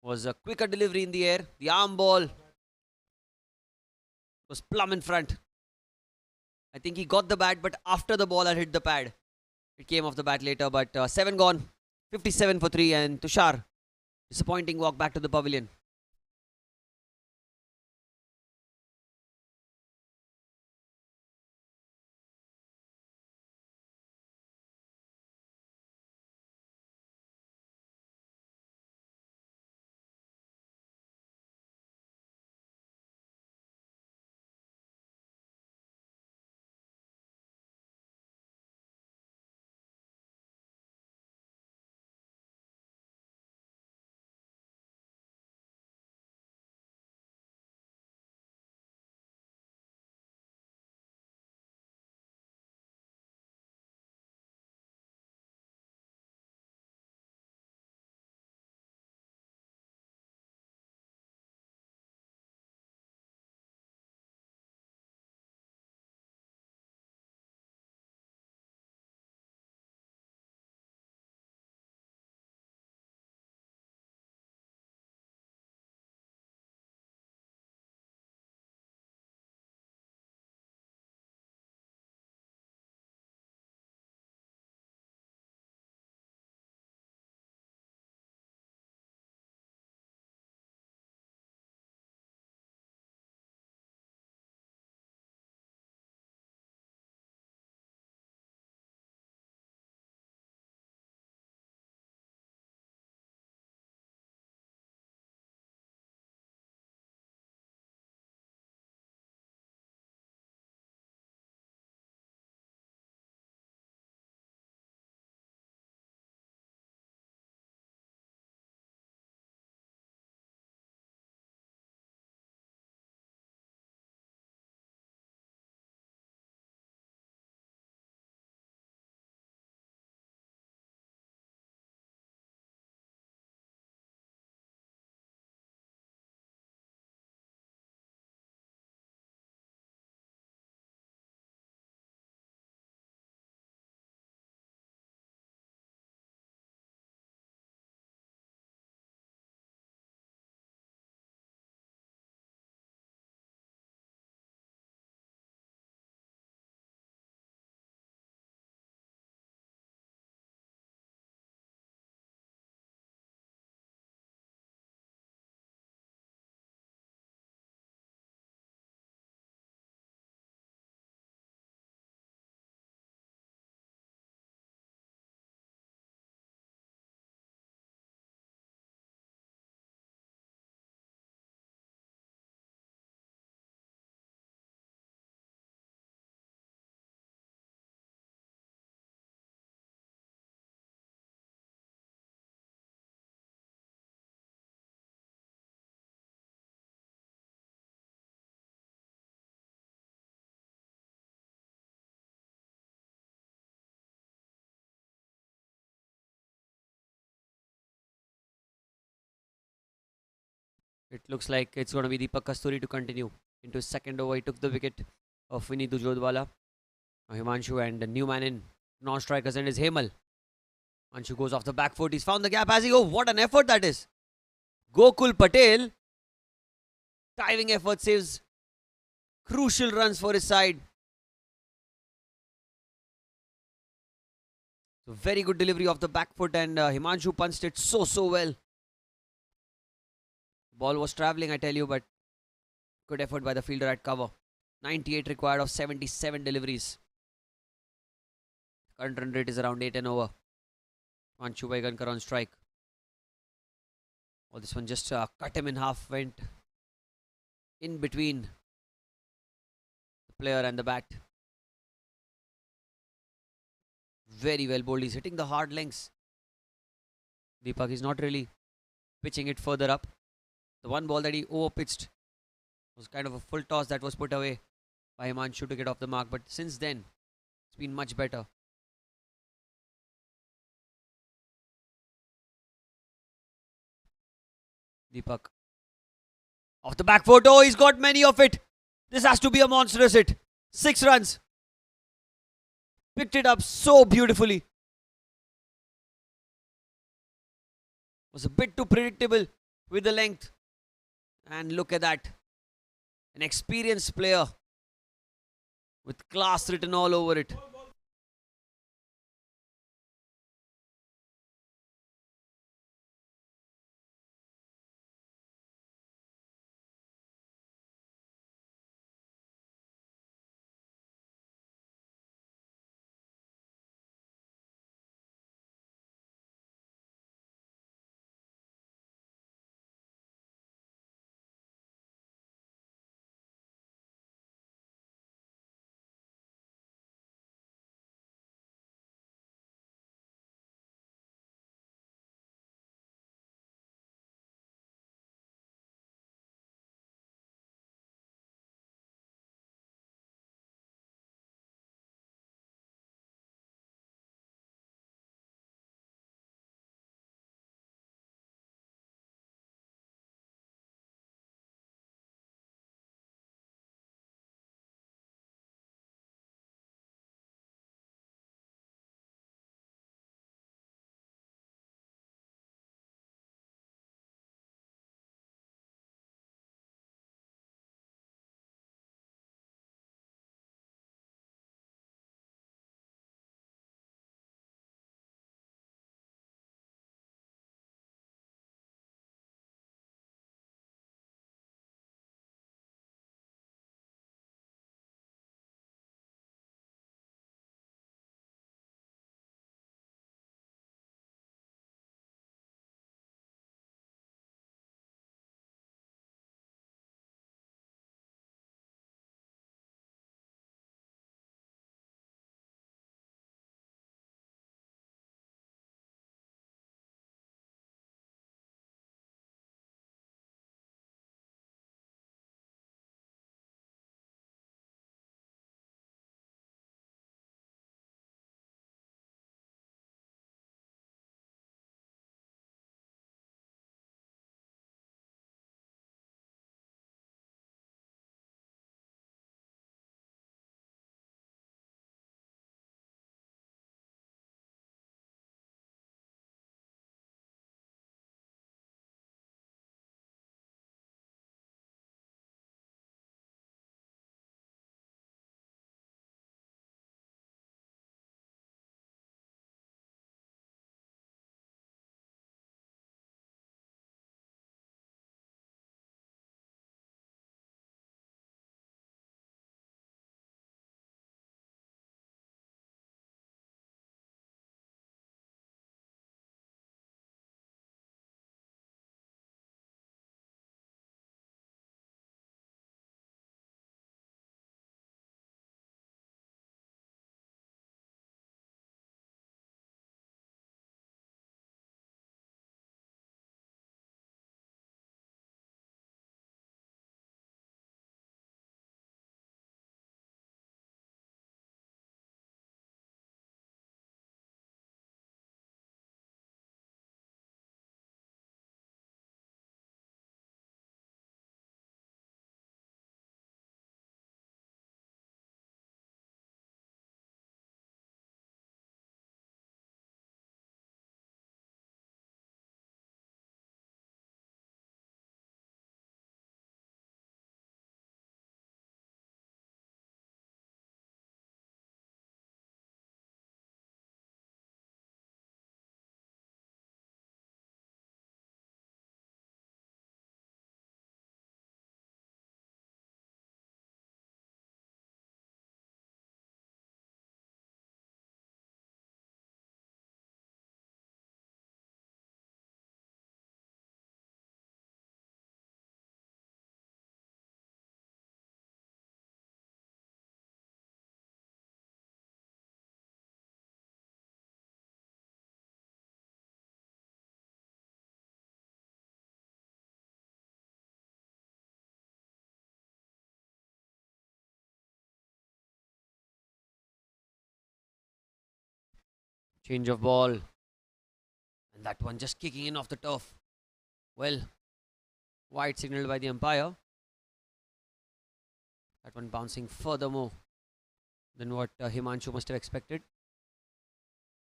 A: Was a quicker delivery in the air. The arm ball was plumb in front. I think he got the bat, but after the ball had hit the pad. It came off the bat later, but 7 gone. 57 for 3 and Tushar, disappointing walk back to the pavilion. It looks like it's going to be Deepak Kasturi to continue into his second over. He took the wicket of Vinny Dujodwala. Now Himanshu and the new man in non-strikers and is Hemal. Himanshu goes off the back foot. He's found the gap as he goes. What an effort that is. Gokul Patel. Diving effort saves crucial runs for his side. So very good delivery off the back foot and Himanshu punched it so well. Ball was travelling, I tell you, but good effort by the fielder at cover. 98 required of 77 deliveries. Current run rate is around 8 and over. Himanshu Vaigankar on strike. Oh, this one just cut him in half, went in between the player and the bat. Very well bowled. He's hitting the hard lengths. Deepak is not really pitching it further up. The one ball that he over-pitched was kind of a full toss that was put away by Himanshu to get off the mark. But since then, it's been much better. Deepak. Off the back foot. Oh, he's got many of it. This has to be a monstrous hit. 6 runs. Picked it up so beautifully. Was a bit too predictable with the length. And look at that. An experienced player with class written all over it. Change of ball. And that one just kicking in off the turf. Well, wide signaled by the umpire. That one bouncing furthermore than what Himanshu must have expected.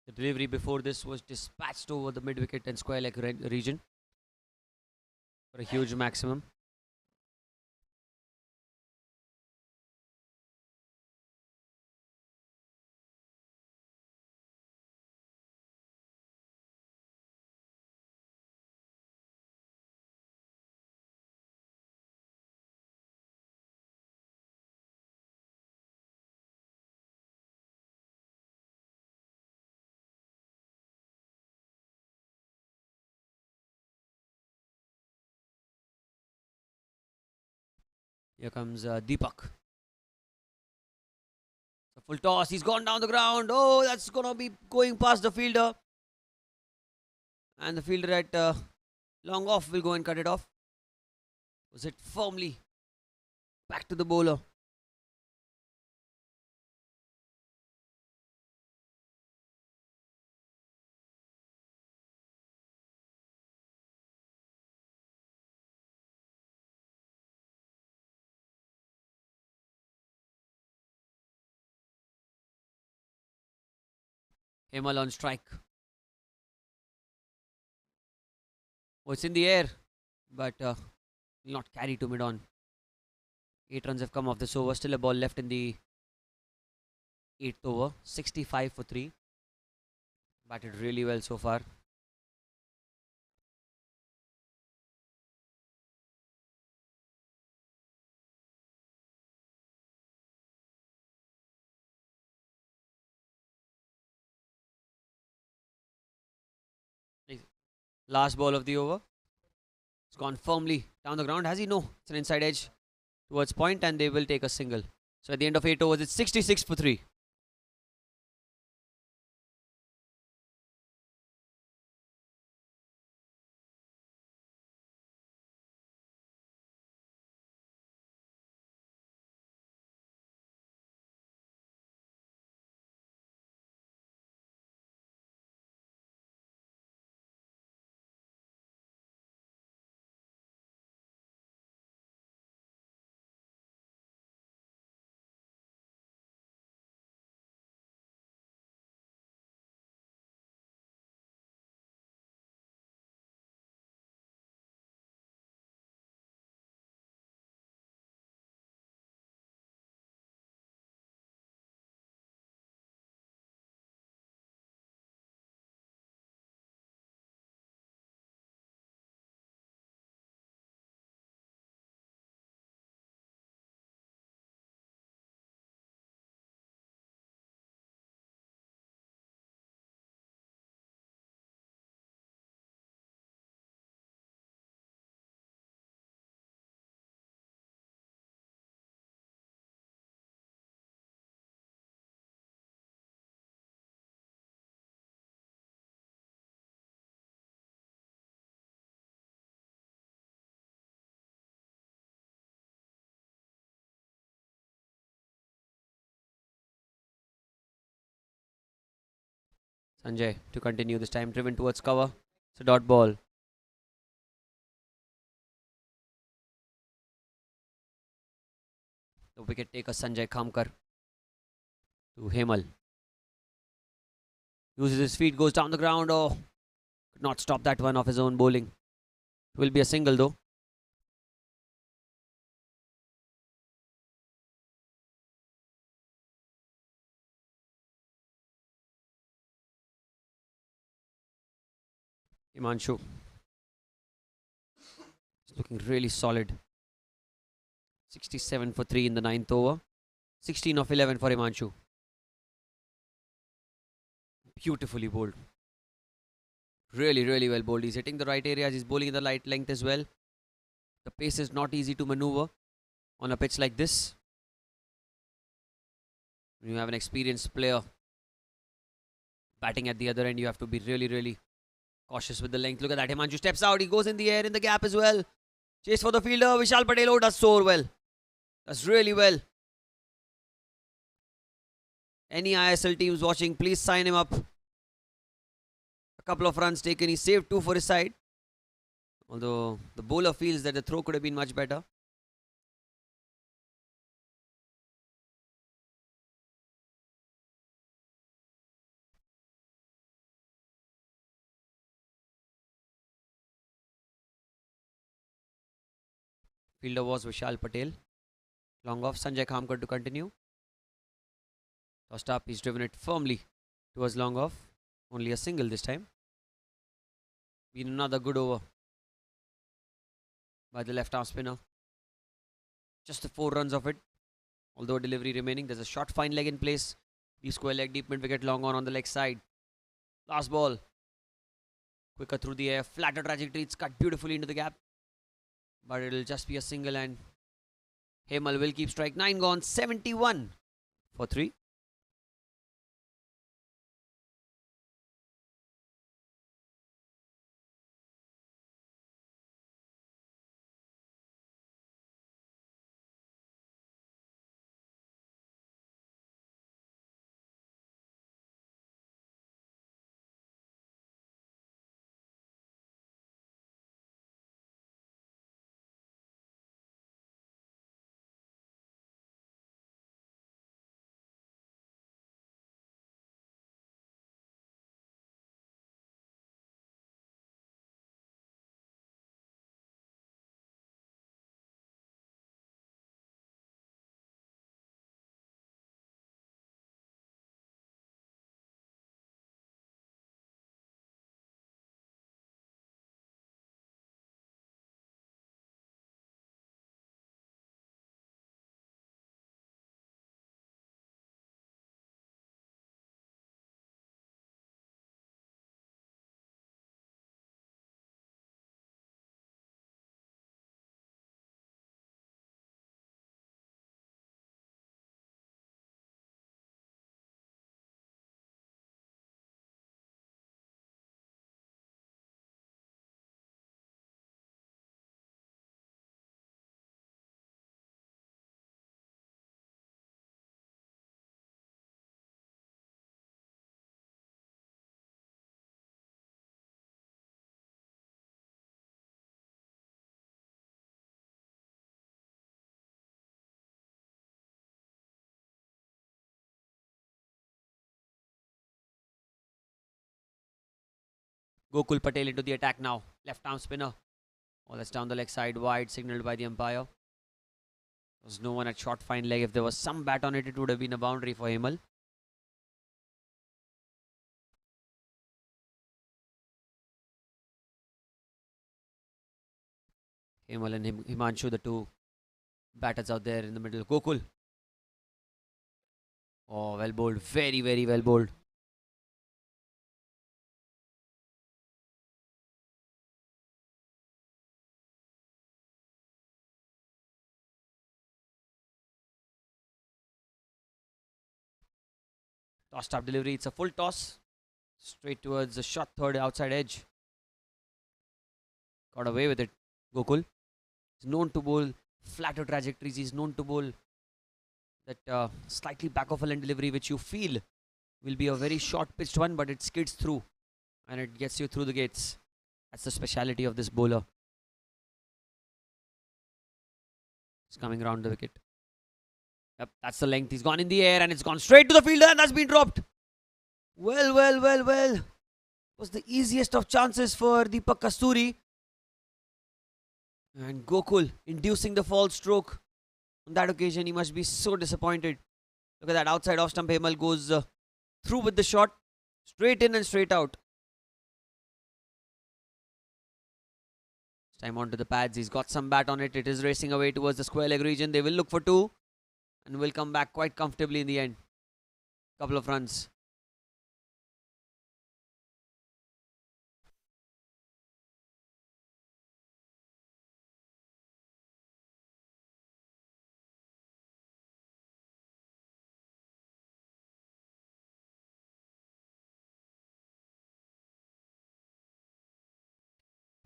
A: The delivery before this was dispatched over the mid-wicket and square leg region for a huge maximum. Here comes Deepak. A full toss. He's gone down the ground. Oh, that's going to be going past the fielder. And the fielder at long off will go and cut it off. Was it firmly back to the bowler? Hemal on strike. Oh, it's in the air, but will not carry to mid-on. 8 runs have come off this over. Still a ball left in the 8th over. 65 for 3. Batted really well so far. Last ball of the over. It's gone firmly down the ground. Has he? No. It's an inside edge towards point and they will take a single. So at the end of 8 overs, it's 66 for 3. Sanjay to continue this time. Driven towards cover. It's a dot ball. The wicket taker Sanjay Khamkar to Hemal. Uses his feet, goes down the ground. Oh, could not stop that one off his own bowling. Will be a single though. Himanshu. It's looking really solid. 67 for 3 in the 9th over. 16 of 11 for Himanshu. Beautifully bowled. Really, really well bowled. He's hitting the right areas. He's bowling in the right length as well. The pace is not easy to maneuver on a pitch like this. When you have an experienced player batting at the other end, you have to be really, really cautious with the length. Look at that. Himanshu steps out. He goes in the air in the gap as well. Chase for the fielder. Vishal Patel does so well. Does really well. Any ISL teams watching, please sign him up. Couple of runs taken. He saved 2 for his side. Although the bowler feels that the throw could have been much better. Fielder was Vishal Patel. Long off. Sanjay Khamkar to continue. Tossed up. He's driven it firmly towards long off. Only a single this time. Been another good over by the left arm spinner. Just the 4 runs of it. Although delivery remaining. There's a short fine leg in place. Deep square leg, deep mid wicket, long on the leg side. Last ball. Quicker through the air. Flatter trajectory. It's cut beautifully into the gap. But it'll just be a single and Hemal will keep strike. 9 gone. 71 for 3. Gokul Patel into the attack now. Left arm spinner. Oh, that's down the leg side. Wide, signalled by the umpire. There was no one at short fine leg. If there was some bat on it, it would have been a boundary for Hemal. Hemal and Himanshu, the two batters out there in the middle. Gokul. Oh, well bowled. Very, very well bowled. Tossed up delivery. It's a full toss. Straight towards the short third outside edge. Got away with it. Gokul. He's known to bowl flatter trajectories. He's known to bowl that slightly back of a line delivery, which you feel will be a very short pitched one, but it skids through and it gets you through the gates. That's the speciality of this bowler. He's coming around the wicket. Yep, that's the length. He's gone in the air and it's gone straight to the fielder and that's been dropped. Well. Was the easiest of chances for Deepak Kasturi. And Gokul inducing the false stroke. On that occasion, he must be so disappointed. Look at that outside off stump. Hemal goes through with the shot. Straight in and straight out. Time onto the pads. He's got some bat on it. It is racing away towards the square leg region. They will look for 2. And will come back quite comfortably in the end. Couple of runs.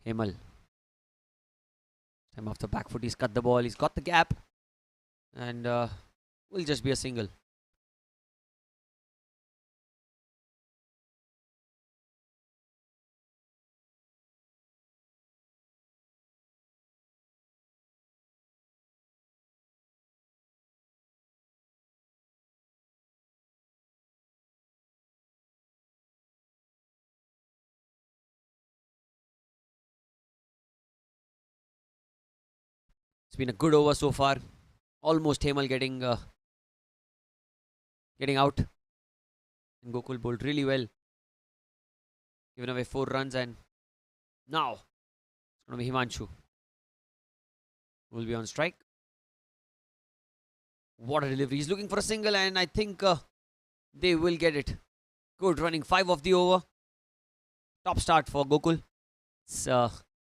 A: Hemal. Time off the back foot. He's cut the ball. He's got the gap. And will just be a single. It's been a good over so far. Almost Hemal getting out. And Gokul bowled really well. Given away 4 runs, and now it's going to be Himanshu who will be on strike. What a delivery. He's looking for a single, and I think they will get it. Good running. 5 of the over. Top start for Gokul. It's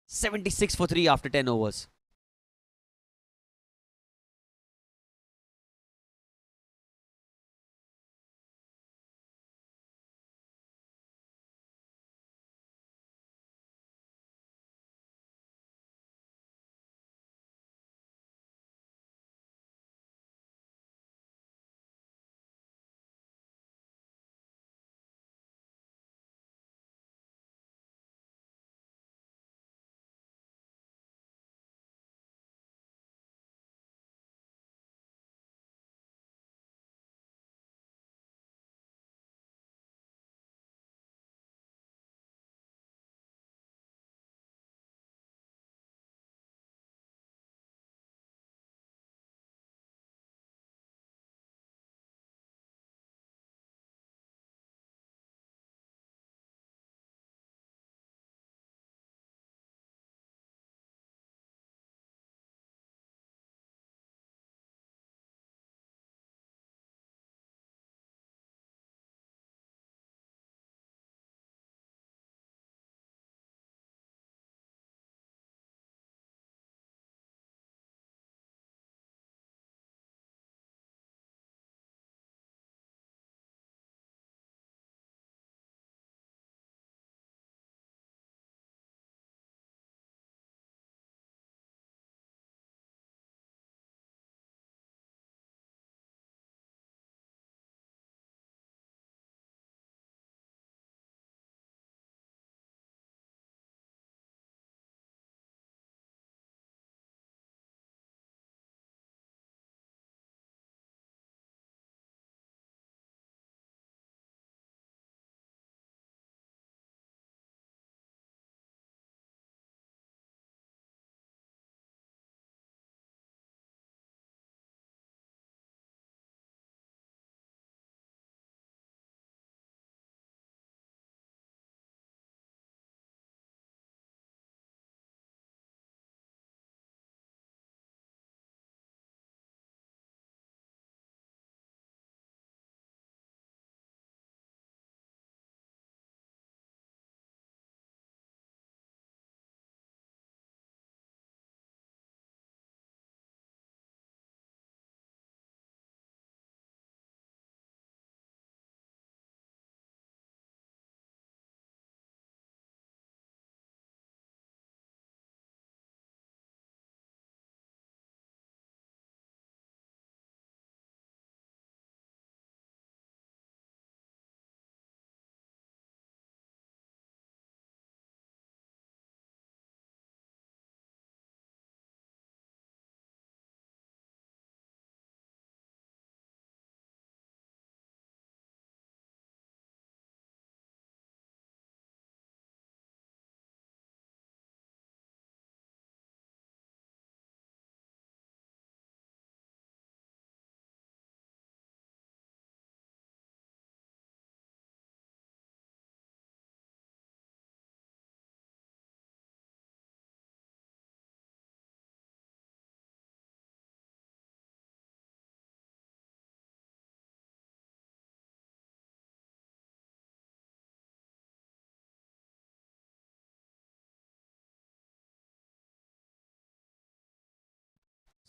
A: 76 for 3 after 10 overs.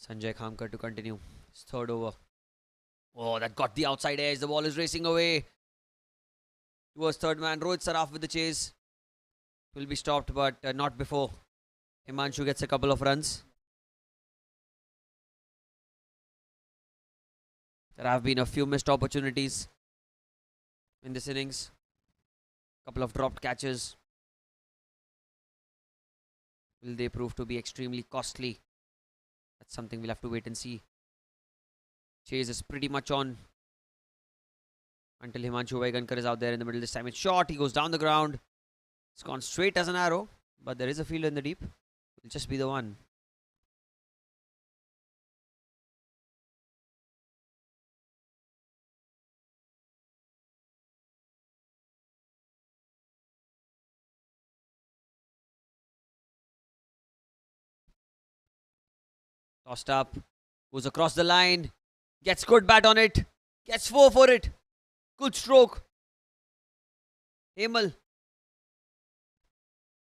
A: Sanjay Khamkar to continue his third over. Oh, that got the outside edge. The ball is racing away towards third man. Rohit Saraf with the chase. Will be stopped, but not before Himanshu gets a couple of runs. There have been a few missed opportunities in this innings. Couple of dropped catches. Will they prove to be extremely costly? That's something we'll have to wait and see. Chase is pretty much on until Himanshu Vaigankar is out there in the middle. This time it's short. He goes down the ground. It's gone straight as an arrow, but there is a fielder in the deep. It'll just be the one. Tossed up. Goes across the line. Gets good bat on it. Gets four for it. Good stroke. Hemal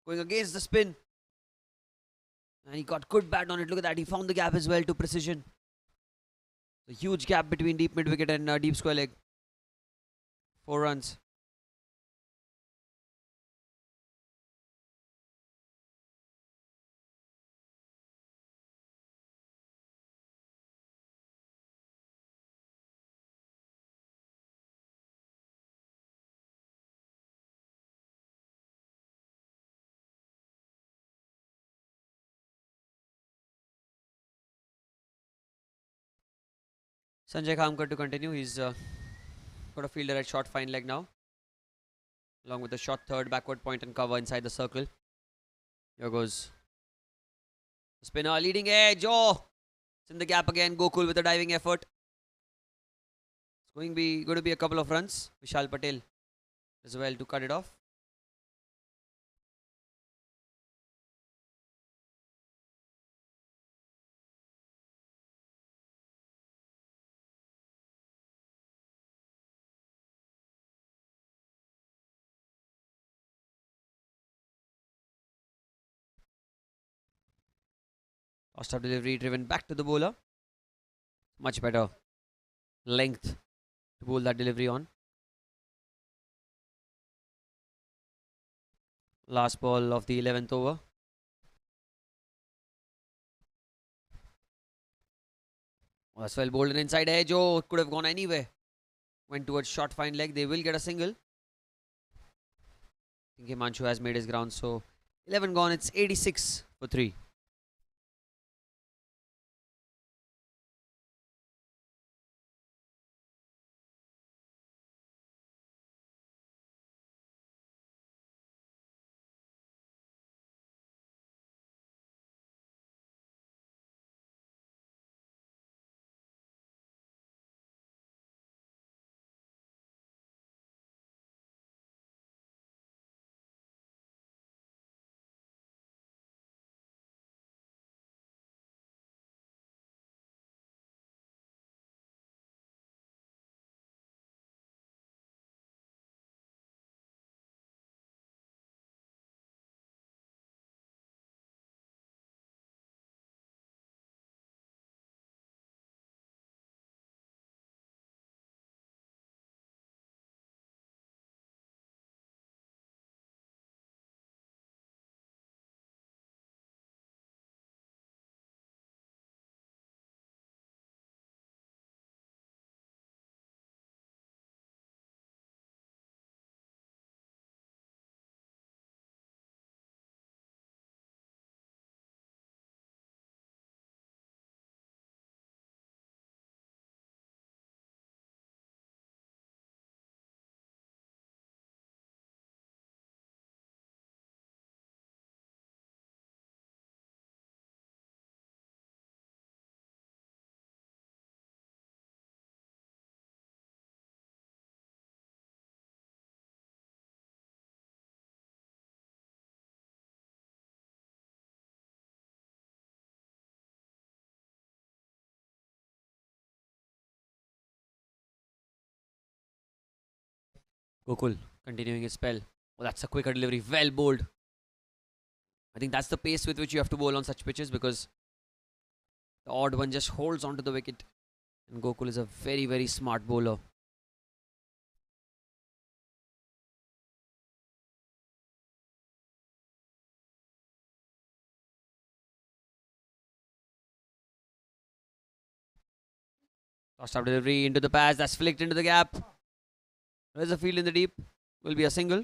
A: going against the spin. And he got good bat on it. Look at that. He found the gap as well to precision. A huge gap between deep mid wicket and deep square leg. 4 runs. Sanjay Khamkar to continue. He's got a fielder at short fine leg now. Along with a short third backward point and cover inside the circle. Here goes the spinner leading edge. Oh! It's in the gap again. Gokul with a diving effort. It's going to be a couple of runs. Vishal Patel as well to cut it off. Tossed up delivery driven back to the bowler. Much better length to bowl that delivery on. Last ball of the 11th over. Oh, that's well bowled an inside edge. Oh, it could have gone anywhere. Went towards short fine leg. They will get a single. I think Himanshu has made his ground. So 11 gone. It's 86 for 3. Gokul continuing his spell. Oh, that's a quicker delivery. Well bowled. I think that's the pace with which you have to bowl on such pitches because the odd one just holds onto the wicket. And Gokul is a very, very smart bowler. Tossed up delivery into the pass. That's flicked into the gap. There's a field in the deep. Will be a single.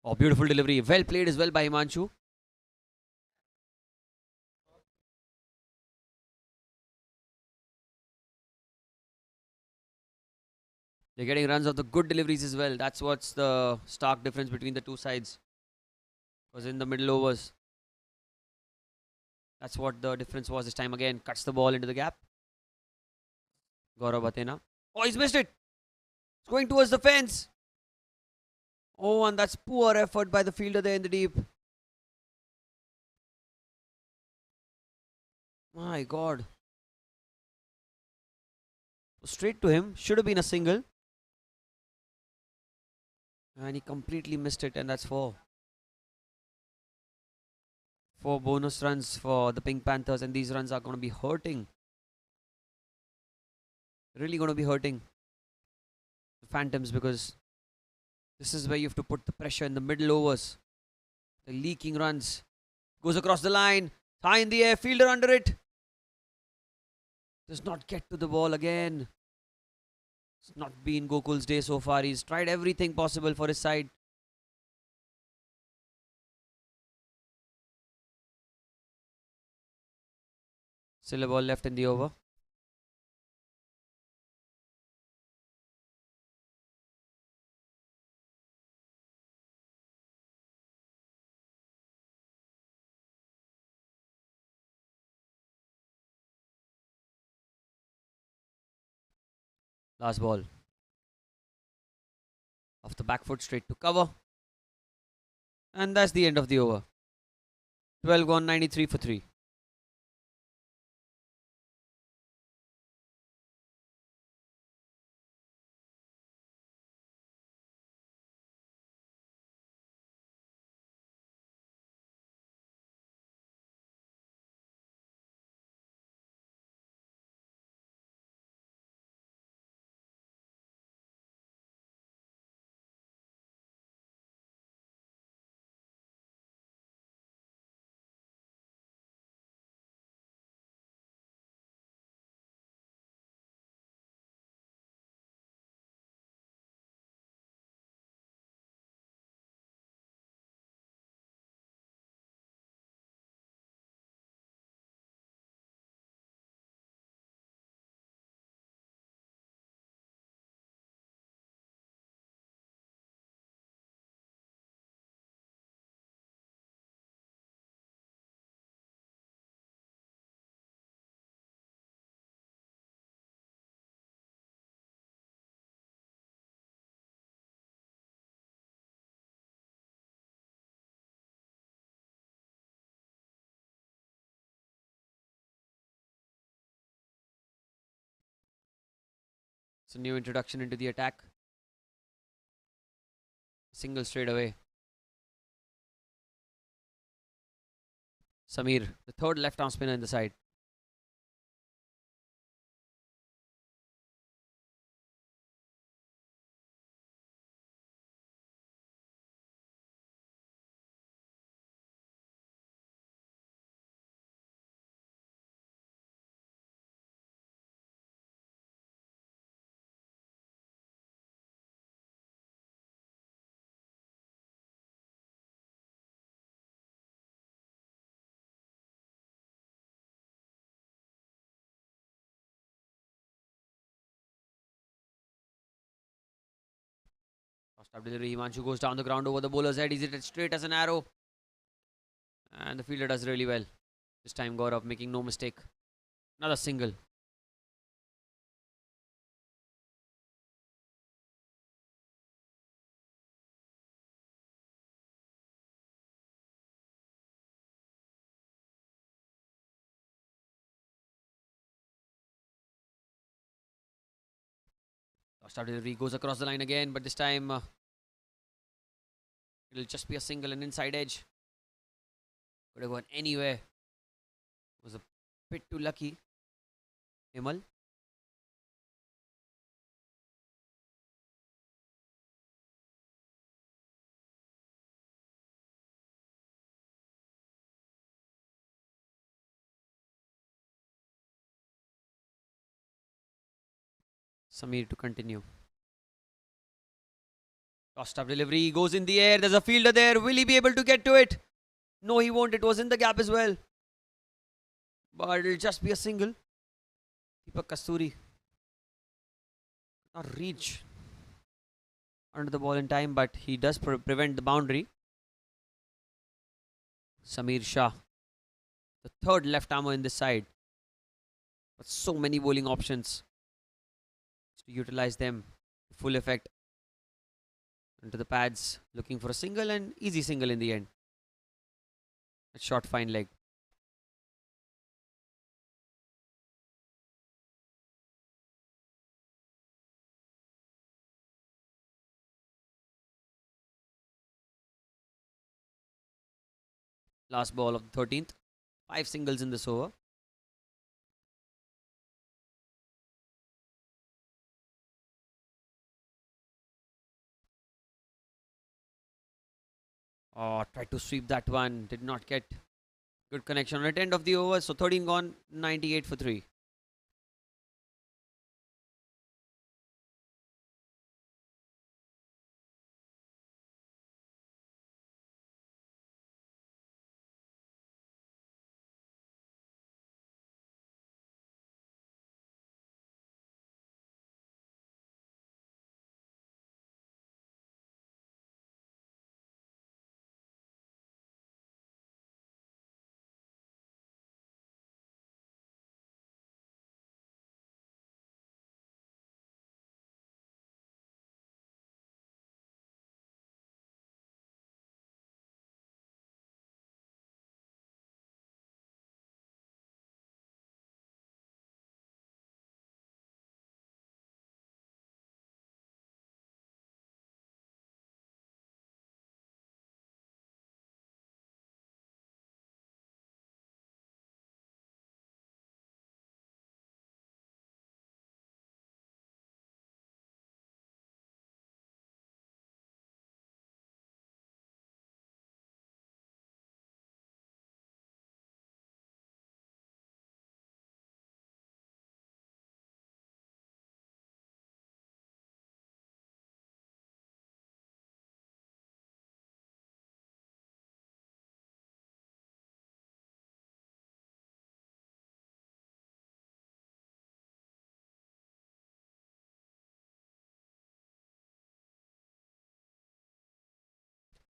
A: Oh, beautiful delivery. Well played as well by Himanshu. They're getting runs of the good deliveries as well. That's what's the stark difference between the two sides. Because in the middle overs, that's what the difference was this time again. Cuts the ball into the gap. Gaurav Athena. Oh, he's missed it. It's going towards the fence. Oh, and that's poor effort by the fielder there in the deep. My God. Straight to him. Should have been a single. And he completely missed it, and that's four. Four bonus runs for the Pink Panthers, and these runs are going to be hurting. Really going to be hurting the Phantoms, because this is where you have to put the pressure in the middle overs. The leaking runs. Goes across the line. High in the air. Fielder under it. Does not get to the ball again. It's not been Gokul's day so far. He's tried everything possible for his side. Still a ball left in the over. Last ball. Off the back foot, straight to cover. And that's the end of the over. 12 gone, 93 for 3. It's a new introduction into the attack. Single straight away. Samir, the third left arm spinner in the side. Crossed up delivery. Himanshu goes down the ground over the bowler's head. He's hit it straight as an arrow. And the fielder does really well. This time Gaurav making no mistake. Another single. Crossed up delivery. Goes across the line again. But this time it'll just be a single and inside edge. Could have gone anywhere. Was a bit too lucky. Himal. Samir to continue. Crossed up delivery. Goes in the air. There's a fielder there. Will he be able to get to it? No, he won't. It was in the gap as well. But it'll just be a single. Deepak Kasturi. Not reach. under the ball in time, but he does prevent the boundary. Samir Shah, the third left armer in this side, but so many bowling options to utilize them to full effect. Into the pads, looking for a single and easy single in the end. A short fine leg. Last ball of the 13th. 5 singles in this over. Oh, tried to sweep that one. Did not get good connection at end of the over. So 13 gone, 98 for 3.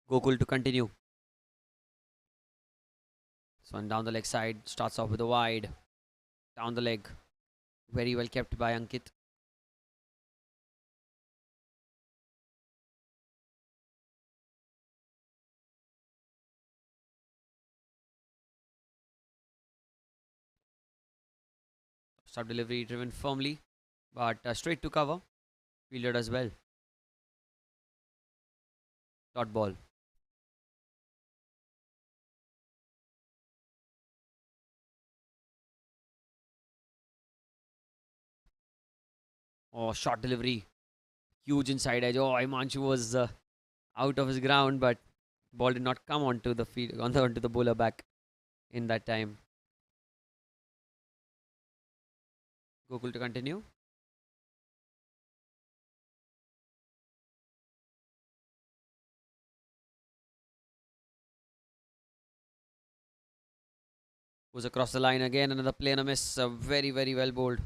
A: Gokul to continue. This one down the leg side. Starts off with a wide. Down the leg. Very well kept by Ankit. Sub delivery driven firmly, but straight to cover. Fielded as well. Dot ball. Oh, short delivery. Huge inside edge. Oh, Imanshu was out of his ground, but ball did not come onto the field, onto the bowler back in that time. Gokul to continue. Goes across the line again. Another play and a miss. Very, very well bowled.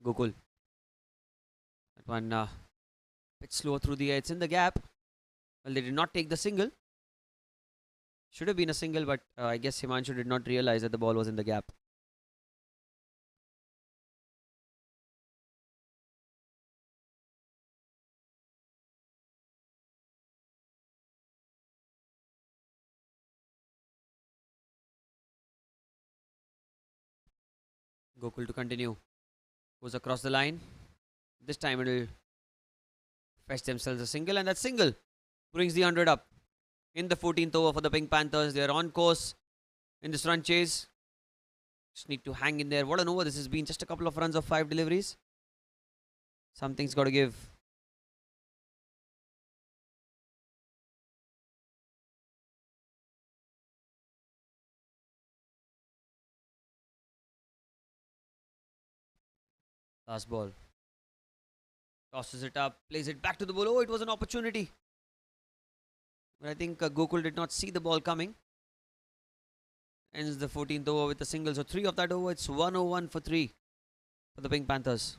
A: Gokul. That one bit slow through the air. It's in the gap. Well, they did not take the single. Should have been a single, but I guess Himanshu did not realize that the ball was in the gap. Gokul to continue. Goes across the line. This time it'll fetch themselves a single, and that single brings the 100 up in the 14th over for the Pink Panthers. They're on course in this run chase. Just need to hang in there. What an over this has been. Just a couple of runs of 5 deliveries. Something's got to give. Last ball. Tosses it up, plays it back to the ball. Oh, it was an opportunity. But I think Gokul did not see the ball coming. Ends the 14th over with a single. So 3 of that over, it's 101 for 3 for the Pink Panthers.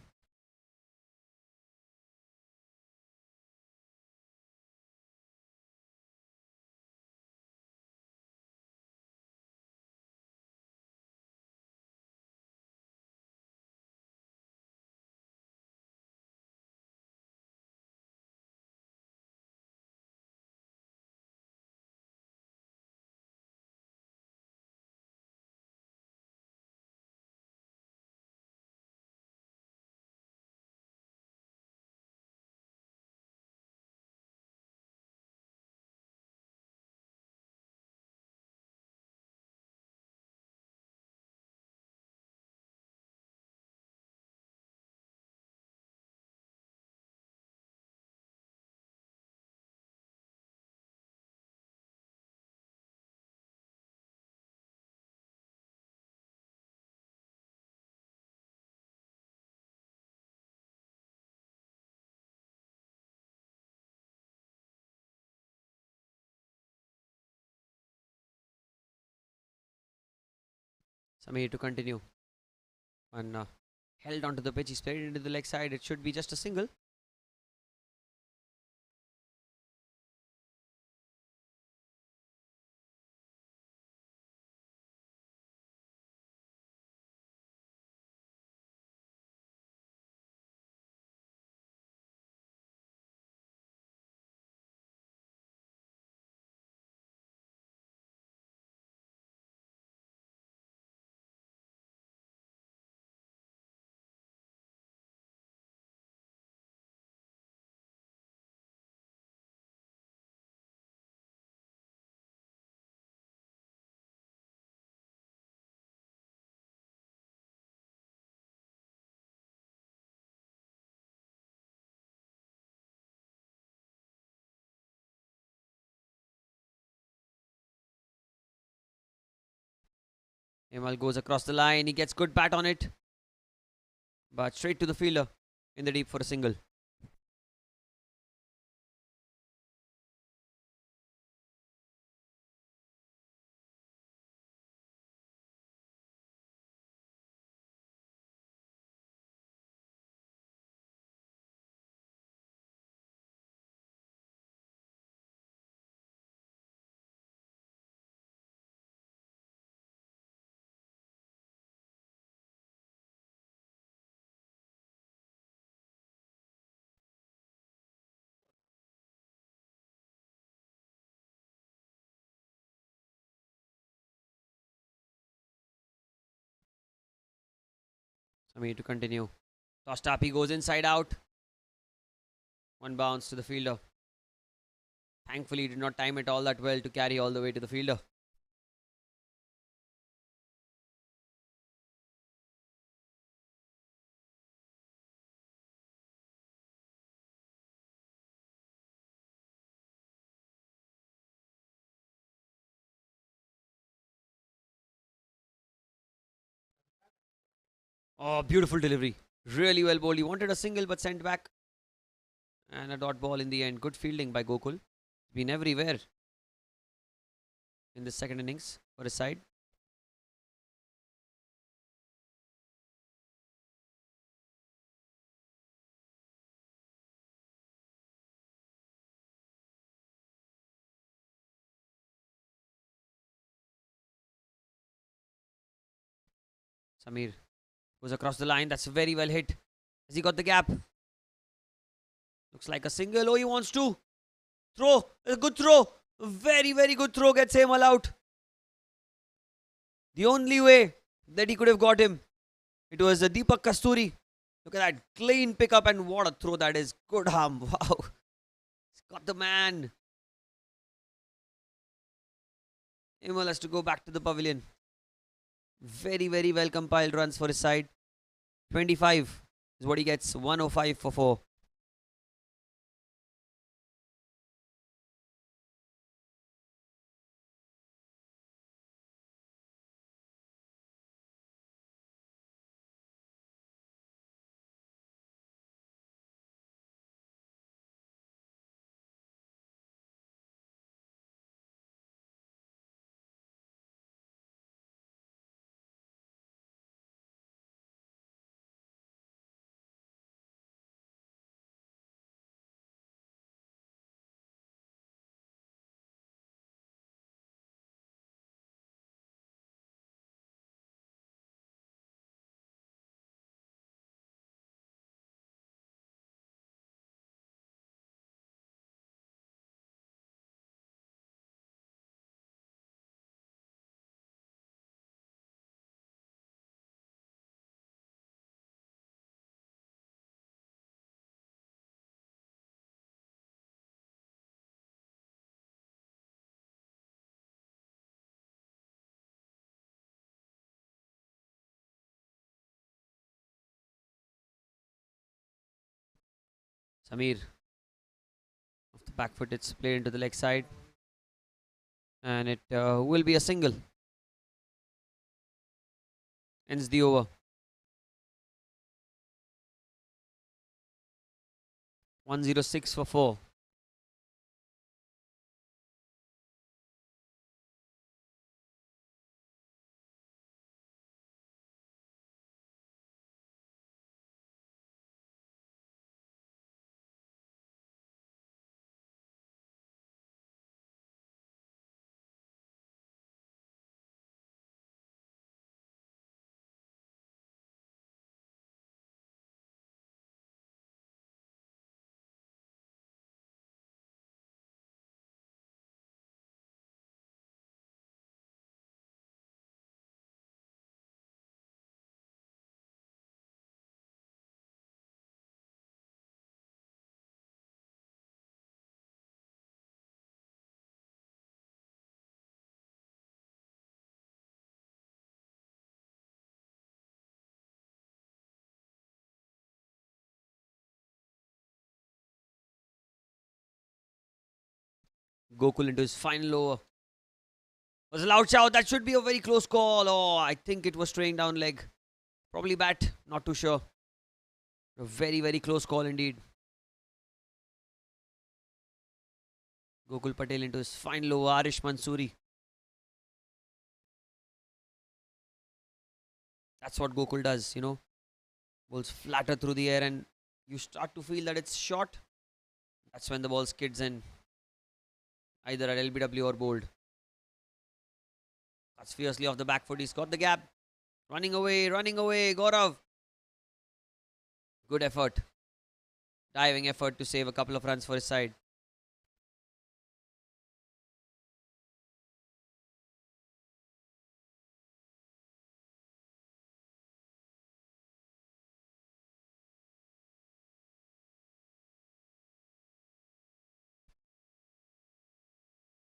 A: Samir to continue. And held onto the pitch. He played it into the leg side. It should be just a single. Emal goes across the line. He gets good bat on it. But straight to the fielder in the deep for a single. Samir to continue. Tossed up. He goes inside out. One bounce to the fielder. Thankfully, he did not time it all that well to carry all the way to the fielder. Oh, beautiful delivery. Really well bowled. He wanted a single but sent back. And a dot ball in the end. Good fielding by Gokul. Been everywhere in the second innings for his side. Samir goes across the line. That's very well hit. Has he got the gap? Looks like a single. Oh, he wants to throw. A good throw. A very, very good throw gets him all out. The only way that he could have got him, it was a Deepak Kasturi. Look at that clean pickup and what a throw that is. Good arm. Wow. He's got the man. Imal has to go back to the pavilion. Very, very well compiled runs for his side. 25 is what he gets. 105 for 4. Samir off the back foot, it's played into the leg side, and it will be a single. Ends the over. 106 for 4. Gokul into his final over. Was a loud shout. That should be a very close call. Oh, I think it was straying down leg. Probably bat. Not too sure. A very, very close call indeed. Gokul Patel into his final over. Arish Mansoori. That's what Gokul does, you know. Balls flatter through the air and you start to feel that it's short. That's when the ball skids in. Either at LBW or bowled. That's fiercely off the back foot. He's got the gap. Running away, Gaurav. Good effort. Diving effort to save a couple of runs for his side.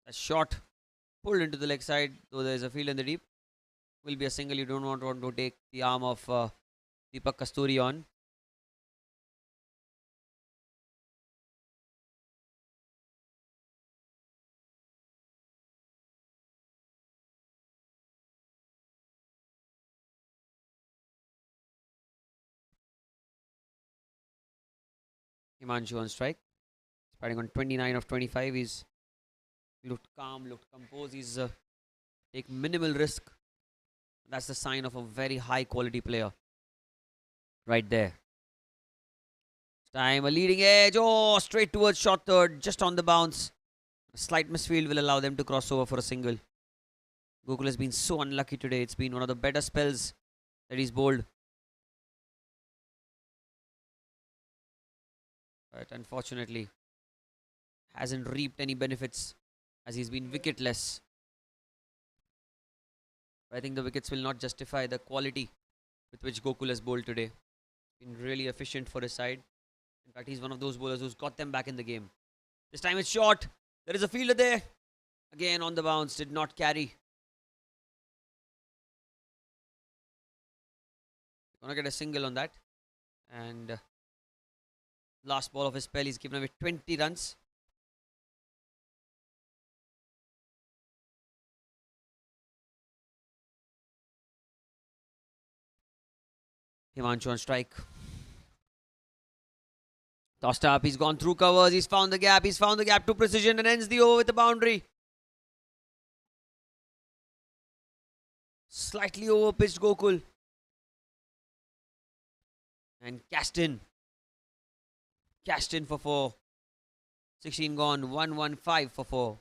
A: A shot pulled into the leg side, though there is a field in the deep. Will be a single. You don't want to take the arm of Deepak Kasturi on. Himanshu on strike. Batting on 29 of 25. He's looked calm, looked composed. He's take minimal risk. That's the sign of a very high quality player. Right there. Time a leading edge. Oh, straight towards short third. Just on the bounce. A slight misfield will allow them to cross over for a single. Gokul has been so unlucky today. It's been one of the better spells that he's bowled. But unfortunately, hasn't reaped any benefits as he's been wicketless. I think the wickets will not justify the quality with which Gokul has bowled today. Been really efficient for his side. In fact, he's one of those bowlers who's got them back in the game. This time it's short. There is a fielder there. Again on the bounce. Did not carry. Gonna get a single on that. And last ball of his spell, he's given away 20 runs. Himanshu on strike. Tossed up. He's gone through covers. He's found the gap. He's found the gap to precision and ends the over with a boundary. Slightly over pitched Gokul. And cashed in. Cashed in for 4. 16 gone. 115 for 4.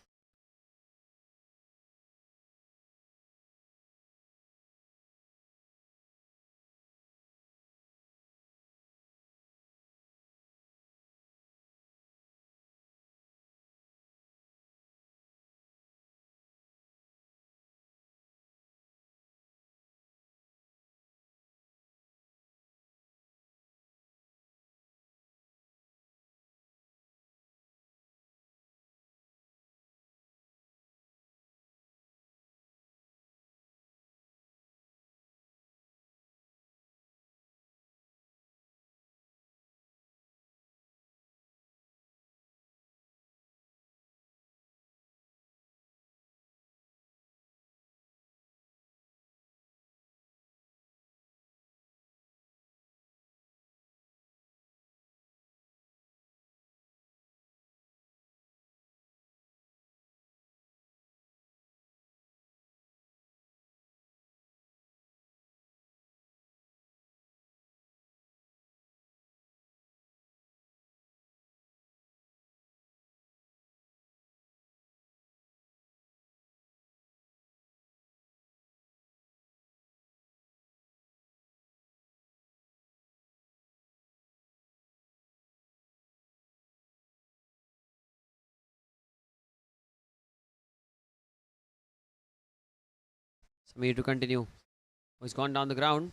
A: Samir to continue. Oh, he's gone down the ground.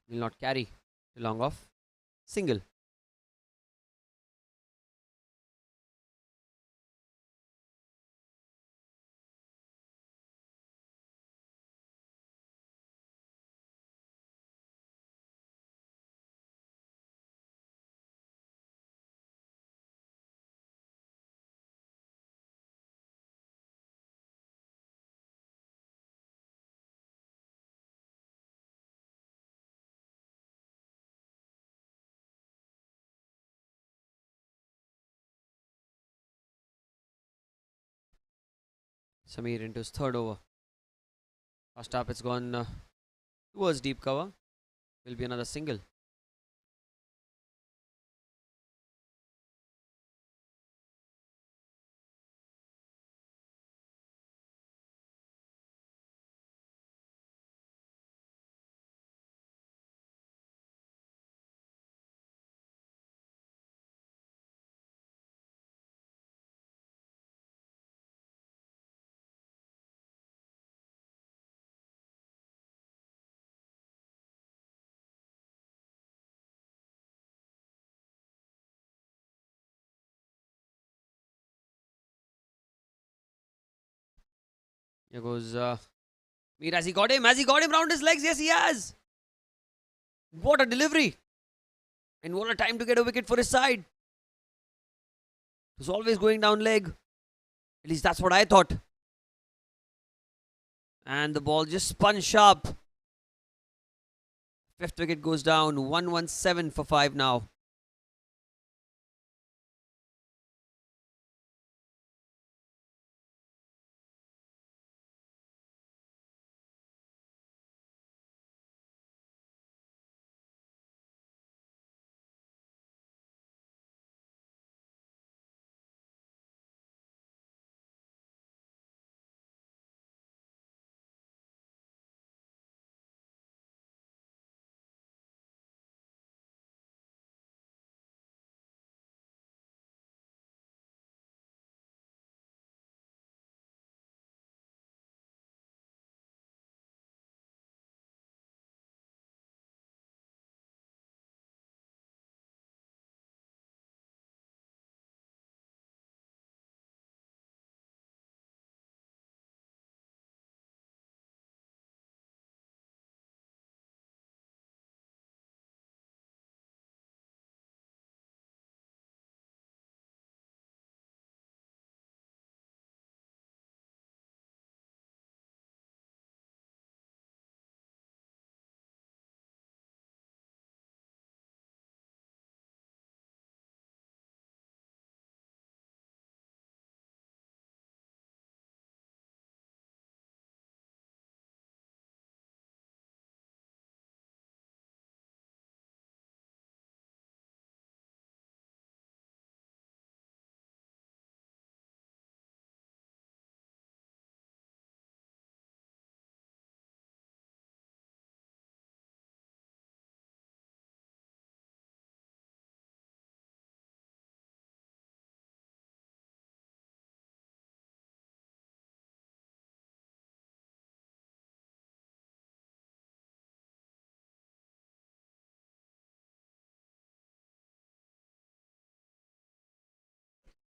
A: Will not carry. Long off. Single. Samir into his third over. First up, it's gone towards deep cover. Will be another single. Here goes Mir. Has he got him? Has he got him round his legs? Yes, he has. What a delivery. And what a time to get a wicket for his side. It was always going down leg. At least that's what I thought. And the ball just spun sharp. Fifth wicket goes down. 117 for 5 now.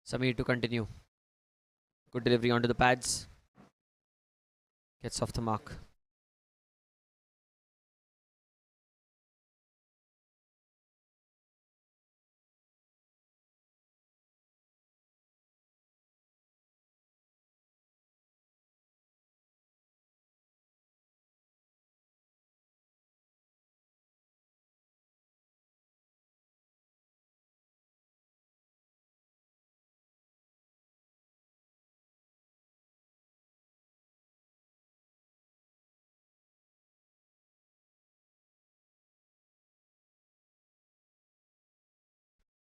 A: Samir to continue. Good delivery onto the pads. Gets off the mark.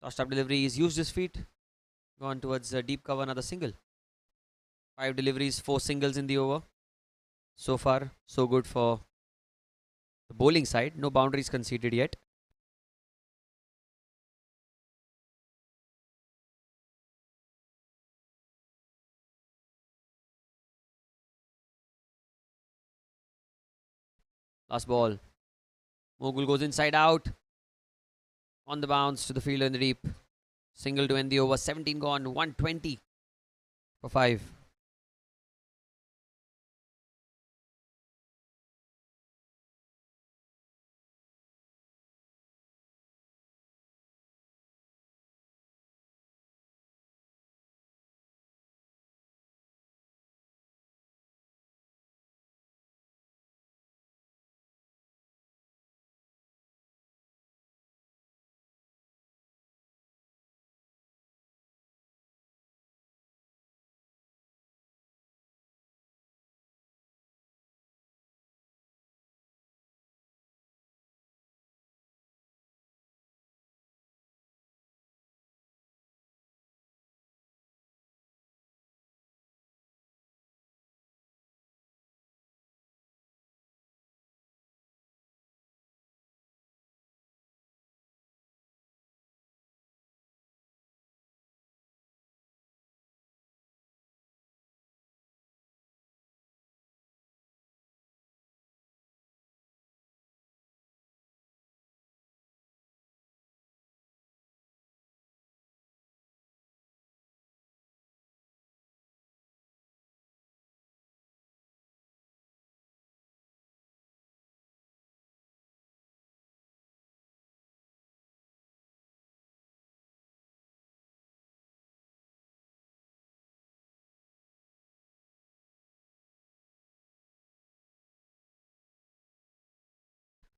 A: Tossed up delivery. He's used his feet. Gone towards deep cover. Another single. 5 deliveries, 4 singles in the over. So far, so good for the bowling side. No boundaries conceded yet. Last ball. Mogul goes inside out. On the bounce to the fielder in the deep. Single to end the over. 17 gone. 120 for 5.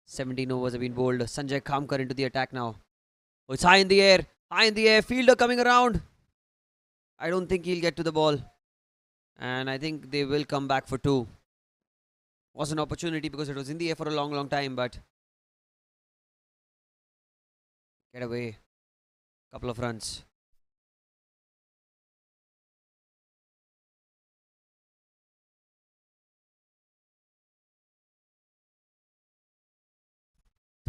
A: Seventeen overs have been bowled. Sanjay Khamkar into the attack now. Oh, it's high in the air. High in the air. Fielder coming around. I don't think he'll get to the ball. And I think they will come back for 2. Was an opportunity because it was in the air for a long time, but get away. Couple of runs.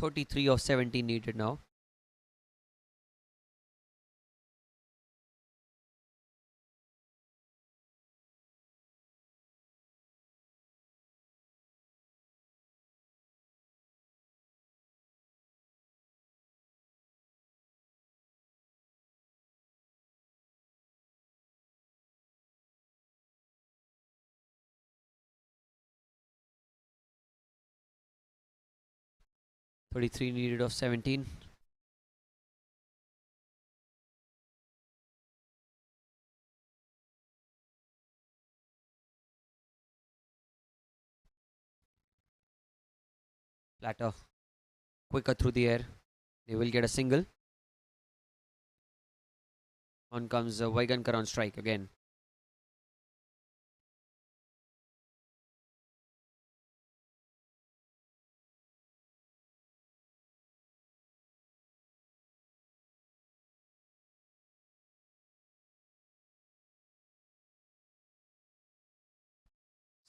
A: .33 of 17 needed now. .33 needed of 17. Platter quicker through the air. They will get a single. On comes Vaigankar on strike again.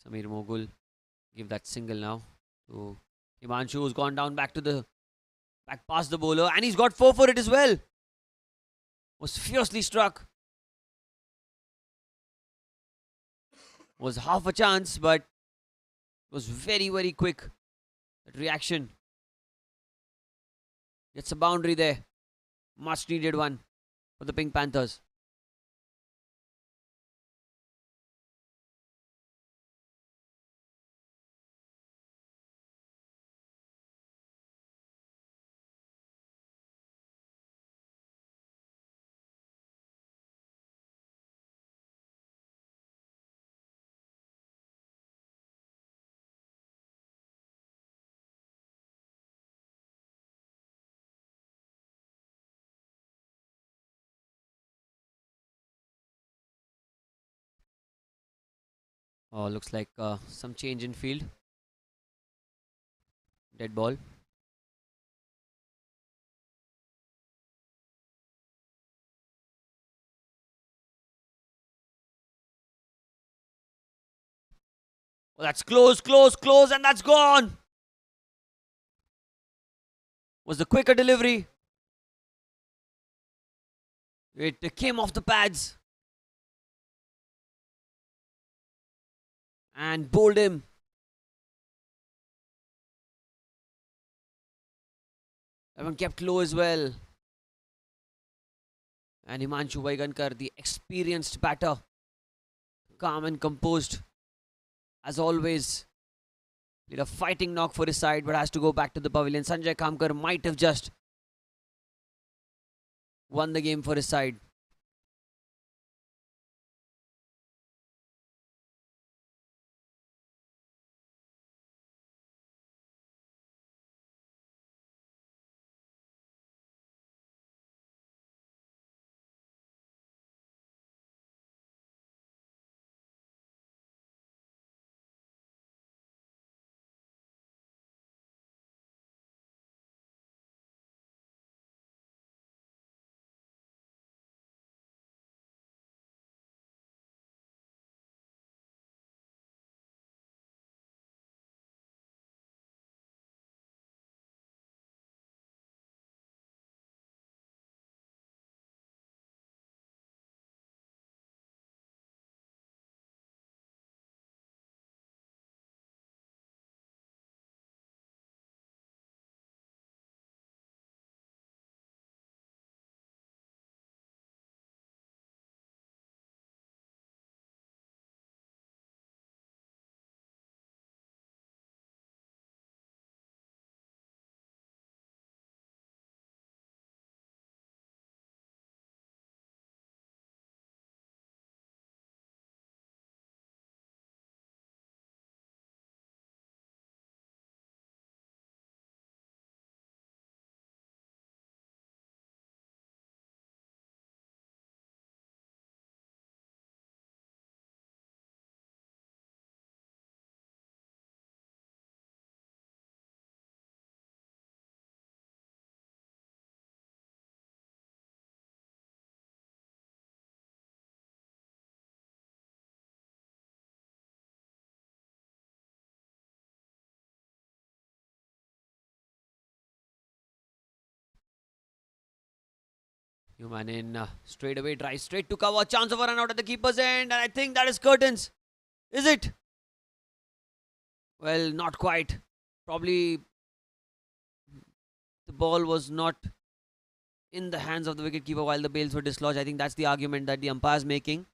A: Samir Mogul give that single now to Himanshu, who's gone down back past the bowler, and he's got 4 for it as well. Was fiercely struck. Was half a chance, but was very quick. That reaction. Gets a boundary there. Much needed one for the Pink Panthers. Oh, looks like some change in field. Dead ball. Oh, that's close, and that's gone. Was the quicker delivery. It came off the pads. And bowled him. That one kept low as well. And Himanshu Vaigankar, the experienced batter, calm and composed as always. Did a fighting knock for his side, but has to go back to the pavilion. Sanjay Kamkar might have just won the game for his side. Human in straight away, drive straight to cover. Chance of a run out at the keeper's end, and I think that is curtains. Is it? Well, not quite. Probably the ball was not in the hands of the wicketkeeper while the bails were dislodged. I think that's the argument that the umpire is making.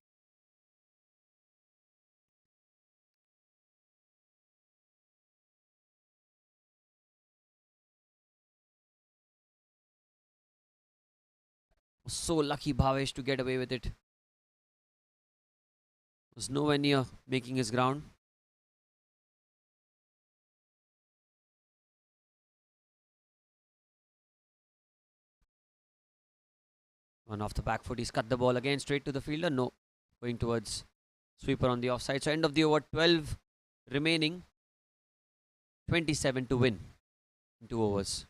A: So lucky Bhavesh to get away with it. Was nowhere near making his ground. One off the back foot, he's cut the ball again straight to the fielder. No, going towards sweeper on the offside. So end of the over, 12 remaining, 27 to win in 2 overs.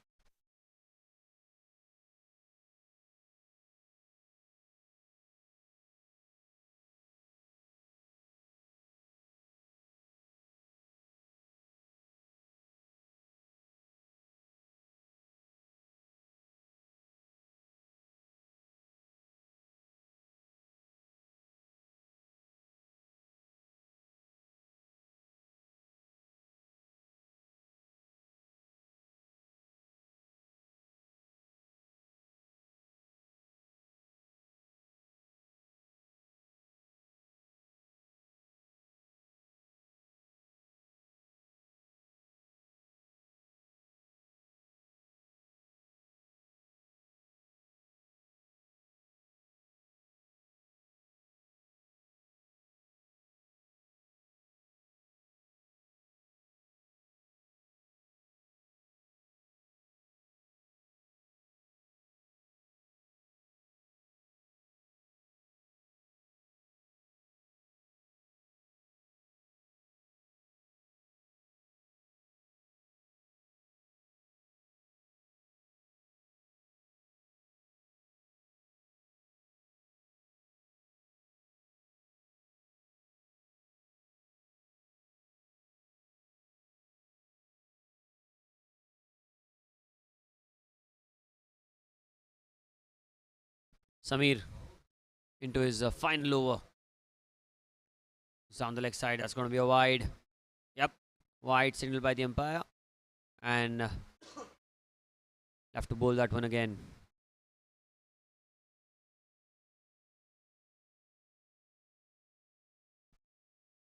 A: Samir into his final over. It's down the leg side. That's going to be a wide. Yep. Wide signal by the umpire. And Have to bowl that one again.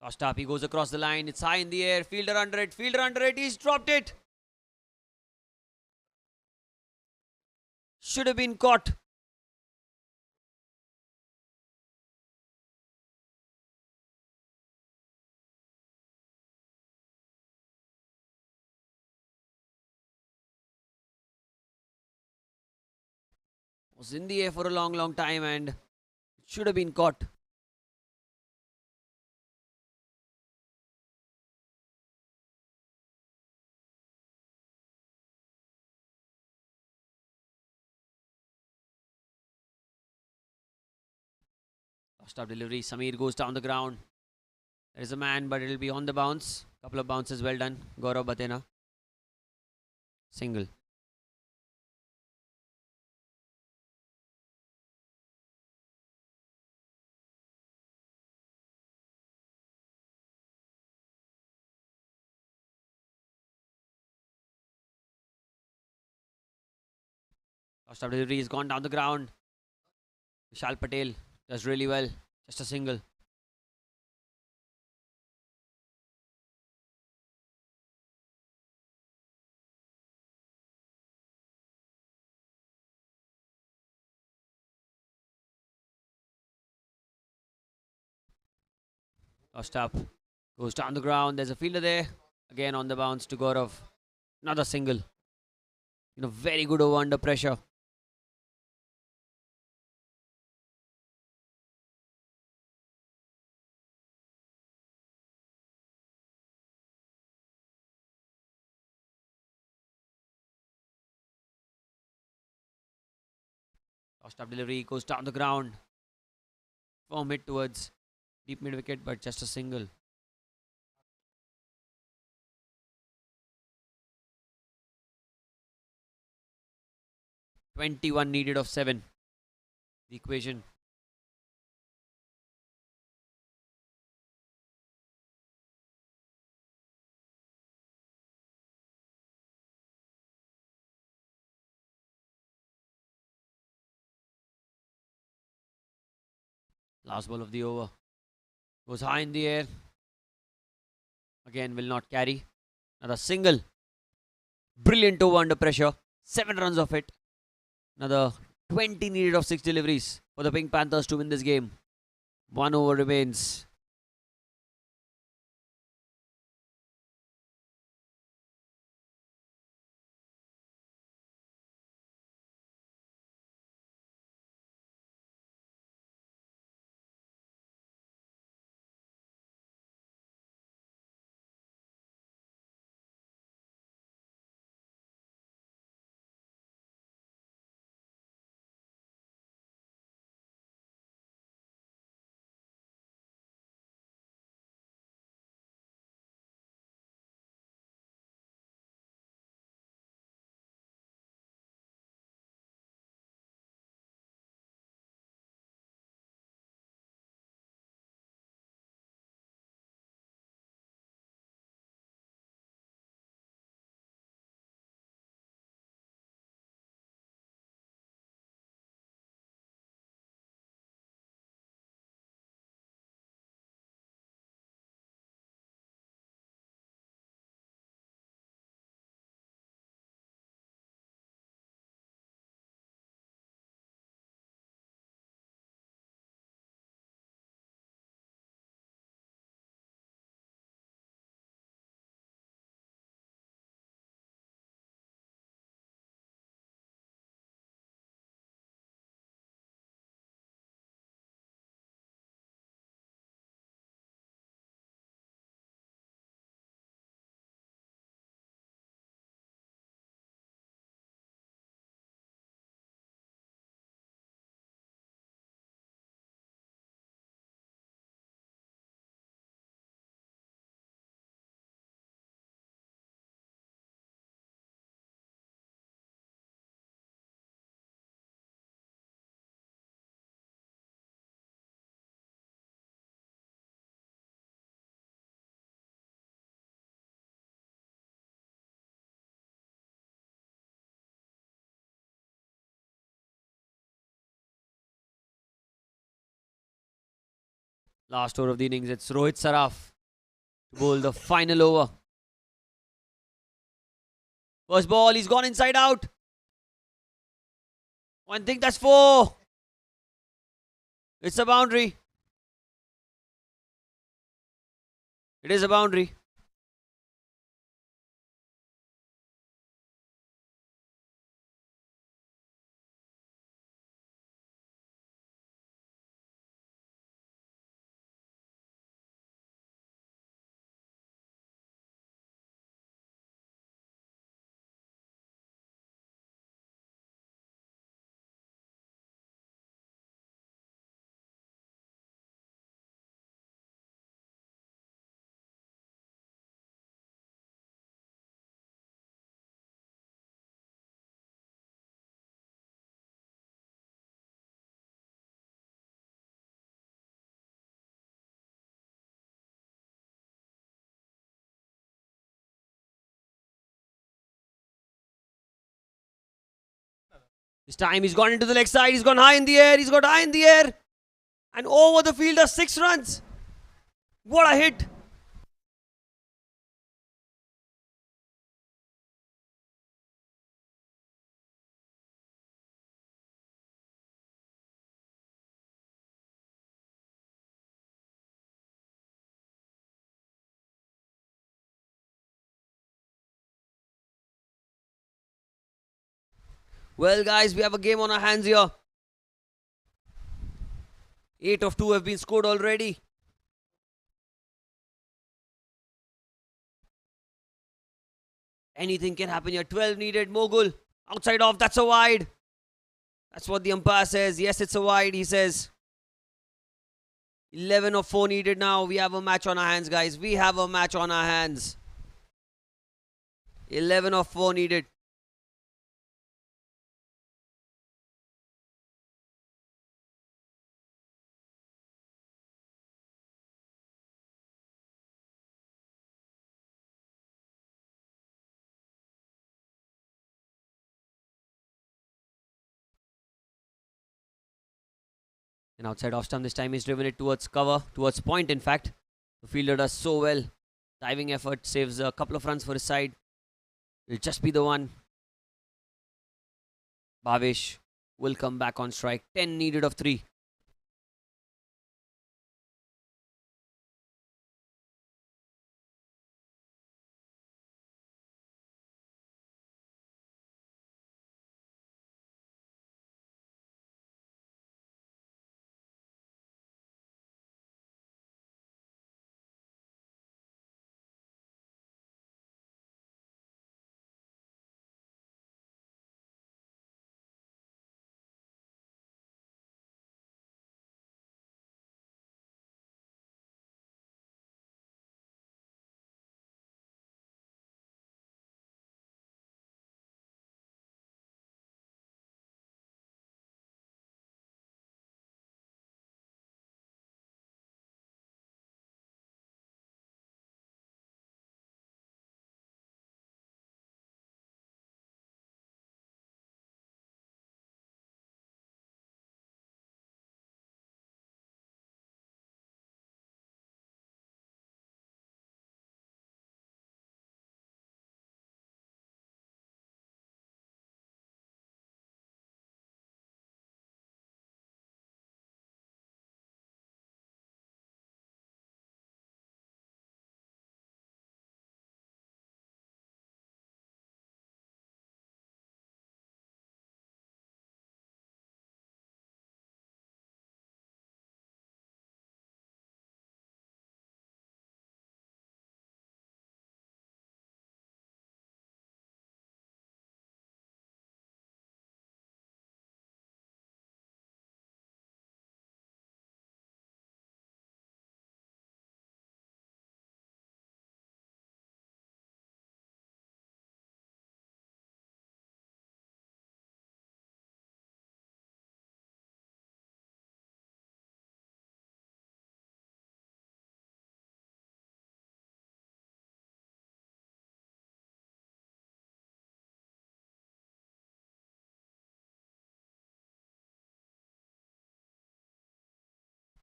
A: Tossed up. He goes across the line. It's high in the air. Fielder under it. Fielder under it. He's dropped it. Should have been caught. Was in the air for a long, long time and should have been caught. Tossed up delivery. Samir goes down the ground. There is a man, but it'll be on the bounce. Couple of bounces, well done. Gaurav Batena. Single. Tossed up delivery. He's gone down the ground. Vishal Patel does really well. Just a single. Tossed up. Goes down the ground. There's a fielder there. Again on the bounce to Gaurav. Another single. Very good over under pressure. Tossed up delivery. Goes down the ground. Firm hit towards deep mid wicket, but just a single. 21 needed of 7. The equation. Last ball of the over. Goes high in the air. Again, will not carry. Another single. Brilliant over under pressure. 7 runs of it. Another 20 needed of 6 deliveries for the Pink Panthers to win this game. 1 over remains. Last over of the innings. It's Rohit Saraf to bowl the final over. First ball, he's gone inside out. I think that's 4. It's a boundary. It is a boundary. This time he's gone into the leg side. He's gone high in the air. He's got high in the air. And over the fielder, 6 runs. What a hit. Well, guys, we have a game on our hands here. 8 of 2 have been scored already. Anything can happen here. 12 needed. Mogul. Outside off. That's a wide. That's what the umpire says. Yes, it's a wide, he says. 11 of 4 needed now. We have a match on our hands, guys. We have a match on our hands. 11 of 4 needed. And outside off stump, this time he's driven it towards cover, towards point, in fact. The fielder does so well. Diving effort saves a couple of runs for his side. It'll just be the one. Bhavesh will come back on strike. 10 needed of 3.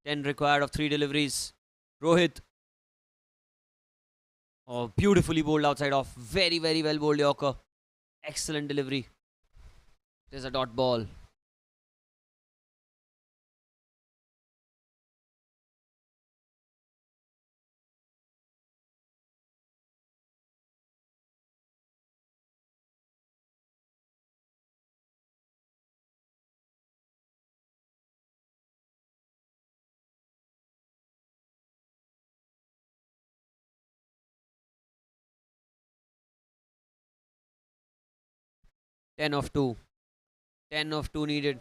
A: 10 required of 3 deliveries. Rohit. Oh, beautifully bowled outside off. Very, very well bowled Yorker. Excellent delivery. There's a dot ball. Ten of 2. 10 of 2 needed.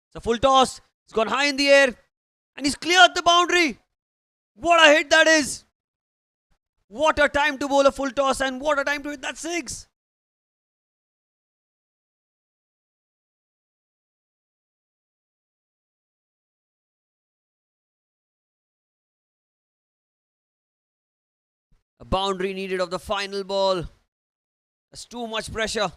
A: It's a full toss. It's gone high in the air. And he's cleared the boundary. What a hit that is. What a time to bowl a full toss and what a time to hit that six. A boundary needed of the final ball. That's too much pressure.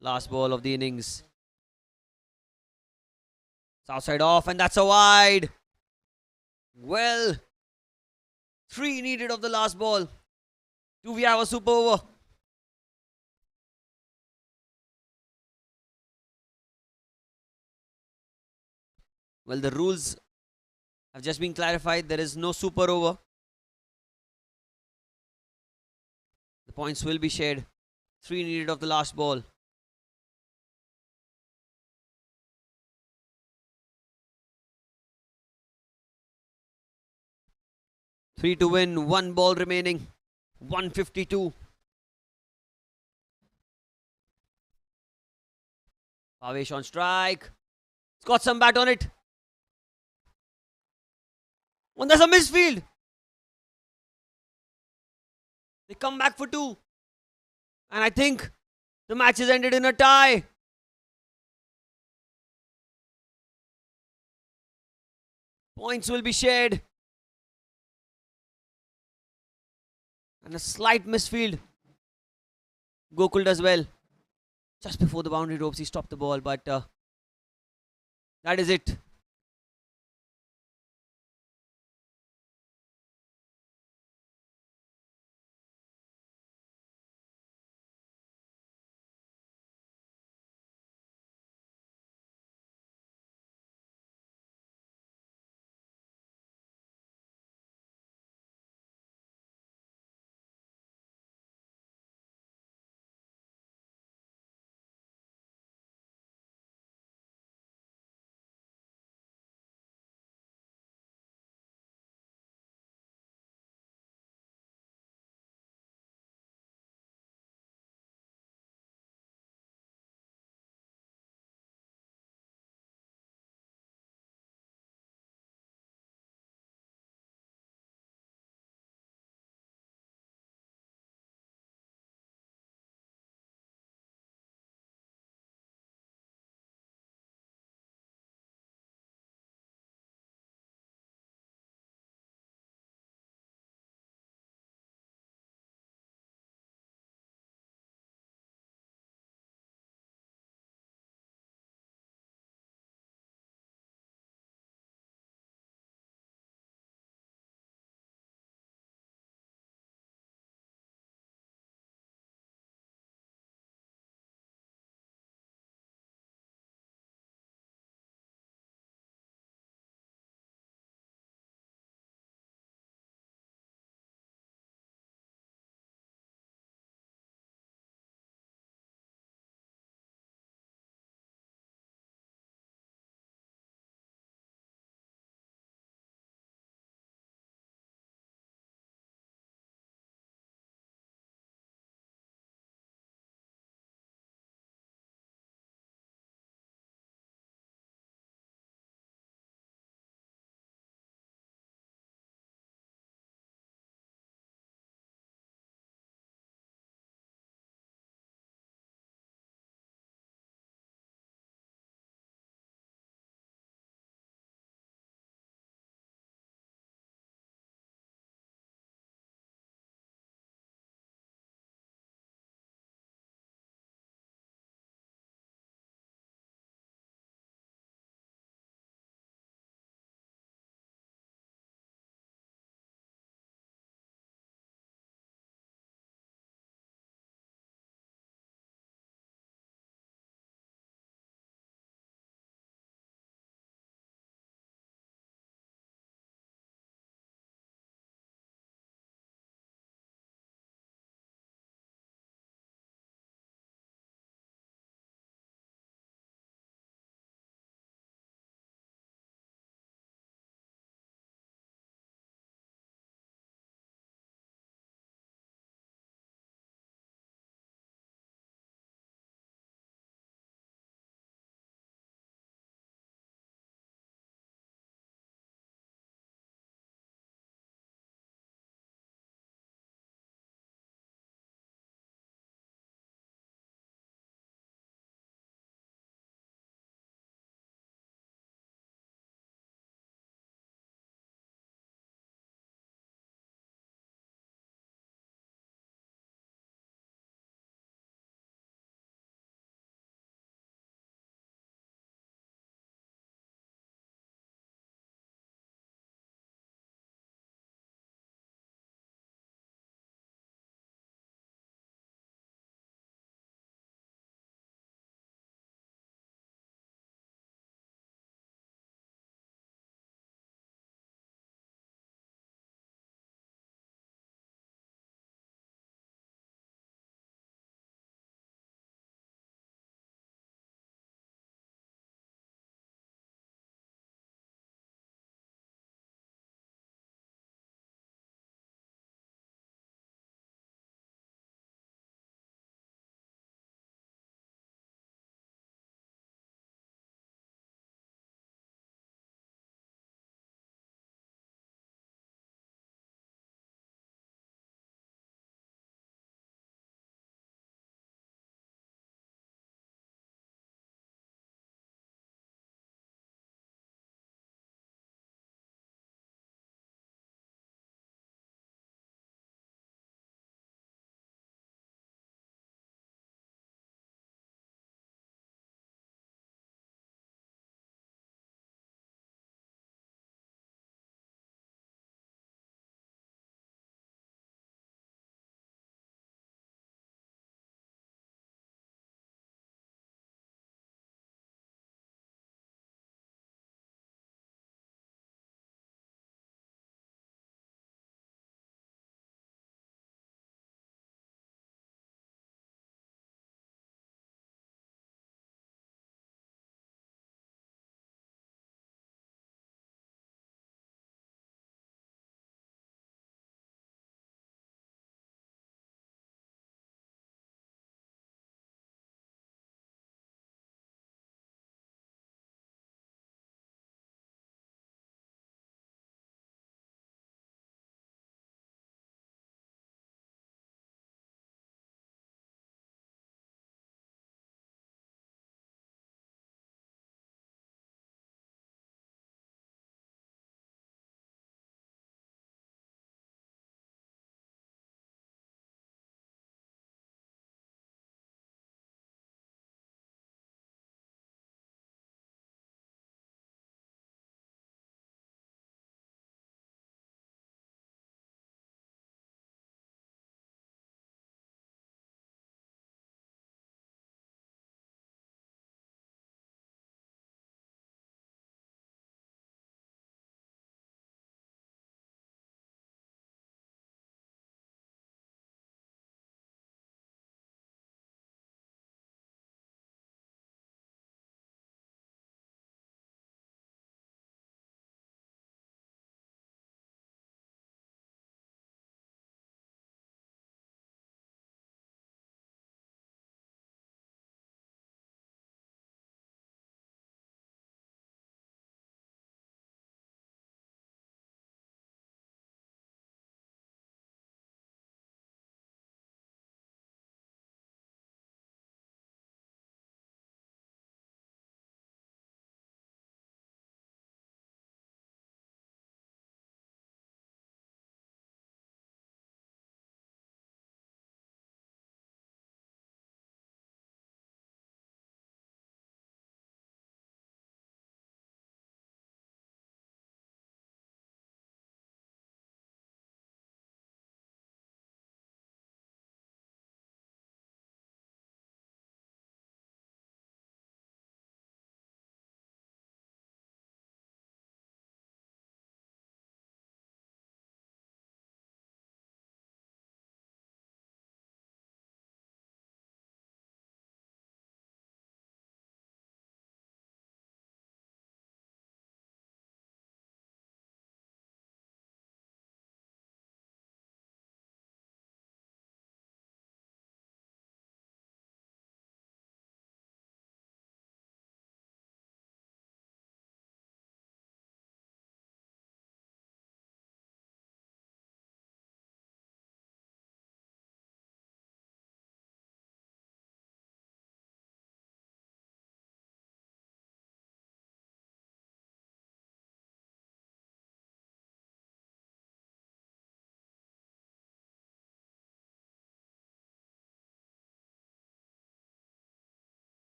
A: Last ball of the innings. It's outside off and that's a wide. Well, 3 needed of the last ball. Do we have a super over? Well, the rules have just been clarified. There is no super over. The points will be shared. 3 needed of the last ball. 3 to win. 1 ball remaining. 152. Pavesh on strike. It's got some bat on it. And there's a misfield. They come back for 2. And I think the match is ended in a tie. Points will be shared. And a slight misfield. Gokul does well. Just before the boundary ropes, he stopped the ball. But that is it.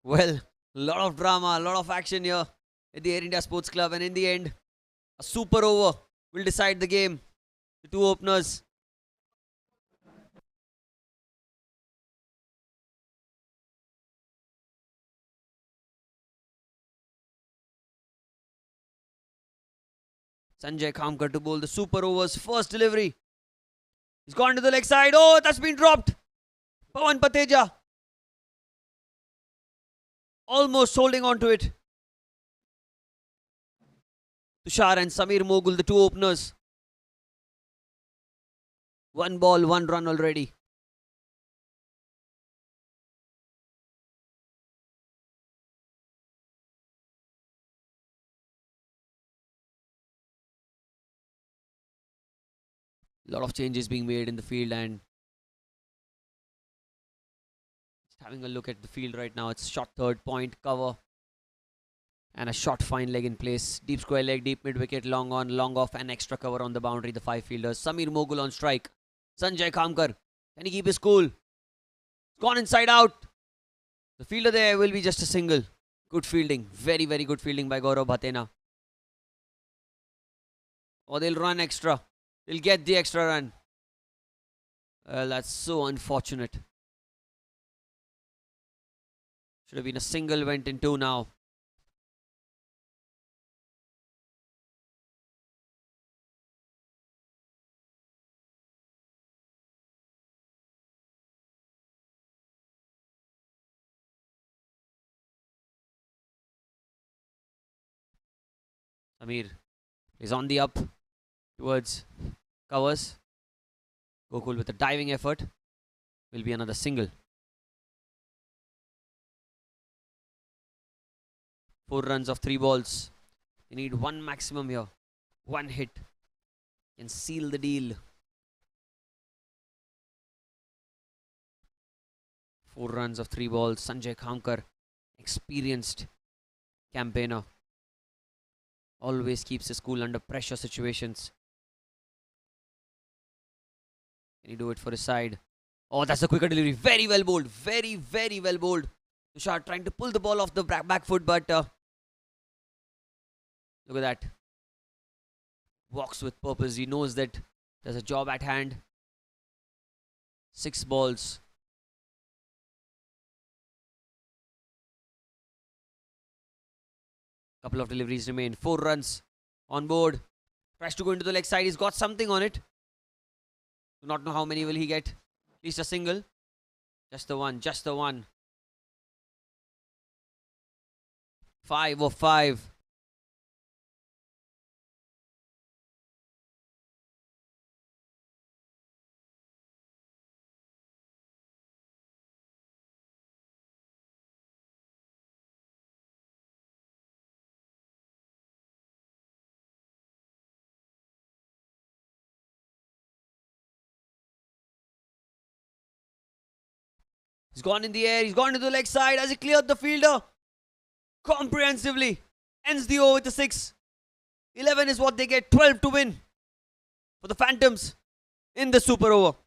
A: Well, a lot of drama, a lot of action here at the Air India Sports Club, and in the end, a super over will decide the game. The two openers. Sanjay Khamkar to bowl the super overs. First delivery. He's gone to the leg side. Oh, that's been dropped. Pawan Pateja almost holding on to it. Tushar and Samir Mogul, the two openers. One ball, one run already. A lot of changes being made in the field, and just having a look at the field right now. It's shot third, point, cover, and a short fine leg in place. Deep square leg, deep mid wicket, long on, long off, and extra cover on the boundary. The five fielders. Samir Mogul on strike. Sanjay Khamkar. Can he keep his cool? It's gone inside out. The fielder there will be just a single. Good fielding. Very, very good fielding by Gaurav Bhatena. Or they'll run extra. They'll get the extra run. Well, that's so unfortunate. Should have been a single, went in two now. Samir is on the up towards covers. Gokul with a diving effort. Will be another single. 4 runs of 3 balls. You need one maximum here. One hit can seal the deal. 4 runs of 3 balls. Sanjay Khamkar, experienced campaigner, always keeps his cool under pressure situations. Can he do it for his side? Oh, that's a quicker delivery. Very well bowled. Very, very well bowled. Tushar trying to pull the ball off the back foot, but look at that. Walks with purpose. He knows that there's a job at hand. 6 balls. Couple of deliveries remain. 4 runs on board. Tries to go into the leg side. He's got something on it. Do not know how many will he get. At least a single. Just the one. Just the one. 5 of 5. He's gone in the air. He's gone to the leg side. As he cleared the fielder comprehensively. Ends the over with a 6. 11 is what they get. 12 to win for the Phantoms in the super over.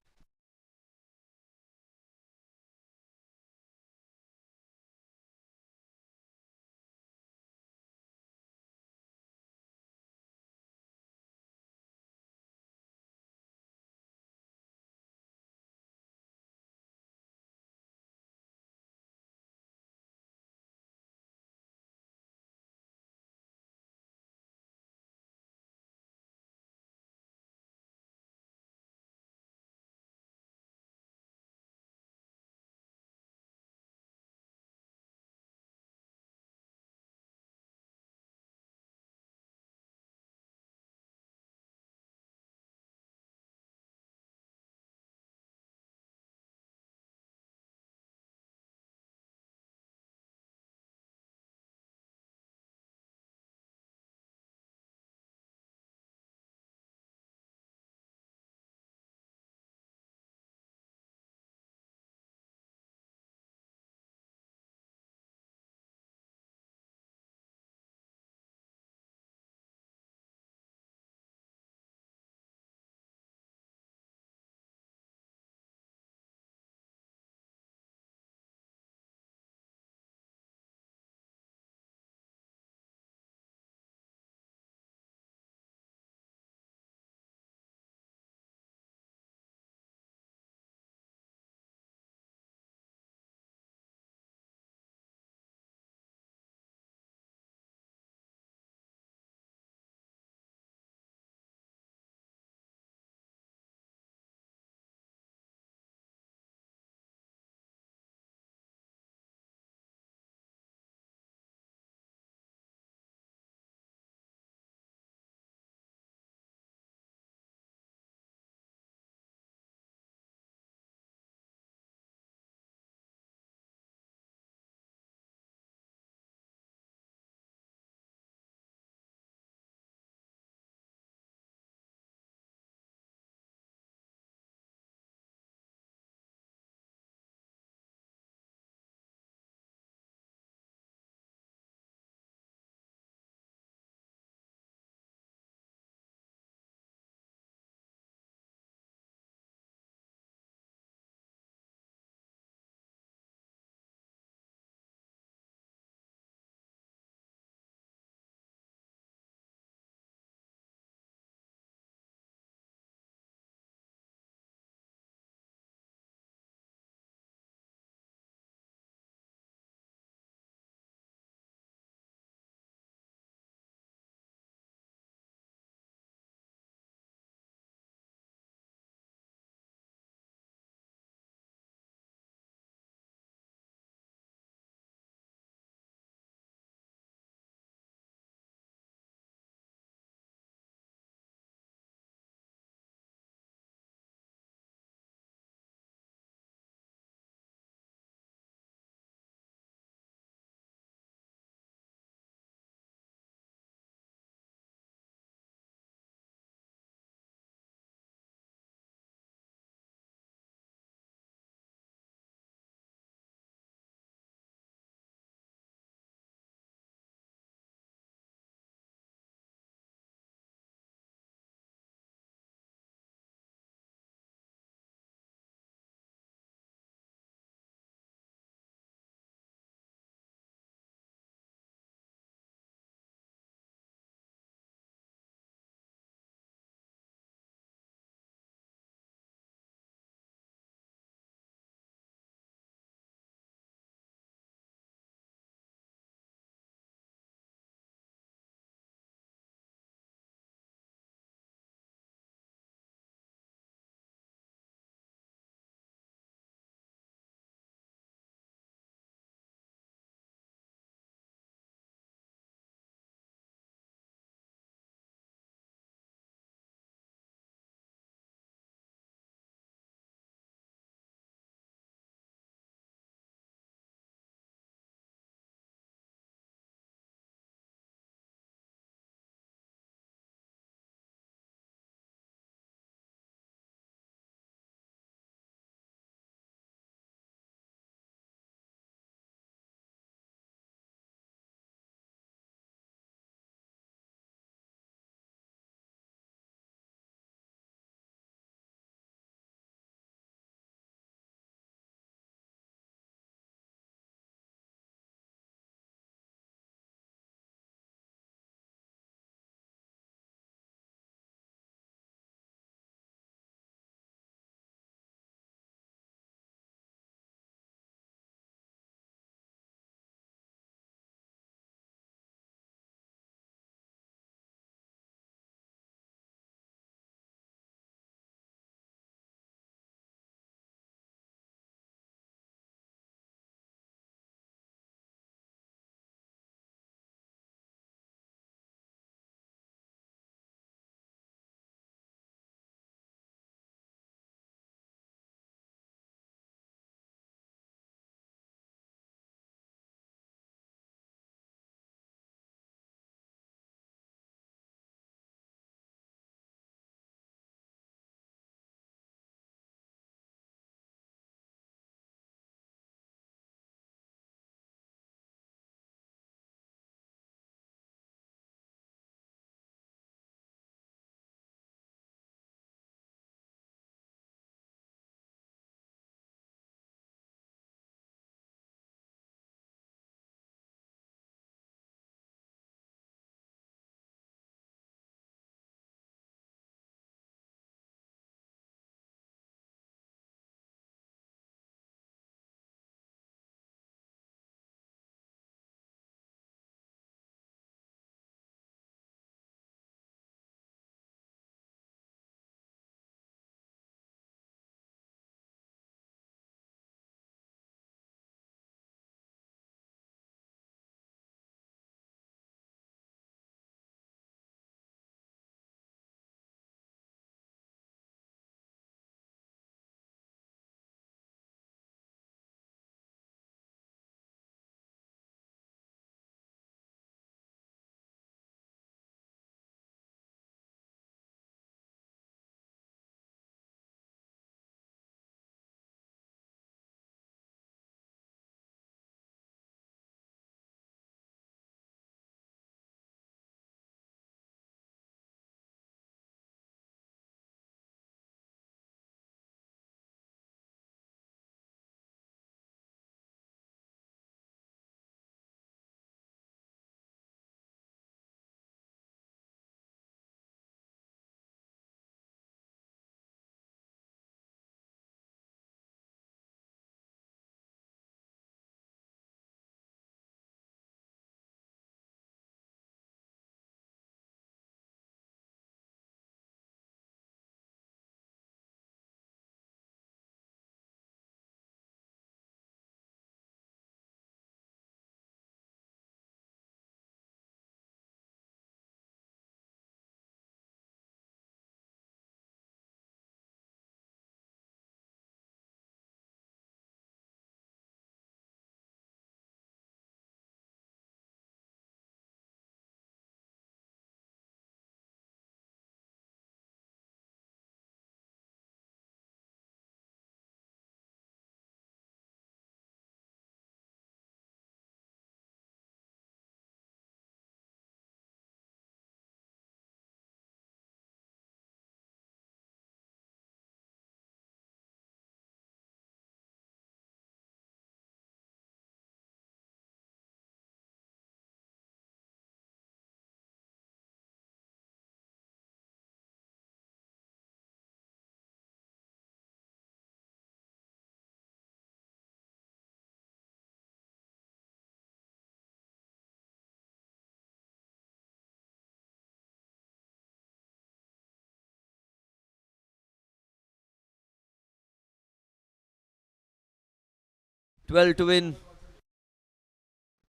A: 12 to win.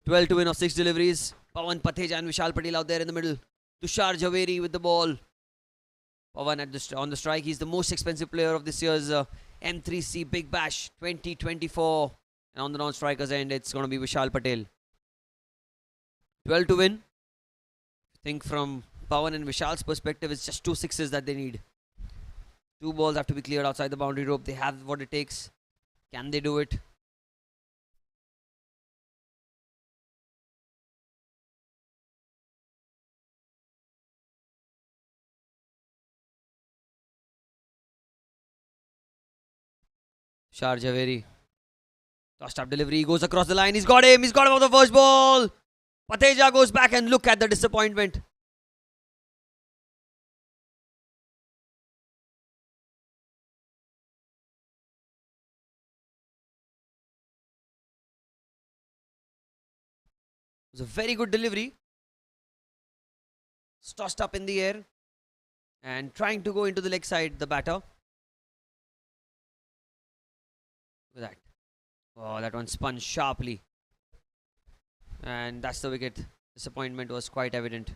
A: 12 to win of 6 deliveries. Pawan Patheja and Vishal Patel out there in the middle. Tushar Javeri with the ball. Pawan on the strike. He's the most expensive player of this year's M3C Big Bash 2024. And on the non-strikers end, it's going to be Vishal Patel. 12 to win. I think from Pawan and Vishal's perspective, it's just 2 sixes that they need. 2 balls have to be cleared outside the boundary rope. They have what it takes. Can they do it? Tushar Javeri. Tossed up delivery. Goes across the line. He's got him. He's got him on the first ball. Patheja goes back and look at the disappointment. It was a very good delivery. It's tossed up in the air and trying to go into the leg side, the batter. Look at that. Oh, that one spun sharply. And that's the wicket. Disappointment was quite evident.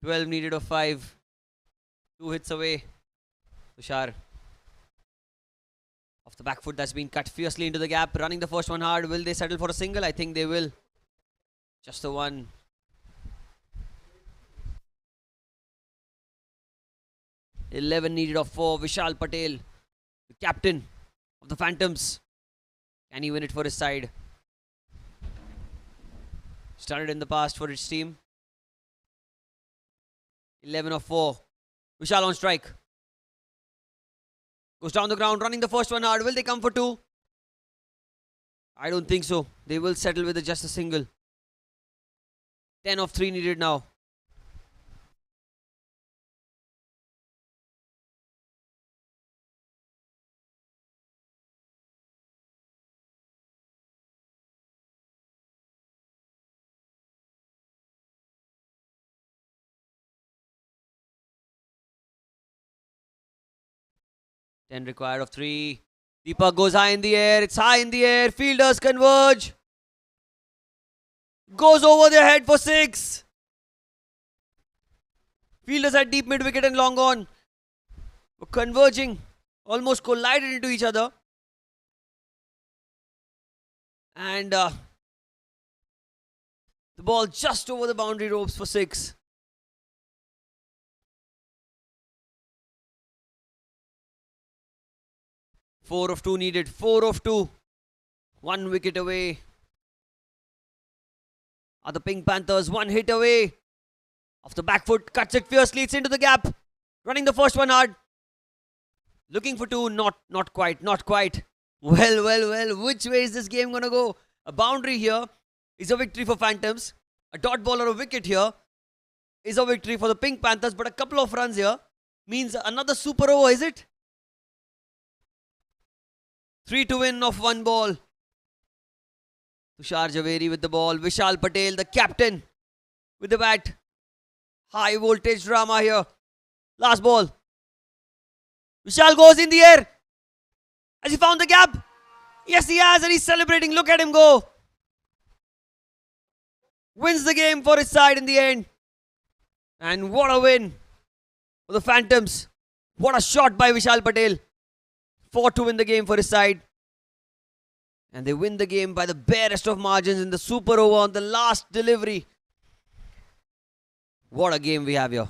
A: Twelve needed of 5. 2 hits away. Tushar. Off the back foot, that's been cut fiercely into the gap. Running the first one hard. Will they settle for a single? I think they will. Just the one. 11 needed of 4. Vishal Patel, the captain of the Phantoms. Can he win it for his side? Started in the past for his team. 11 of 4. Vishal on strike. Goes down the ground, running the first one hard. Will they come for 2? I don't think so. They will settle with just a single. 10 of 3 needed now. Ten required of 3. Deepak goes high in the air. It's high in the air. Fielders converge. Goes over their head for 6. Fielders at deep mid wicket and long on. Were converging. Almost collided into each other. And the ball just over the boundary ropes for 6. Four of 2 needed. 4 of 2. 1 wicket away. Are the Pink Panthers 1 hit away? Off the back foot. Cuts it fiercely. It's into the gap. Running the first one hard. Looking for 2. Not quite. Not quite. Well. Which way is this game going to go? A boundary here is a victory for Phantoms. A dot ball or a wicket here is a victory for the Pink Panthers. But a couple of runs here means another super over, is it? 3 to win of 1 ball. Tushar Javeri with the ball. Vishal Patel, the captain, with the bat. High voltage drama here. Last ball. Vishal goes in the air. Has he found the gap? Yes, he has, and he's celebrating. Look at him go. Wins the game for his side in the end. And what a win for the Phantoms. What a shot by Vishal Patel. 4 to win the game for his side. And they win the game by the barest of margins in the super over on the last delivery. What a game we have here.